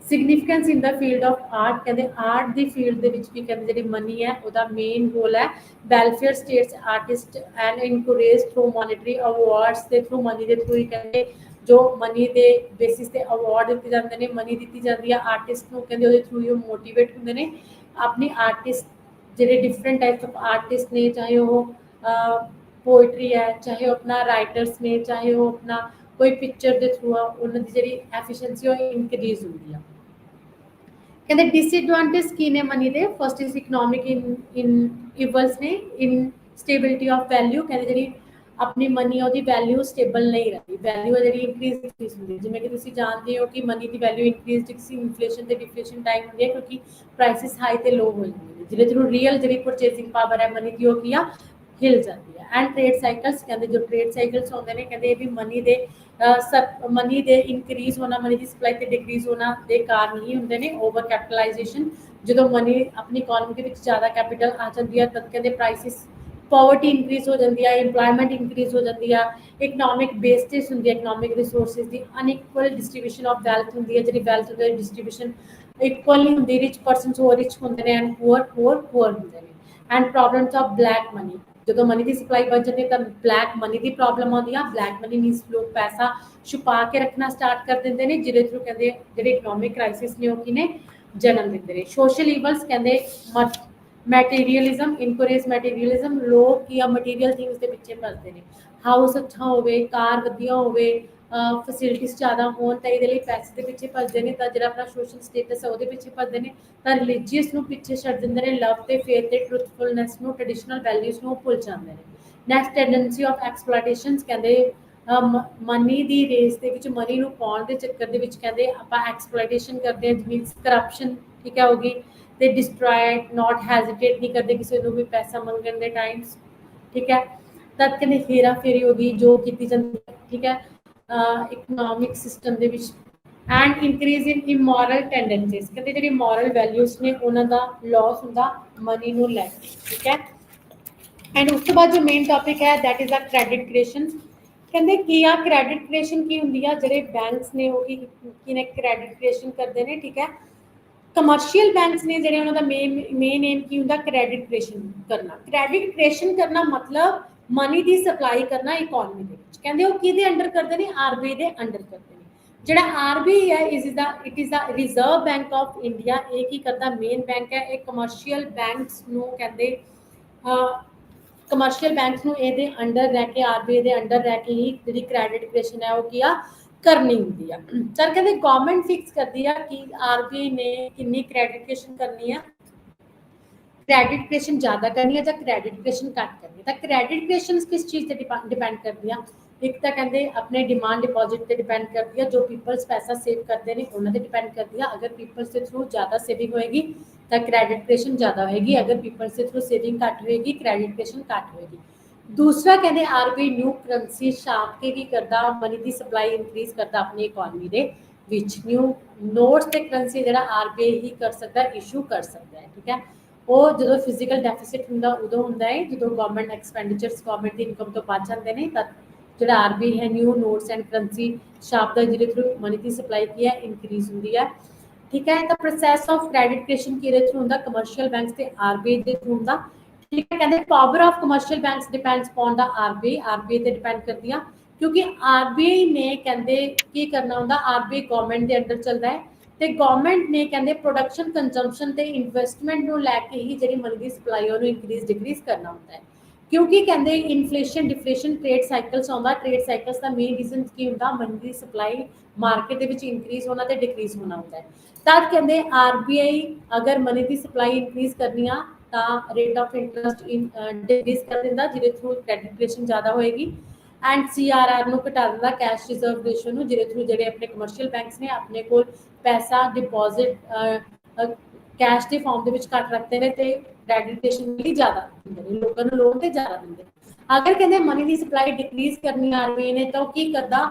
Significance in the field of art, कहते आर्ट की फील्ड के भी कहते जी मनी है वह मेन रोल है। Welfare states artist and encourage through monetary awards के थ्रू, मनी के थ्रू ही कहते जो मनी के बेसिस से अवार्ड दिते जाते हैं, मनी दी जाती है आर्टिस्ट को, कहते वो थ्रू ही मोटिवेट होंगे ने अपनी आर्टिस्ट जो डिफरेंट टाइप्स ऑफ आर्टिस्ट ने, चाहे वो पोइट्री है, चाहे वो अपना राइटर्स ने, चाहे वो अपना कोई पिक्चर के थ्रू आ उन्होंने जी एफिशिएंसी इंक्रीज होती है। कहते डिसएडवांटेज की ने money they, first is economic evils ने, इन स्टेबिलिटी ऑफ वैल्यू, कहते जी अपनी मनी है वैल्यू स्टेबल नहीं रहती, वैल्यू है जी इंक्रीज डिक्रीज होंगी, जिमें कि तुम जानते हो कि मनी की वैल्यू इंक्रीज इन्फ्लेशन से डिफ्लेशन टाइम होंगी है, क्योंकि प्राइसिस हाई तो लो हो जाती है, जिले थ्रू रियल जी परचेजिंग पावर है मनी की वो हिल जाती है। एंड ट्रेड साइकल्स, कहते जो ट्रेड साइकल्स होते हैं कहते ये भी money they money they increase होना, मनी की सप्लाई से डिक्रीज होना के कारण ही होंगे ने। ओवर कैपिटलाइजेशन, जो मनी अपनी इकोनॉमी के ज़्यादा कैपिटल आ जाती है तब कहते प्राइसिस पॉवर्टी इंक्रीज हो जाती है, इंप्लॉयमेंट इंक्रीज हो जाती है, इकनॉमिक बेस्टेज होंगी है, इकनॉमिक रिसोर्सिस की अनइक्वल डिस्ट्रीब्यूशन ऑफ वैल्थ होंगी है, जी वैल्थ होंगी डिस्ट्रीब्यूशन इक्वल नहीं होंगी, रिच परसन हो रिच होंगे ने एंड पुअर होंगे ने। And problems of black money, जो मनी की सप्लाई बढ़ जाती है तो ब्लैक मनी की प्रॉब्लम आती है। ब्लैक मनी मीनस लोग पैसा छुपा के रखना स्टार्ट कर देंगे ने, जिहदे थ्रू कहते जो इकनॉमिक क्राइसिस ने किने जन्म देते हैं। सोशल ईवल्स कहते मैटीरियलिज्म, इनकरेज मैटीरियलिज्म, लोग की मटीरियल थिंग्स के पिछे भजते हैं। हाउस अच्छा हो, कार वधिया हो, फैसिलिटीज ज़्यादा हो तो ये पैसे के पिछे भजते हैं, तो जो अपना सोशल स्टेटस है वो पिछे भजते हैं, तो रिलीजीयस पिछे छड़ देंगे ने, लव ते फेथ ते ट्रुथफुलनैस ट्रैडिशनल वैल्यूज भुल जाते हैं। नैक्सट टेंडेंसी ऑफ एक्सप्लॉयटेशन, कहते मनी की रेस के मनी को पाने के चक्कर के कहते आप एक्सप्लॉयटेशन करते हैं, मीनस करप्शन, ठीक है, होगी तो डिस्ट्रॉय नॉट हैजिटेट नहीं करते किसी को भी पैसा मंगने के टाइम्स, ठीक है। तब कहते हेरा फेरी होगी जो की जाती है, ठीक है, इकनॉमिक सिस्टम के and increase in immoral tendencies, कहते जी मॉरल वैल्यूज ने उन्होंने लॉस होंगे मनी को लैके, ठीक है। एंड उस तो बाद जो मेन टॉपिक है that is a credit creation, कहते कि आ क्रेडिट क्रिएशन की होंगी है, जो बैंक्स ने वो की क्रेडिट क्रिएशन करते हैं, ठीक है। कमर्शियल बैंक्स ने जो उन्होंने मेन एम की होंगे क्रेडिट क्रिएशन करना। क्रेडिट क्रिएशन करना मतलब मनी की सप्लाई करना इकोनॉमी के, कहते वो कि अंडर करते हैं, आरबीआई के अंडर करते हैं। जो आरबीआई है it is the reserve bank of India, एक ही करता मेन बैंक है, एक कमर्शियल बैंक्स को कहते कमर्शियल बैंक्स को ये अंडर रह के आरबीआई के अंडर रह के ही जी क्रेडिट क्रिएशन है वो किया करनी होंगी है। सर कहते गवर्नमेंट फिक्स करती है कि आरबीआई ने कितनी क्रेडिट क्रिएशन करनी है, क्रेडिट क्रिएशन ज़्यादा करनी है या क्रेडिट क्रिएशन घट करनी है। तो क्रेडिट क्रिएशन किस चीज़ से डिपेंड करती है, एक तो कहते अपने डिमांड डिपॉजिट पर डिपेंड करती है, जो पीपल्स पैसा सेव करते हैं उन्होंने डिपेंड करती है। अगर पीपल्स के थ्रू ज़्यादा सेविंग होएगी तो क्रेडिट क्रिएशन ज़्यादा होएगी, अगर पीपल्स के थ्रू सेविंग घट होएगी क्रेडिट क्रिएशन घट होएगी। दूसरा कहते आरबीआई न्यू करंसी छाप के की करता मनी की सप्लाई इंक्रीज करता अपनी इकोनॉमी के विच, न्यू नोट्स ते करंसी जो आरबीआई ही कर सकता है, इशू कर सकता है, ठीक है। वो जो फिजिकल डेफिसिट होंगे उदों होंगे है जो गवर्नमेंट एक्सपेंडिचर्स गवर्नमेंट की इनकम तो बच जाते हैं, ਜਿਹੜਾ आरबीआई है न्यू नोट्स एंड करंसी छापदा ਜਿਹਦੇ ਥਰੂ ਮਨੀ ਦੀ ਸਪਲਾਈ ਕੀ ਹੈ ਇਨਕਰੀਜ਼ ਹੁੰਦੀ ਹੈ। ठीक है, तो प्रोसैस ऑफ क्रेडिट क्रिएशन किहदे थ्रू हुंदा कमर्शियल बैंक्स ते आरबीआई दे थ्रू हुंदा। ठीक है, कहंदे power of commercial banks depends upon the RBI ते डिपेंड करदियां क्योंकि आरबीआई ने कहंदे की करना हुंदा आरबीआई गवर्नमेंट दे अंडर चलदा है ते गवर्नमेंट ने कहंदे प्रोडक्शन कंजम्पशन ते इन्वेस्टमेंट नूं लैके ही जिहड़ी मनी दी सप्लाई ओनू इंक्रीज डिक्रीज करना हुंदा है क्योंकि कहंदे इन्फ्लेशन डिफ्लेशन ट्रेड साइकल्स आउंदा ट्रेड साइकल्स दा मेन रीजन की हुंदा मनी दी सप्लाई मार्केट दे विच इंक्रीज होना ते डिक्रीज होना हुंदा है। तद कहंदे आरबीआई अगर मनी की सप्लाई इंक्रीज करनी आ तो रेट ऑफ इंटरस्ट डिक्रीज कर दिंदा जिहदे थ्रू क्रेडिट क्रिएशन ज़्यादा होएगी एंड सीआरआर नूं घटा दिंदा कैश रिजर्व रेशियो नूं जिहदे थ्रू जिहड़े अपने कमर्शियल बैंक्स ने अपने कोल पैसा डिपॉजिट कैश के फॉर्म दे विच घट रखते हैं तो क्रेडिट क्रिएशन भी ज़्यादा दिंदे ने लोकां नूं लोन ते ज़्यादा दिंदे। अगर कहंदे मनी की सप्लाई डिक्रीज करनी आरबीआई ने तो की करदा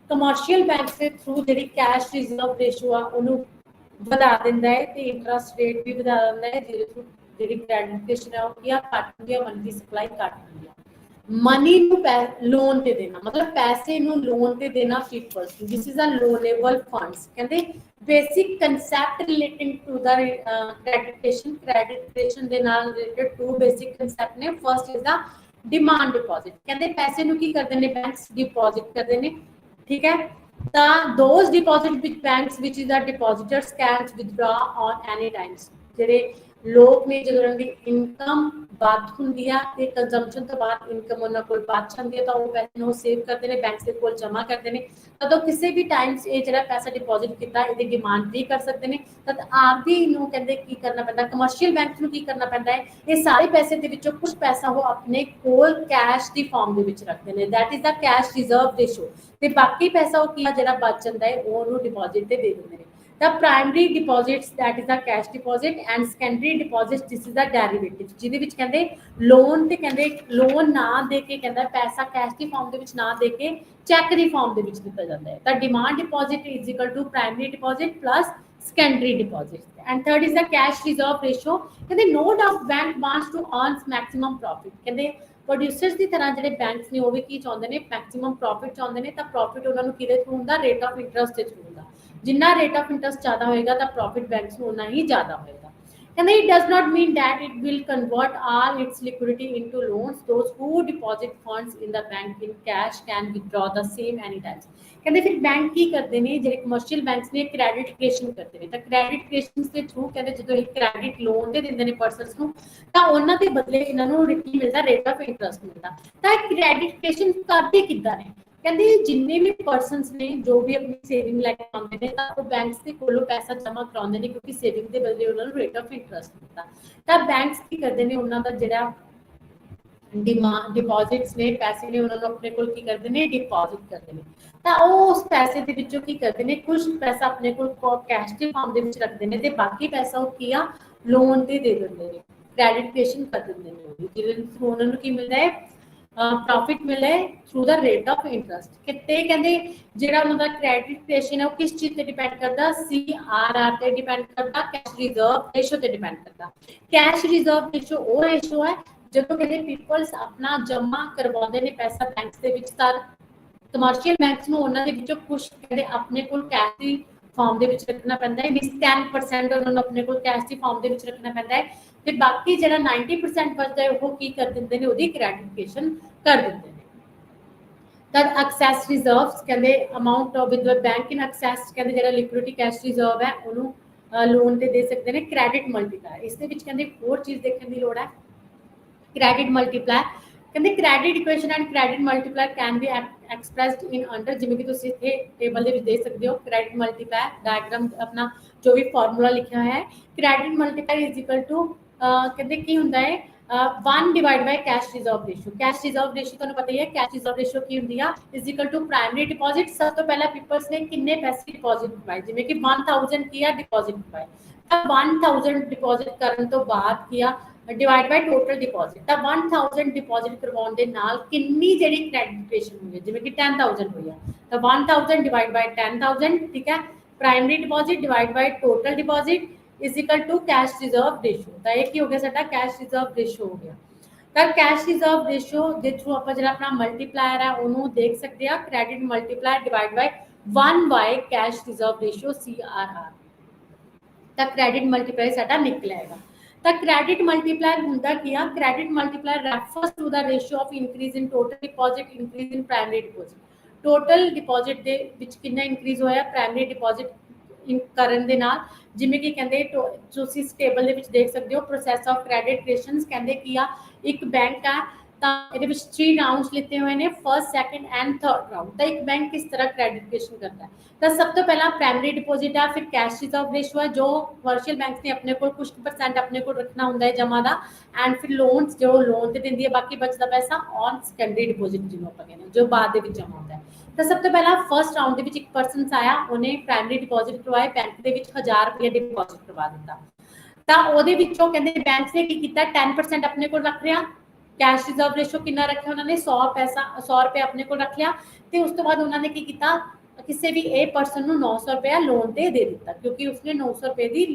कमर्शियल बैंक्स के थ्रू जिहड़ी कैश रिजर्व रेशियो आ उहनूं ਵਧਾ ਦਿੰਦਾ ਹੈ ਤੇ ਇੰਟਰਸਟ ਰੇਟ ਵੀ ਵਧਾ ਦਿੰਦਾ ਹੈ ਜਿਹਦੇ ਥਰੂ ਜਿਹੜੀ ਕ੍ਰੈਡਿਟ ਕ੍ਰਿਏਸ਼ਨ ਹੈ ਉਹ ਕੀ ਆ ਘੱਟ ਹੁੰਦੀ ਹੈ ਮਨੀ ਦੀ ਸਪਲਾਈ ਘੱਟ ਹੁੰਦੀ ਹੈ। ਮਨੀ ਨੂੰ ਲੋਨ ਤੇ ਦੇਣਾ ਮਤਲਬ ਪੈਸੇ ਨੂੰ ਲੋਨ ਤੇ ਦੇਣਾ peoples this is a loanable funds ਕਹਿੰਦੇ basic concept relating to the credit creation ਦੇ ਨਾਲ ਰਿਲੇਟਡ ਟੂ ਬੇਸਿਕ ਕਨਸੈਪਟ ਨੇ first is the demand deposit ਕਹਿੰਦੇ ਪੈਸੇ ਨੂੰ ਕੀ ਕਰਦੇ ਨੇ ਬੈਂਕਸ ਡਿਪੋਜ਼ਿਟ ਕਰਦੇ ਨੇ। ठीक है, those deposit which banks which is the depositors can withdraw on any times ਜਿਹੜੇ ਲੋਕ ਨੇ ਜਦੋਂ ਉਹਨਾਂ ਦੀ ਇਨਕਮ ਵੱਧ ਹੁੰਦੀ ਆ ਤੇ ਕੰਜ਼ੰਪਸ਼ਨ ਤੋਂ ਬਾਅਦ ਇਨਕਮ ਉਹਨਾਂ ਕੋਲ ਬਚ ਜਾਂਦੀ ਹੈ ਤਾਂ ਉਹ ਪੈਸੇ ਨੂੰ ਸੇਵ ਕਰਦੇ ਨੇ ਬੈਂਕ ਦੇ ਕੋਲ ਜਮ੍ਹਾਂ ਕਰਦੇ ਨੇ ਤਾਂ ਕਿਸੇ ਵੀ ਟਾਈਮਸ ਇਹ ਜਿਹੜਾ ਪੈਸਾ ਡਿਪੋਜ਼ਿਟ ਕੀਤਾ ਇਹਦੀ ਡਿਮਾਂਡ ਵੀ ਕਰ ਸਕਦੇ ਨੇ। ਤਾਂ ਆਰਬੀਆਈ ਨੂੰ ਕਹਿੰਦੇ ਕੀ ਕਰਨਾ ਪੈਂਦਾ ਕਮਰਸ਼ੀਅਲ ਬੈਂਕ ਨੂੰ ਕੀ ਕਰਨਾ ਪੈਂਦਾ ਹੈ ਇਹ ਸਾਰੇ ਪੈਸੇ ਦੇ ਵਿੱਚੋਂ ਕੁਝ ਪੈਸਾ ਉਹ ਆਪਣੇ ਕੋਲ ਕੈਸ਼ ਦੀ ਫਾਰਮ ਦੇ ਵਿੱਚ ਰੱਖਦੇ ਨੇ that is the cash reserve ratio ਤੇ ਬਾਕੀ ਪੈਸਾ ਉਹ ਕੀ ਜਿਹੜਾ ਬਚ ਜਾਂਦਾ ਹੈ ਉਹ ਉਹਨੂੰ ਡਿਪੋਜ਼ਿਟ ਤੇ ਦੇ ਦਿੰਦੇ ਨੇ। The primary deposits that is the cash deposit and secondary deposits this is the derivative ਜਿਹਦੇ ਵਿੱਚ ਕਹਿੰਦੇ ਲੋਨ ਤੇ ਕਹਿੰਦੇ ਲੋਨ ਨਾ ਦੇ ਕੇ ਕਹਿੰਦਾ ਪੈਸਾ ਕੈਸ਼ ਦੀ ਫਾਰਮ ਦੇ ਵਿੱਚ ਨਾ ਦੇ ਕੇ ਚੈੱਕ ਦੀ ਫਾਰਮ ਦੇ ਵਿੱਚ ਦਿੱਤਾ ਜਾਂਦਾ ਹੈ ਤਾਂ demand deposit is equal to primary deposit plus secondary deposit and third is the cash reserve ratio ਕਹਿੰਦੇ no doubt bank wants to earn maximum profit ਕਹਿੰਦੇ ਪ੍ਰੋਡਿਊਸਰਸ ਦੀ ਤਰ੍ਹਾਂ ਜਿਹੜੇ ਬੈਂਕਸ ਨੇ ਉਹ ਵੀ ਕੀ ਚਾਹੁੰਦੇ ਨੇ ਮੈਕਸਿਮਮ ਪ੍ਰੋਫਿਟ ਚਾਹੁੰਦੇ ਨੇ ਤਾਂ ਪ੍ਰੋਫਿਟ ਉਹਨਾਂ ਨੂੰ ਕਿਹਦੇ ਥਰੂ ਹੁੰਦਾ ਰੇਟ ਆਫ ਇੰਟਰਸਟ ਦੇ ਥਰੂ ਹੁੰਦਾ ਜਿੰਨਾ ਰੇਟ ਆਫ ਇੰਟਰਸਟ ਜ਼ਿਆਦਾ ਹੋਏਗਾ ਤਾਂ ਪ੍ਰੋਫਿਟ ਬੈਂਕਸ ਨੂੰ ਉਨਾ ਹੀ ਜ਼ਿਆਦਾ ਹੋਏਗਾ। ਕਹਿੰਦੇ it does not mean that it will convert all its liquidity into loans those who deposit funds in the bank in cash can withdraw the same anytime ਕਹਿੰਦੇ ਫਿਰ ਬੈਂਕ ਕੀ ਕਰਦੇ ਨੇ ਜਿਹੜੇ ਕਮਰਸ਼ੀਅਲ ਬੈਂਕਸ ਨੇ ਕ੍ਰੈਡਿਟ ਕ੍ਰੀਏਸ਼ਨ ਕਰਦੇ ਨੇ ਤਾਂ credit creation ਦੇ ਥਰੂ ਕਹਿੰਦੇ ਜਦੋਂ ਇਹ ਕ੍ਰੈਡਿਟ ਲੋਨ ਦੇ ਦਿੰਦੇ ਨੇ ਪਰਸਨਸ ਨੂੰ ਤਾਂ ਉਹਨਾਂ ਦੇ ਬਦਲੇ ਇਹਨਾਂ ਨੂੰ ਕੀ ਮਿਲਦਾ ਰੇਟ ਆਫ ਇੰਟਰਸਟ ਮਿਲਦਾ। ਤਾਂ ਕ੍ਰੈਡਿਟ ਕ੍ਰੀਏਸ਼ਨ ਕਰਦੇ ਕਿੱਦਾਂ ਨੇ ਕਹਿੰਦੇ ਜਿੰਨੇ ਵੀ ਪਰਸਨਸ ਨੇ ਜੋ ਵੀ ਆਪਣੀ ਸੇਵਿੰਗ ਲੈ ਕੇ ਆਉਂਦੇ ਨੇ ਤਾਂ ਉਹ ਬੈਂਕਸ ਦੇ ਕੋਲੋਂ ਪੈਸਾ ਜਮ੍ਹਾਂ ਕਰਾਉਂਦੇ ਨੇ ਕਿਉਂਕਿ ਸੇਵਿੰਗ ਦੇ ਬਦਲੇ ਉਹਨਾਂ ਨੂੰ ਰੇਟ ਆਫ ਇੰਟਰਸਟ ਮਿਲਦਾ। ਤਾਂ ਬੈਂਕਸ ਕੀ ਕਰਦੇ ਨੇ ਉਹਨਾਂ ਦਾ ਜਿਹੜਾ डिपॉजिट्स ने पैसे ने उन्होंने अपने को की करते हैं डिपॉजिट करते हैं ਤਾਂ ਉਹ ਉਸ ਪੈਸੇ ਦੇ ਵਿੱਚੋਂ ਕੀ ਕਰਦੇ ਨੇ ਕੁਝ ਪੈਸਾ ਆਪਣੇ ਕੋਲ ਕੈਸ਼ ਦੇ ਫਾਰਮ ਦੇ ਵਿੱਚ ਰੱਖਦੇ ਨੇ ਤੇ ਬਾਕੀ ਪੈਸਾ ਉਹ ਕੀ ਆ ਲੋਨ ਤੇ ਦੇ ਦਿੰਦੇ ਨੇ ਕ੍ਰੈਡਿਟ ਕ੍ਰੀਏਸ਼ਨ ਕਰ ਦਿੰਦੇ ਨੇ ਜਿਹਦੇ ਥਰੂ ਉਹਨਾਂ ਨੂੰ ਕੀ ਮਿਲਦਾ ਹੈ ਪ੍ਰੋਫਿਟ ਮਿਲਦਾ ਹੈ through the rate of interest ਕਿਤੇ ਕਹਿੰਦੇ ਜਿਹੜਾ ਉਹਨਾਂ ਦਾ ਕ੍ਰੈਡਿਟ ਕ੍ਰੀਏਸ਼ਨ ਹੈ ਉਹ ਕਿਸ ਚੀਜ਼ ਤੇ ਡਿਪੈਂਡ ਕਰਦਾ ਸੀਆਰਆਰ ਤੇ ਡਿਪੈਂਡ ਕਰਦਾ ਕੈਸ਼ ਰਿਜ਼ਰਵ ਰੇਸ਼ੋ ਤੇ ਡਿਪੈਂਡ ਕਰਦਾ। ਕੈਸ਼ ਰਿਜ਼ਰਵ ਰੇਸ਼ੋ ਉਹ ਰੇਸ਼ੋ ਹੈ ਜਦੋਂ ਕਹਿੰਦੇ ਪੀਪਲਸ ਆਪਣਾ ਜਮ੍ਹਾਂ ਕਰਵਾਉਂਦੇ ਨੇ ਪੈਸਾ ਬੈਂਕਸ ਦੇ ਵਿੱਚ ਤਾਂ ਕਮਰਸ਼ੀਅਲ ਬੈਂਕਸ ਨੂੰ ਉਹਨਾਂ ਦੇ ਵਿੱਚੋਂ ਕੁਝ ਕਹਿੰਦੇ ਆਪਣੇ ਕੋਲ ਕੈਸ਼ ਦੀ ਫਾਰਮ ਦੇ ਵਿੱਚ ਰੱਖਣਾ ਪੈਂਦਾ ਹੈ 10% ਉਹਨਾਂ ਨੂੰ ਆਪਣੇ ਕੋਲ ਕੈਸ਼ ਦੀ ਫਾਰਮ ਦੇ ਵਿੱਚ ਰੱਖਣਾ ਪੈਂਦਾ ਹੈ ਤੇ ਬਾਕੀ ਜਿਹੜਾ 90% ਬਚਦਾ ਹੈ ਉਹ ਕੀ ਕਰ ਦਿੰਦੇ ਨੇ ਉਹਦੀ ਕ੍ਰੈਡਿਟੇਸ਼ਨ ਕਰ ਦਿੰਦੇ ਨੇ। ਤਾਂ ਐਕਸੈਸ ਰਿਜ਼ਰਵਸ ਕਹਿੰਦੇ amount of with bank in excess ਕਹਿੰਦੇ ਜਿਹੜਾ ਲਿਕੁਇਡਿਟੀ ਕੈਸ਼ ਰਿਜ਼ਰਵ ਹੈ ਉਹਨੂੰ ਲੋਨ ਤੇ ਦੇ ਸਕਦੇ ਨੇ ਕ੍ਰੈਡਿਟ ਮਲਟੀਪਲਾਇਰ ਇਸ ਦੇ ਵਿੱਚ ਕਹਿੰਦੇ ਹੋਰ ਚੀਜ਼ ਦੇਖਣ ਦੀ ਲੋੜ ਹੈ credit multiplier ਕਹਿੰਦੇ credit equation and credit multiplier can be expressed in under ਜਿਵੇਂ ਕਿ ਤੁਸੀਂ ਇੱਥੇ ਟੇਬਲ ਦੇ ਵਿੱਚ ਦੇਖ ਸਕਦੇ ਹੋ credit multiplier ਡਾਇਗਰਾਮ ਆਪਣਾ ਜੋ ਵੀ ਫਾਰਮੂਲਾ ਲਿਖਿਆ ਹੋਇਆ ਹੈ credit multiplier is equal to ਕਹਿੰਦੇ ਕੀ ਹੁੰਦਾ ਹੈ 1 divided by cash reserve ratio cash reserve ratio ਤੁਹਾਨੂੰ ਪਤਾ ਹੀ ਹੈ cash reserve ratio ਕੀ ਹੁੰਦੀ ਆ is equal to primary deposit ਸਭ ਤੋਂ ਪਹਿਲਾਂ ਪੀਪਲਸ ਨੇ ਕਿੰਨੇ ਪੈਸੇ ਡਿਪੋਜ਼ਿਟ ਕਰਵਾਏ ਜਿਵੇਂ ਕਿ 1000 ਕੀ ਆ ਡਿਪੋਜ਼ਿਟ ਕਰਵਾਏ ਤਾਂ 1000 ਡਿਪੋਜ਼ਿਟ ਕਰਨ ਤੋਂ ਬਾਅਦ ਕੀ ਆ डिवाइड बाय टोटल डिपॉजिट ਤਾਂ 1000 डिपॉजिट करवाਉਣ ਦੇ ਨਾਲ ਕਿੰਨੀ ਜਿਹੜੀ ਕ੍ਰੈਡਿਟੇਸ਼ਨ ਹੋਈ ਹੈ ਜਿਵੇਂ ਕਿ 10000 ਹੋਈ ਹੈ ਤਾਂ 1000 ਡਿਵਾਈਡ ਬਾय 10000 ਠੀਕ ਹੈ primary deposit divide by total deposit is equal to cash reserve ratio ਤਾਂ ਇਹ ਕੀ ਹੋ ਗਿਆ ਸਾਡਾ ਕੈਸ਼ ਰਿਜ਼ਰਵ ਰੇਸ਼ੋ ਹੋ ਗਿਆ। ਤਾਂ ਕੈਸ਼ ਰਿਜ਼ਰਵ ਰੇਸ਼ੋ ਦੇ ਥਰੂ ਆਪਾਂ ਜਿਹੜਾ ਆਪਣਾ ਮਲਟੀਪਲਾਇਰ ਹੈ ਉਹਨੂੰ ਦੇਖ ਸਕਦੇ ਆ, credit multiplier divide by 1 by cash reserve ratio CRR, ਤਾਂ ਕ੍ਰੈਡਿਟ ਮਲਟੀਪਲਾਇਰ ਸਾਡਾ ਨਿਕਲ ਆਏਗਾ। ਤਾਂ ਕ੍ਰੈਡਿਟ ਮਲਟੀਪਲਾਇਰ ਹੁੰਦਾ ਕੀ ਆ, credit multiplier refers to the ratio of increase in total deposit increase in primary deposit, total deposit ਦੇ ਵਿੱਚ ਕਿੰਨਾ ਇਨਕਰੀਜ਼ ਹੋਇਆ ਪ੍ਰਾਇਮਰੀ ਡਿਪੋਜ਼ਿਟ ਕਰਨ ਦੇ ਨਾਲ। ਜਿਵੇਂ ਕਿ ਕਹਿੰਦੇ ਤੁਸੀਂ ਇਸ ਟੇਬਲ ਦੇ ਵਿੱਚ ਦੇਖ ਸਕਦੇ ਹੋ ਪ੍ਰੋਸੈਸ ਆਫ ਕ੍ਰੈਡਿਟ ਕ੍ਰੀਏਸ਼ਨਸ, ਕਹਿੰਦੇ ਕੀ ਆ ਇੱਕ ਬੈਂਕ ਆ ਤਾਂ ਇਹਦੇ ਵਿੱਚ 3 ਰਾਉਂਡਸ ਲਿੱਤੇ ਹੋਏ ਨੇ, first second and third round. ਤਾਂ ਇੱਕ ਬੈਂਕ ਕਿਸ ਤਰ੍ਹਾਂ ਕ੍ਰੈਡਿਟ ਕ੍ਰੀਏਸ਼ਨ ਕਰਦਾ ਹੈ, ਤਾਂ ਸਭ ਤੋਂ ਪਹਿਲਾਂ ਪ੍ਰਾਇਮਰੀ ਡਿਪੋਜ਼ਿਟ ਆ, ਫਿਰ ਕੈਸ਼ ਰਿਜ਼ਰਵ ਰੇਸ਼ੋ ਹੈ ਜੋ ਕਮਰਸ਼ੀਅਲ ਬੈਂਕਸ ਨੇ ਆਪਣੇ ਕੋਲ ਕੁਝ % ਆਪਣੇ ਕੋਲ ਰੱਖਣਾ ਹੁੰਦਾ ਹੈ ਜਮਾ ਦਾ, ਐਂਡ ਫਿਰ ਲੋਨਸ ਜੋ ਲੋਨ ਤੇ ਦਿੰਦੀ ਹੈ ਬਾਕੀ ਬਚਦਾ ਪੈਸਾ ਔਨ ਸੈਕੰਡਰੀ ਡਿਪੋਜ਼ਿਟ ਜਿਹਨੂੰ ਆਪਾਂ ਕਹਿੰਦੇ ਹਾਂ ਜੋ ਬਾਅਦ ਦੇ ਵਿੱਚ ਜਮਾ ਹੁੰਦਾ ਹੈ। ਤਾਂ ਸਭ ਤੋਂ ਪਹਿਲਾਂ ਫਰਸਟ ਰਾਉਂਡ ਦੇ ਵਿੱਚ ਇੱਕ ਪਰਸਨ ਆਇਆ, ਉਹਨੇ ਪ੍ਰਾਇਮਰੀ ਡਿਪੋਜ਼ਿਟ ਕਰਵਾਏ, ਬੈਂਕ ਦੇ ਵਿੱਚ 1000 ਰੁਪਏ ਡਿਪੋਜ਼ਿਟ ਕਰਵਾ ਦਿੱਤਾ। ਤਾਂ ਉਹਦੇ ਵਿੱਚੋਂ ਕਹਿੰਦੇ ਬੈਂਕਸ ਨੇ ਕੀ ਕੀਤਾ 10% ਆਪਣੇ ਕੋਲ ਰੱਖ ਲਿਆ, ਕੈਸ਼ ਰਿਜ਼ਰਵ ਰੇਸ਼ੋ ਕਿੰਨਾ ਰੱਖਿਆ ਉਹਨਾਂ ਨੇ 100 ਰੁਪਏ ਆਪਣੇ ਕੋਲ ਰੱਖ ਲਿਆ, ਤੇ ਉਸ ਤੋਂ ਬਾਅਦ ਉਹਨਾਂ ਨੇ ਕੀ ਕੀਤਾ ਕਿਸੇ ਵੀ ਇਹ ਪਰਸਨ ਨੂੰ 900 ਰੁਪਏ ਲੋਨ ਤੇ ਦੇ ਦਿੱਤਾ, ਕਿਉਂਕਿ ਉਸਨੇ 900 ਰੁਪਏ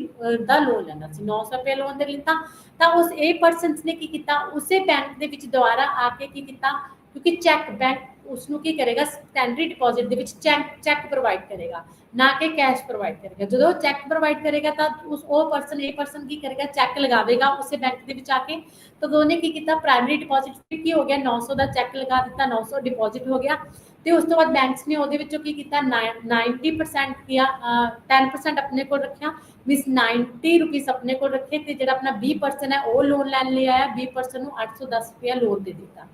ਦਾ ਲੋਨ ਲੈਣਾ ਸੀ, 900 ਰੁਪਏ ਲੋਨ ਤੇ ਲਿੱਤਾ। ਤਾਂ ਉਸ ਇਹ ਪਰਸਨਸ ਨੇ ਕੀ ਕੀਤਾ ਉਸੇ ਬੈਂਕ ਦੇ ਵਿੱਚ ਦੁਬਾਰਾ ਆ ਕੇ ਕੀ ਕੀਤਾ, ਕਿਉਂਕਿ ਚੈੱਕ ਬੈਂਕ उसनों की करेगा सैकंडरी डिपॉजिट ਦੇ ਵਿੱਚ ਚੈੱਕ ਪ੍ਰੋਵਾਈਡ ਕਰੇਗਾ, ਨਾ ਕਿ ਕੈਸ਼ ਪ੍ਰੋਵਾਈਡ ਕਰੇਗਾ। ਜਦੋਂ ਚੈੱਕ ਪ੍ਰੋਵਾਈਡ ਕਰੇਗਾ ਤਾਂ ਉਸ ਉਹ ਪਰਸਨ ਇਹ ਪਰਸਨ ਕੀ ਕਰੇਗਾ ਚੈੱਕ ਲਗਾਵੇਗਾ ਉਸੇ ਬੈਂਕ ਦੇ ਵਿੱਚ ਆ ਕੇ। ਤਾਂ ਉਹਨੇ ਕੀ ਕੀਤਾ ਪ੍ਰਾਇਮਰੀ ਡਿਪੋਜ਼ਿਟ ਕੀ ਹੋ ਗਿਆ 900 ਦਾ ਚੈੱਕ ਲਗਾ ਦਿੱਤਾ, 900 ਡਿਪੋਜ਼ਿਟ ਹੋ ਗਿਆ। ਤੇ ਉਸ ਤੋਂ ਬਾਅਦ ਬੈਂਕਸ ਨੇ ਉਹਦੇ ਵਿੱਚੋਂ ਕੀ ਕੀਤਾ 90% किया 10% अपने को रखा, मींस 90 रुपीस अपने को रखे, ਤੇ ਜਿਹੜਾ ਆਪਣਾ 20% ਹੈ ਉਹ ਲੋਨ ਲੈਣ ਲਈ ਆਇਆ 20% ਨੂੰ 810 ਰੁਪਏ ਲੋਨ ਦੇ ਦਿੱਤਾ।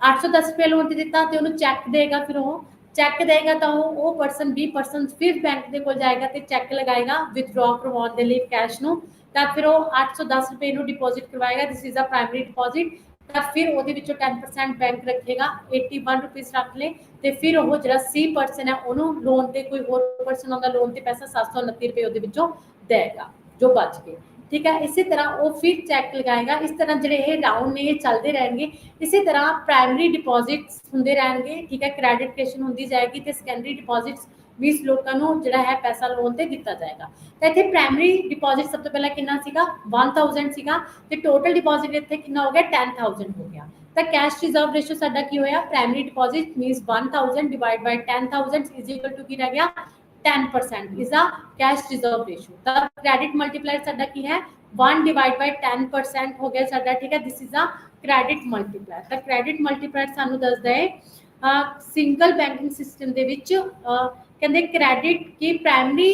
810 ਰੁਪਏ ਲੋਨ ਤੇ ਦਿੱਤਾ ਤੇ ਉਹਨੂੰ ਚੈੱਕ ਦੇਗਾ, ਫਿਰ ਉਹ ਚੈੱਕ ਦੇਗਾ ਤਾਂ ਉਹ ਪਰਸਨ 20% ਫਿਰ ਬੈਂਕ ਦੇ ਕੋਲ ਜਾਏਗਾ ਤੇ ਚੈੱਕ ਲਗਾਏਗਾ ਵਿਥਡਰਾ ਕਰਵਾਉਣ ਦੇ ਲਈ ਕੈਸ਼ ਨੂੰ। ਤਾਂ ਫਿਰ ਉਹ 810 ਰੁਪਏ ਨੂੰ ਡਿਪੋਜ਼ਿਟ ਕਰਵਾਏਗਾ, this is a primary deposit. ਤਾਂ ਫਿਰ ਉਹਦੇ ਵਿੱਚੋਂ 10% ਬੈਂਕ ਰੱਖੇਗਾ 81 ਰੁਪੀਸ ਰੱਖ ਲੇ, ਤੇ ਫਿਰ ਉਹ ਜਿਹੜਾ C ਪਰਸਨ ਹੈ ਉਹਨੂੰ ਲੋਨ ਤੇ ਕੋਈ ਹੋਰ ਪਰਸਨ ਆਉਂਦਾ ਲੋਨ ਤੇ ਪੈਸਾ 729 ਰੁਪਏ ਉਹਦੇ ਵਿੱਚੋਂ ਦੇਗਾ ਜੋ ਬਚ ਗਏ। ठीक है, इसी तरह वो फिर चैक लगाएगा। इस तरह जो राउंड ने ये चलते रहेंगे। इसी तरह प्राइमरी डिपॉजिट्स होंगे रहेंगे, ठीक है, क्रेडिट क्रिएशन होती जाएगी तो सैकंडरी डिपॉजिट्स 20 लोगों को जो है पैसा लोन से दिता जाएगा। तो इतने प्राइमरी डिपॉजिट सब तो पहले कितना सीगा 1000 सीगा, तो टोटल डिपॉजिट इतने कितना हो गया 10000 हो गया। तो कैश रिजर्व रेशो साडा की होया primary deposit means 1000 divide by 10000 is equal to की रह गया 10% is a cash reserve ratio। the credit multiplier साडा की है 1 डिवाइड बाय 10% हो गया साडा, ठीक है, this is a credit multiplier। the credit multiplier सानू दसदा है सिंगल बैंकिंग सिस्टम दे विच कहंदे क्रेडिट की प्राइमरी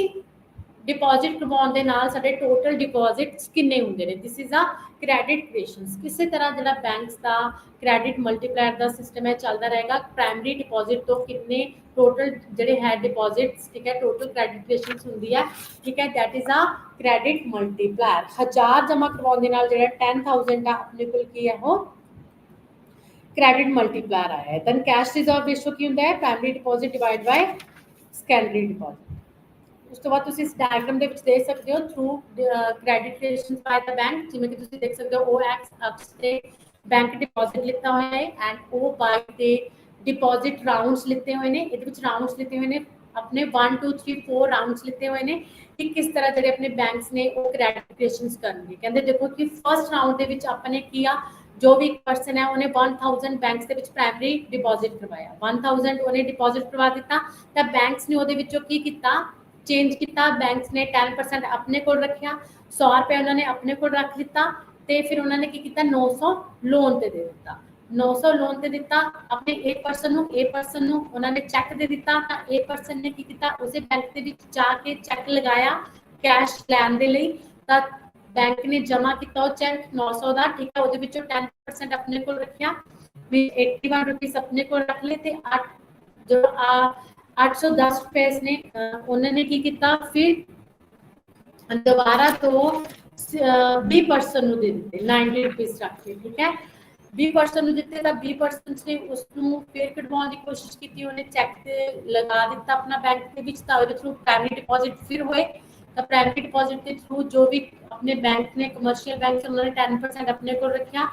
डिपॉजिट करवाउण दे नाल साडे टोटल डिपॉजिट्स किन्ने हुंदे ने, this is a credit creations. किसी तरह जिहड़ा बैंक्स दा क्रेडिट मल्टीप्लायर दा सिस्टम है चलदा रहेगा, प्राइमरी डिपॉजिट तो कितने टोटल जिहड़े है डिपॉजिट्स, ठीक है, टोटल क्रेडिट क्रिएशंस हुंदी है, ठीक है, that is a credit multiplier. 1000 जमा करवाउण दे नाल जिहड़ा 10000 दा अपने कोल की है वो क्रेडिट मल्टीप्लायर आया है। दैन कैश रिजर्व रेशो की हुंदा है primary deposit divide bye secondary deposit. ਉਸ ਤੋਂ ਬਾਅਦ ਤੁਸੀਂ ਇਸ ਡਾਇਗਰਾਮ ਦੇ ਵਿੱਚ ਦੇਖ ਸਕਦੇ ਹੋ ਥਰੂ ਕ੍ਰੈਡਿਟ ਕ੍ਰੀਏਸ਼ਨ ਬਾय ਦ ਬੈਂਕ, ਜਿਵੇਂ ਕਿ ਤੁਸੀਂ ਦੇਖ ਸਕਦੇ ਹੋ ਉਹ ਐਕਸ ਤੇ ਬੈਂਕ ਡਿਪੋਜ਼ਿਟ ਲਿੱਤਾ ਹੋਇਆ ਹੈ ਐਂਡ ਉਹ ਬਾਈ ਤੇ ਡਿਪੋਜ਼ਿਟ ਰਾਉਂਡਸ ਲਿੱਤੇ ਹੋਏ ਨੇ। ਇਹਦੇ ਵਿੱਚ ਰਾਉਂਡਸ ਲਿੱਤੇ ਹੋਏ ਨੇ ਆਪਣੇ 1 2 3 4 ਰਾਉਂਡਸ ਲਿੱਤੇ ਹੋਏ ਨੇ ਕਿ ਕਿਸ ਤਰ੍ਹਾਂ ਜਿਹੜੇ ਆਪਣੇ ਬੈਂਕਸ ਨੇ ਉਹ ਕ੍ਰੈਡਿਟ ਕ੍ਰੀਏਸ਼ਨਸ ਕਰਨਗੇ। ਕਹਿੰਦੇ ਦੇਖੋ ਕਿ ਫਸਟ ਰਾਉਂਡ ਦੇ ਵਿੱਚ ਆਪਾਂ ਨੇ ਕੀ ਆ ਜੋ ਵੀ ਇੱਕ ਪਰਸਨ ਹੈ ਉਹਨੇ 1000 ਬੈਂਕਸ ਦੇ ਵਿੱਚ ਪ੍ਰਾਇਮਰੀ ਡਿਪੋਜ਼ਿਟ ਕਰਵਾਇਆ, 1000 ਉਹਨੇ ਡਿਪੋਜ਼ਿਟ ਕਰਵਾ ਦਿੱਤਾ ਤਾਂ ਬੈਂਕਸ ਨੇ ਉਹਦੇ ਵਿੱਚੋਂ ਕੀ ਕੀਤਾ चेंज किया, बैंक्स ने 10% अपने को रखा, 100 रुपए उन्होंने अपने को रख लिता, तो फिर उन्होंने की किया 900 लोन ते दे दिता, 900 लोन ते दिता अपने एक पर्सन ਨੂੰ, ए पर्सन ਨੂੰ उन्होंने चैक दे दिता। ਤਾਂ ए पर्सन ने की किया उसे बैंक के ਵਿੱਚ जाके चैक लगाया कैश ਲੈਣ ਦੇ ਲਈ, ਤਾਂ बैंक ने जमा किया ਉਹ चैक 900 ਦਾ, ठीक है, ਉਹਦੇ ਵਿੱਚੋਂ 10% अपने को रखा भी 81 रुपीस अपने को रख ले, ਤੇ 8 जो 810 रुपए ने उन्होंने की किया फिर दोबारा तो 20% ਨੂੰ ਦੇ ਦਿੱਤੇ 90 रुपीस रख के, ठीक है, 20% ਨੂੰ ਦਿੱਤੇ ਤਾਂ 20% ਨੇ ਉਸ ਨੂੰ ਫਿਰ ਕਢਵਾਉਣ ਦੀ ਕੋਸ਼ਿਸ਼ ਕੀਤੀ, ਉਹਨੇ ਚੈੱਕ ਤੇ ਲਗਾ ਦਿੱਤਾ ਆਪਣਾ ਬੈਂਕ ਦੇ ਵਿੱਚ, ਤਾਂ ਉਹਦੇ ਥਰੂ ਪ੍ਰਾਇਮਰੀ ਡਿਪੋਜ਼ਿਟ ਫਿਰ ਹੋਏ। ਤਾਂ ਪ੍ਰਾਇਮਰੀ ਡਿਪੋਜ਼ਿਟ ਦੇ ਥਰੂ ਜੋ ਵੀ ਆਪਣੇ ਬੈਂਕ ਨੇ ਕਮਰਸ਼ੀਅਲ बैंक ਉਹਨਾਂ ਨੇ 10% ਆਪਣੇ ਕੋਲ ਰੱਖਿਆ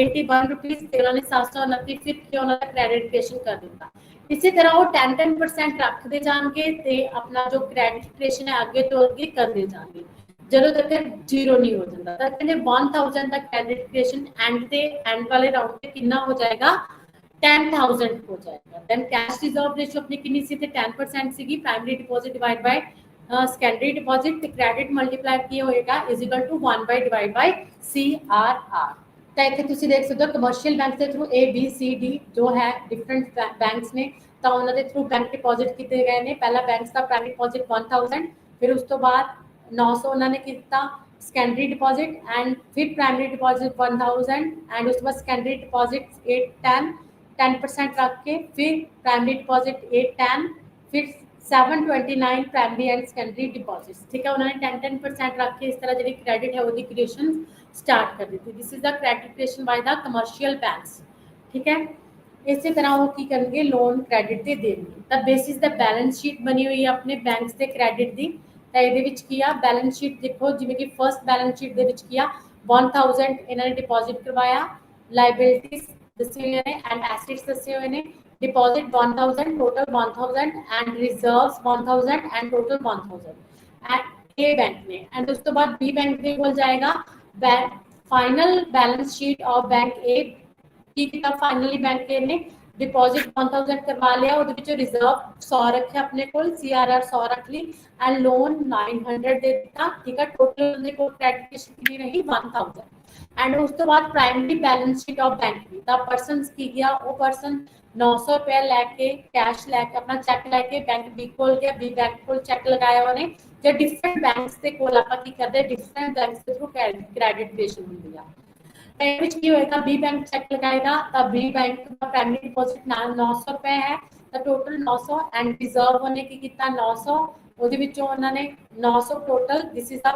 81 रुपीस ਤੇ ਉਹਨਾਂ ਨੇ 729 ਫਿਰ ਕਿ ਉਹਨਾਂ ਦਾ ਕ੍ਰੈਡਿਟ ਕ੍ਰੀਏਸ਼ਨ ਕਰ ਦਿੱਤਾ। इसी तरह वो 10% रखते जाएंगे तो अपना जो क्रेडिट क्रिएशन है आगे तो आगे करते जाएंगे। ਜਦੋਂ ਤੱਕ ਜ਼ੀਰੋ ਨਹੀਂ ਹੋ ਜਾਂਦਾ ਤਾਂ ਕਹਿੰਦੇ 1000 ਦਾ ਕ੍ਰੈਡਿਟ ਕ੍ਰੀਏਸ਼ਨ ਐਂਡ ਵਾਲੇ ਰਾਉਂਡ ਤੇ ਕਿੰਨਾ ਹੋ ਜਾਏਗਾ 10,000 ਹੋ ਜਾਏਗਾ। then cash reserve ratio अपनी कितनी सी थे 10% ਸੀਗੀ primary deposit divide by secondary deposit ਤੇ ਕ੍ਰੈਡਿਟ ਮਲਟੀਪਲਾਈ ਕੀ ਹੋਏਗਾ is equal to 1 by divide by CRR। ਤਾਂ ਇੱਥੇ ਤੁਸੀਂ ਦੇਖ ਸਕਦੇ ਹੋ ਕਮਰਸ਼ੀਅਲ ਬੈਂਕ ਦੇ ਥਰੂ ABCD ਜੋ ਹੈ ਡਿਫਰੈਂਟ ਬੈਂਕਸ ਨੇ ਤਾਂ ਉਹਨਾਂ ਦੇ ਥਰੂ ਬੈਂਕ ਡਿਪੋਜ਼ਿਟ ਕੀਤੇ ਗਏ ਨੇ। ਪਹਿਲਾ ਬੈਂਕਸ ਦਾ ਪ੍ਰਾइमरी डिपॉजिट 1000 ਫਿਰ ਉਸ ਤੋਂ ਬਾਅਦ 900 ਉਹਨਾਂ ਨੇ ਕੀਤਾ सेकेंडरी डिपॉजिट एंड फिर प्राइमरी डिपॉजिट 1000 एंड उसके बाद सेकेंडरी डिपॉजिट 810% रख के फिर प्राइमरी डिपॉजिट 810 फिर 729 प्राइमरी एंड सेकेंडरी डिपॉजिट्स। ठीक है उन्होंने 10% रख के इस तरह जी क्रेडिट है वो क्रिएशन स्टार्ट कर दी थी। This is the credit creation by the commercial banks. ठीक है इसी तरह वो की करेंगे लोन क्रेडिट दे देंगे। The basis the balance sheet बनी हुई है अपने बैंक से क्रेडिट दी ਤਾਂ ਇਹਦੇ ਵਿੱਚ ਕੀ ਆ ਬੈਲੈਂਸ ਸ਼ੀਟ ਦੇਖੋ ਜਿਵੇਂ ਕਿ ਫਰਸਟ ਬੈਲੈਂਸ ਸ਼ੀਟ ਦੇ ਵਿੱਚ ਕੀ ਆ 1000 ਇਹਨਾਂ ਨੇ ਡਿਪੋਜ਼ਿਟ ਕਰਵਾਇਆ ਲਾਇਬਿਲਿਟੀਜ਼ ਦੱਸੇ ਹੋਏ ਨੇ ਐਂਡ ਐਸੈਟਸ ਦੱਸੇ ਹੋਏ ਨੇ deposit 1000 total 1000 and reserves 1000 and total 1000 at A bank ने एंड उस तो बाद बी बैंक के कोल जाएगा final balance sheet of bank A की कितना फाइनली बैंक ए ने डिपॉजिट 1000 करवा लिया ਉਹਦੇ ਵਿੱਚੋਂ ਰਿਜ਼ਰਵ 100 ਰੱਖਿਆ ਆਪਣੇ ਕੋਲ CRR 100 ਰੱਖ ਲਈ ਐਂਡ ਲੋਨ 900 ਦੇ ਦਿੱਤਾ। ਠੀਕ ਹੈ ਟੋਟਲ ਉਹਦੇ ਕੋਲ ਕ੍ਰੈਡਿਟ ਕਿੰਨੀ ਰਹੀ 1000 एंड उस तो बाद primary balance sheet of bank की द पर्सन की गया वो पर्सन 900 रुपया लैके कैश लैके अपना चैक लैके बैंक बी कोल गया बी बैंक कोल चैक लगाया उन्हें जो डिफरेंट बैंक्स के कोल आप की करते डिफरेंट बैंक्स के थ्रू क्रेडिट क्रिएशन होती है ਵਿੱਚ ਕੀ ਹੋਏਗਾ बी बैंक चेक लगाएगा तब बी बैंक का प्राइमरी डिपॉजिट 900 रुपए है तो टोटल 900 एंड रिजर्व होने की कितना 900 ਉਹਦੇ ਵਿੱਚੋਂ ਉਹਨਾਂ ਨੇ 900 total this is the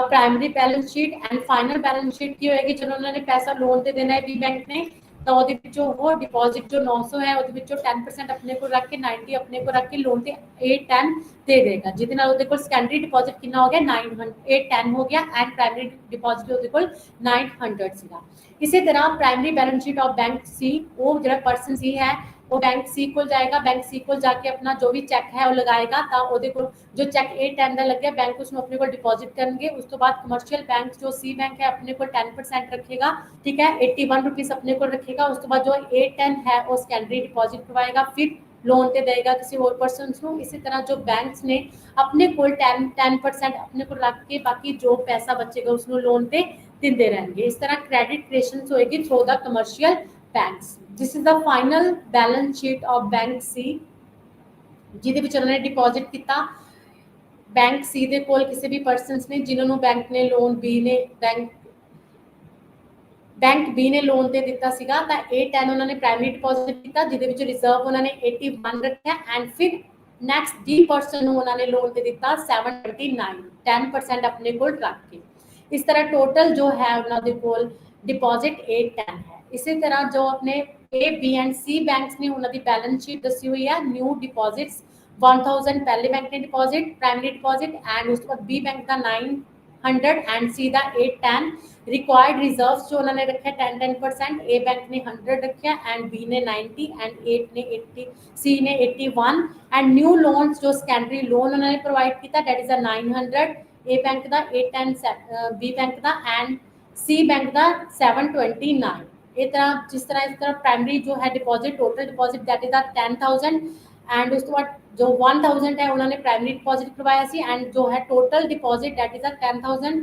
primary balance sheet and final balance sheet की होएगी जो उन्होंने पैसा लोन ते देना है बी बैंक ने तो ਉਹਦੇ ਵਿੱਚੋਂ वो डिपॉजिट जो 900 है ਉਹਦੇ ਵਿੱਚੋਂ 10% अपने को रख के 90 अपने को रख के लोन ते 810 दे देगा ਜਿਹਦੇ ਨਾਲ ਉਹਦੇ ਕੋਲ ਸੈਕੰਡਰੀ डिपॉजिट कितना हो गया 810 हो गया एंड प्राइमरी डिपॉजिट ਉਹਦੇ ਕੋਲ 900 ਸੀਗਾ। इसी तरह primary balance sheet of bank C वो ਜਿਹੜਾ पर्सन सी है वो बैंक सी को जाएगा बैंक सी को जाके अपना जो भी चेक है वो लगाएगा तो ਉਹਦੇ ਕੋਲ जो चेक 810 ਦਾ ਲੱਗਿਆ बैंक उसमें अपने को डिपॉजिट करेंगे। उस तो बाद कमर्शियल बैंक जो सी बैंक है अपने को 10% रखेगा। ठीक है 81 रुपीज अपने को रखेगा। उस तो बाद जो 810 है वो सेकेंडरी डिपॉजिट करवाएगा फिर लोन ते देगा किसी और पर्सन को। इसी तरह जो बैंक्स ने अपने को 10% अपने को रख के बाकी जो पैसा बचेगा उसको लोन ते ਦਿੰਦੇ ਰਹਿਣਗੇ। इस तरह क्रेडिट क्रिएशन होएगी through the commercial banks. This is the final balance sheet of bank C ਜਿਹਦੇ ਵਿੱਚ ਉਹਨਾਂ ਨੇ ਡਿਪੋਜ਼ਿਟ ਕੀਤਾ ਬੈਂਕ ਸੀ ਦੇ ਕੋਲ ਕਿਸੇ ਵੀ ਪਰਸਨਸ ਨੇ ਜਿਨ੍ਹਾਂ ਨੂੰ ਬੈਂਕ ਨੇ ਲੋਨ ਬੀ ਨੇ ਬੈਂਕ ਬੀ ਨੇ ਲੋਨ ਤੇ ਦਿੱਤਾ ਸੀਗਾ ਤਾਂ 810 ਉਹਨਾਂ ਨੇ ਪ੍ਰਾਇਮਰੀ ਡਿਪੋਜ਼ਿਟ ਕੀਤਾ ਜਿਹਦੇ ਵਿੱਚ ਰਿਜ਼ਰਵ ਉਹਨਾਂ ਨੇ 81 ਰੱਖਿਆ ਐਂਡ ਫਿਰ ਨੈਕਸਟ ਡੀ ਪਰਸਨ ਨੂੰ ਉਹਨਾਂ ਨੇ ਲੋਨ ਤੇ ਦਿੱਤਾ 729 10% ਆਪਣੇ ਕੋਲ ਰੱਖ ਕੇ। इस तरह टोटल जो है उन्होंने कोल डिपॉजिट 810 है। इसी तरह जो अपने A B and C banks ने उन्होंने बैलेंस शीट दसी हुई है न्यू डिपॉजिट्स 1000 पहले बैंक ने डिपॉजिट प्राइमरी डिपॉजिट एंड उसके बाद बी बैंक का 900 एंड सी दा 810 रिक्वायर्ड रिजर्व्स जो उन्होंने रखे 10% ए बैंक ने 100 रखे एंड बी ने 90 एंड 8 ने 80 सी ने 81 एंड न्यू लोन्स जो सेकेंडरी लोन उन्होंने प्रोवाइड किया दैट इज 900 ए बैंक का 810 बी बैंक का एंड सी बैंक का 729। इस तरह प्राइमरी जो है deposit total deposit that is 10,000 and उसके बाद जो 1000 है उन्होंने प्राइमरी डिपॉजिट करवाया सी एंड जो है टोटल डिपॉजिट दैट इज 10,000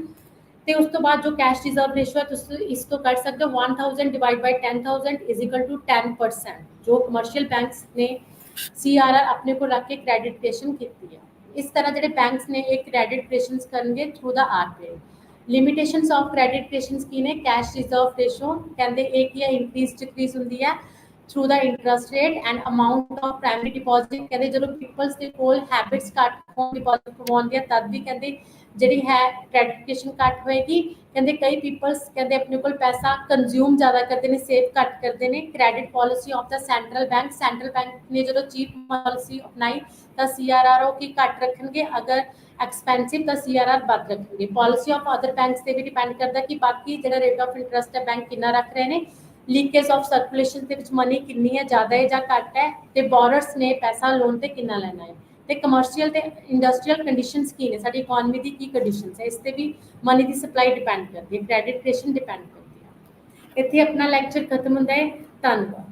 ਤੇ ਉਸ ਤੋਂ ਬਾਅਦ ਜੋ ਕੈਸ਼ ਰਿਜ਼ਰਵ ਰੇਸ਼ੋ ਹੈ ਤੁਸੀਂ ਇਸ ਤੋਂ ਕੱਢ ਸਕਦੇ ਹੋ 1000 divide by 10000 is equal to 10% ਜੋ ਕਮਰਸ਼ੀਅਲ ਬੈਂਕਸ ਨੇ CRR ਆਪਣੇ ਕੋਲ ਰੱਖ ਕੇ ਕ੍ਰੈਡਿਟ ਕ੍ਰੀਏਸ਼ਨ ਕੀਤੀ ਹੈ। इस तरह जो बैंक्स ने एक क्रेडिट क्रिएशन करेंगे through the RBI। Limitations of credit creation की ने कैश रिजर्व रेशो कहते एक ही इंक्रीज डिक्रीज होती है through the interest rate and amount of primary deposit कहते जो पीपल्स के कोल हैबिट्स घट होम डिपॉजिट करवाते हैं तब भी कहते जी है क्रेडिट क्रिएशन घट होएगी। कहते कई पीपल्स कहते अपने को पैसा कंज्यूम ज़्यादा करते हैं सेव घट करते हैं। Credit policy of the central bank ने जो चीफ पॉलिसी अपनाई तो CRR की घट रखेंगे अगर एक्सपेंसिव तो CRR बद रखेंगे। पॉलिसी ऑफ अदर बैंक्स से भी डिपेंड करता है कि बाकी जो रेट ऑफ इंटरेस्ट है बैंक कितना रख रहे हैं लीकेज ऑफ सर्कुलेशन के मनी कितनी है ज़्यादा है या घट है तो बोरर्स ने पैसा लोन पर कितना लेना है ਤੇ ਕਮਰਸ਼ੀਅਲ ਤੇ ਇੰਡਸਟਰੀਅਲ ਕੰਡੀਸ਼ਨਸ ਕੀ ਨੇ, ਸਾਡੀ ਇਕਨੋਮੀ ਦੀ ਕੀ ਕੰਡੀਸ਼ਨਸ ਹੈ, ਇਸ ਤੇ ਵੀ ਮਨੀ ਦੀ ਸਪਲਾਈ ਡਿਪੈਂਡ ਕਰਦੀ ਹੈ, ਕ੍ਰੈਡਿਟ ਕ੍ਰੀਏਸ਼ਨ ਡਿਪੈਂਡ ਕਰਦੀ ਹੈ। ਇੱਥੇ ਆਪਣਾ ਲੈਕਚਰ ਖਤਮ ਹੁੰਦਾ ਹੈ। ਧੰਨਵਾਦ।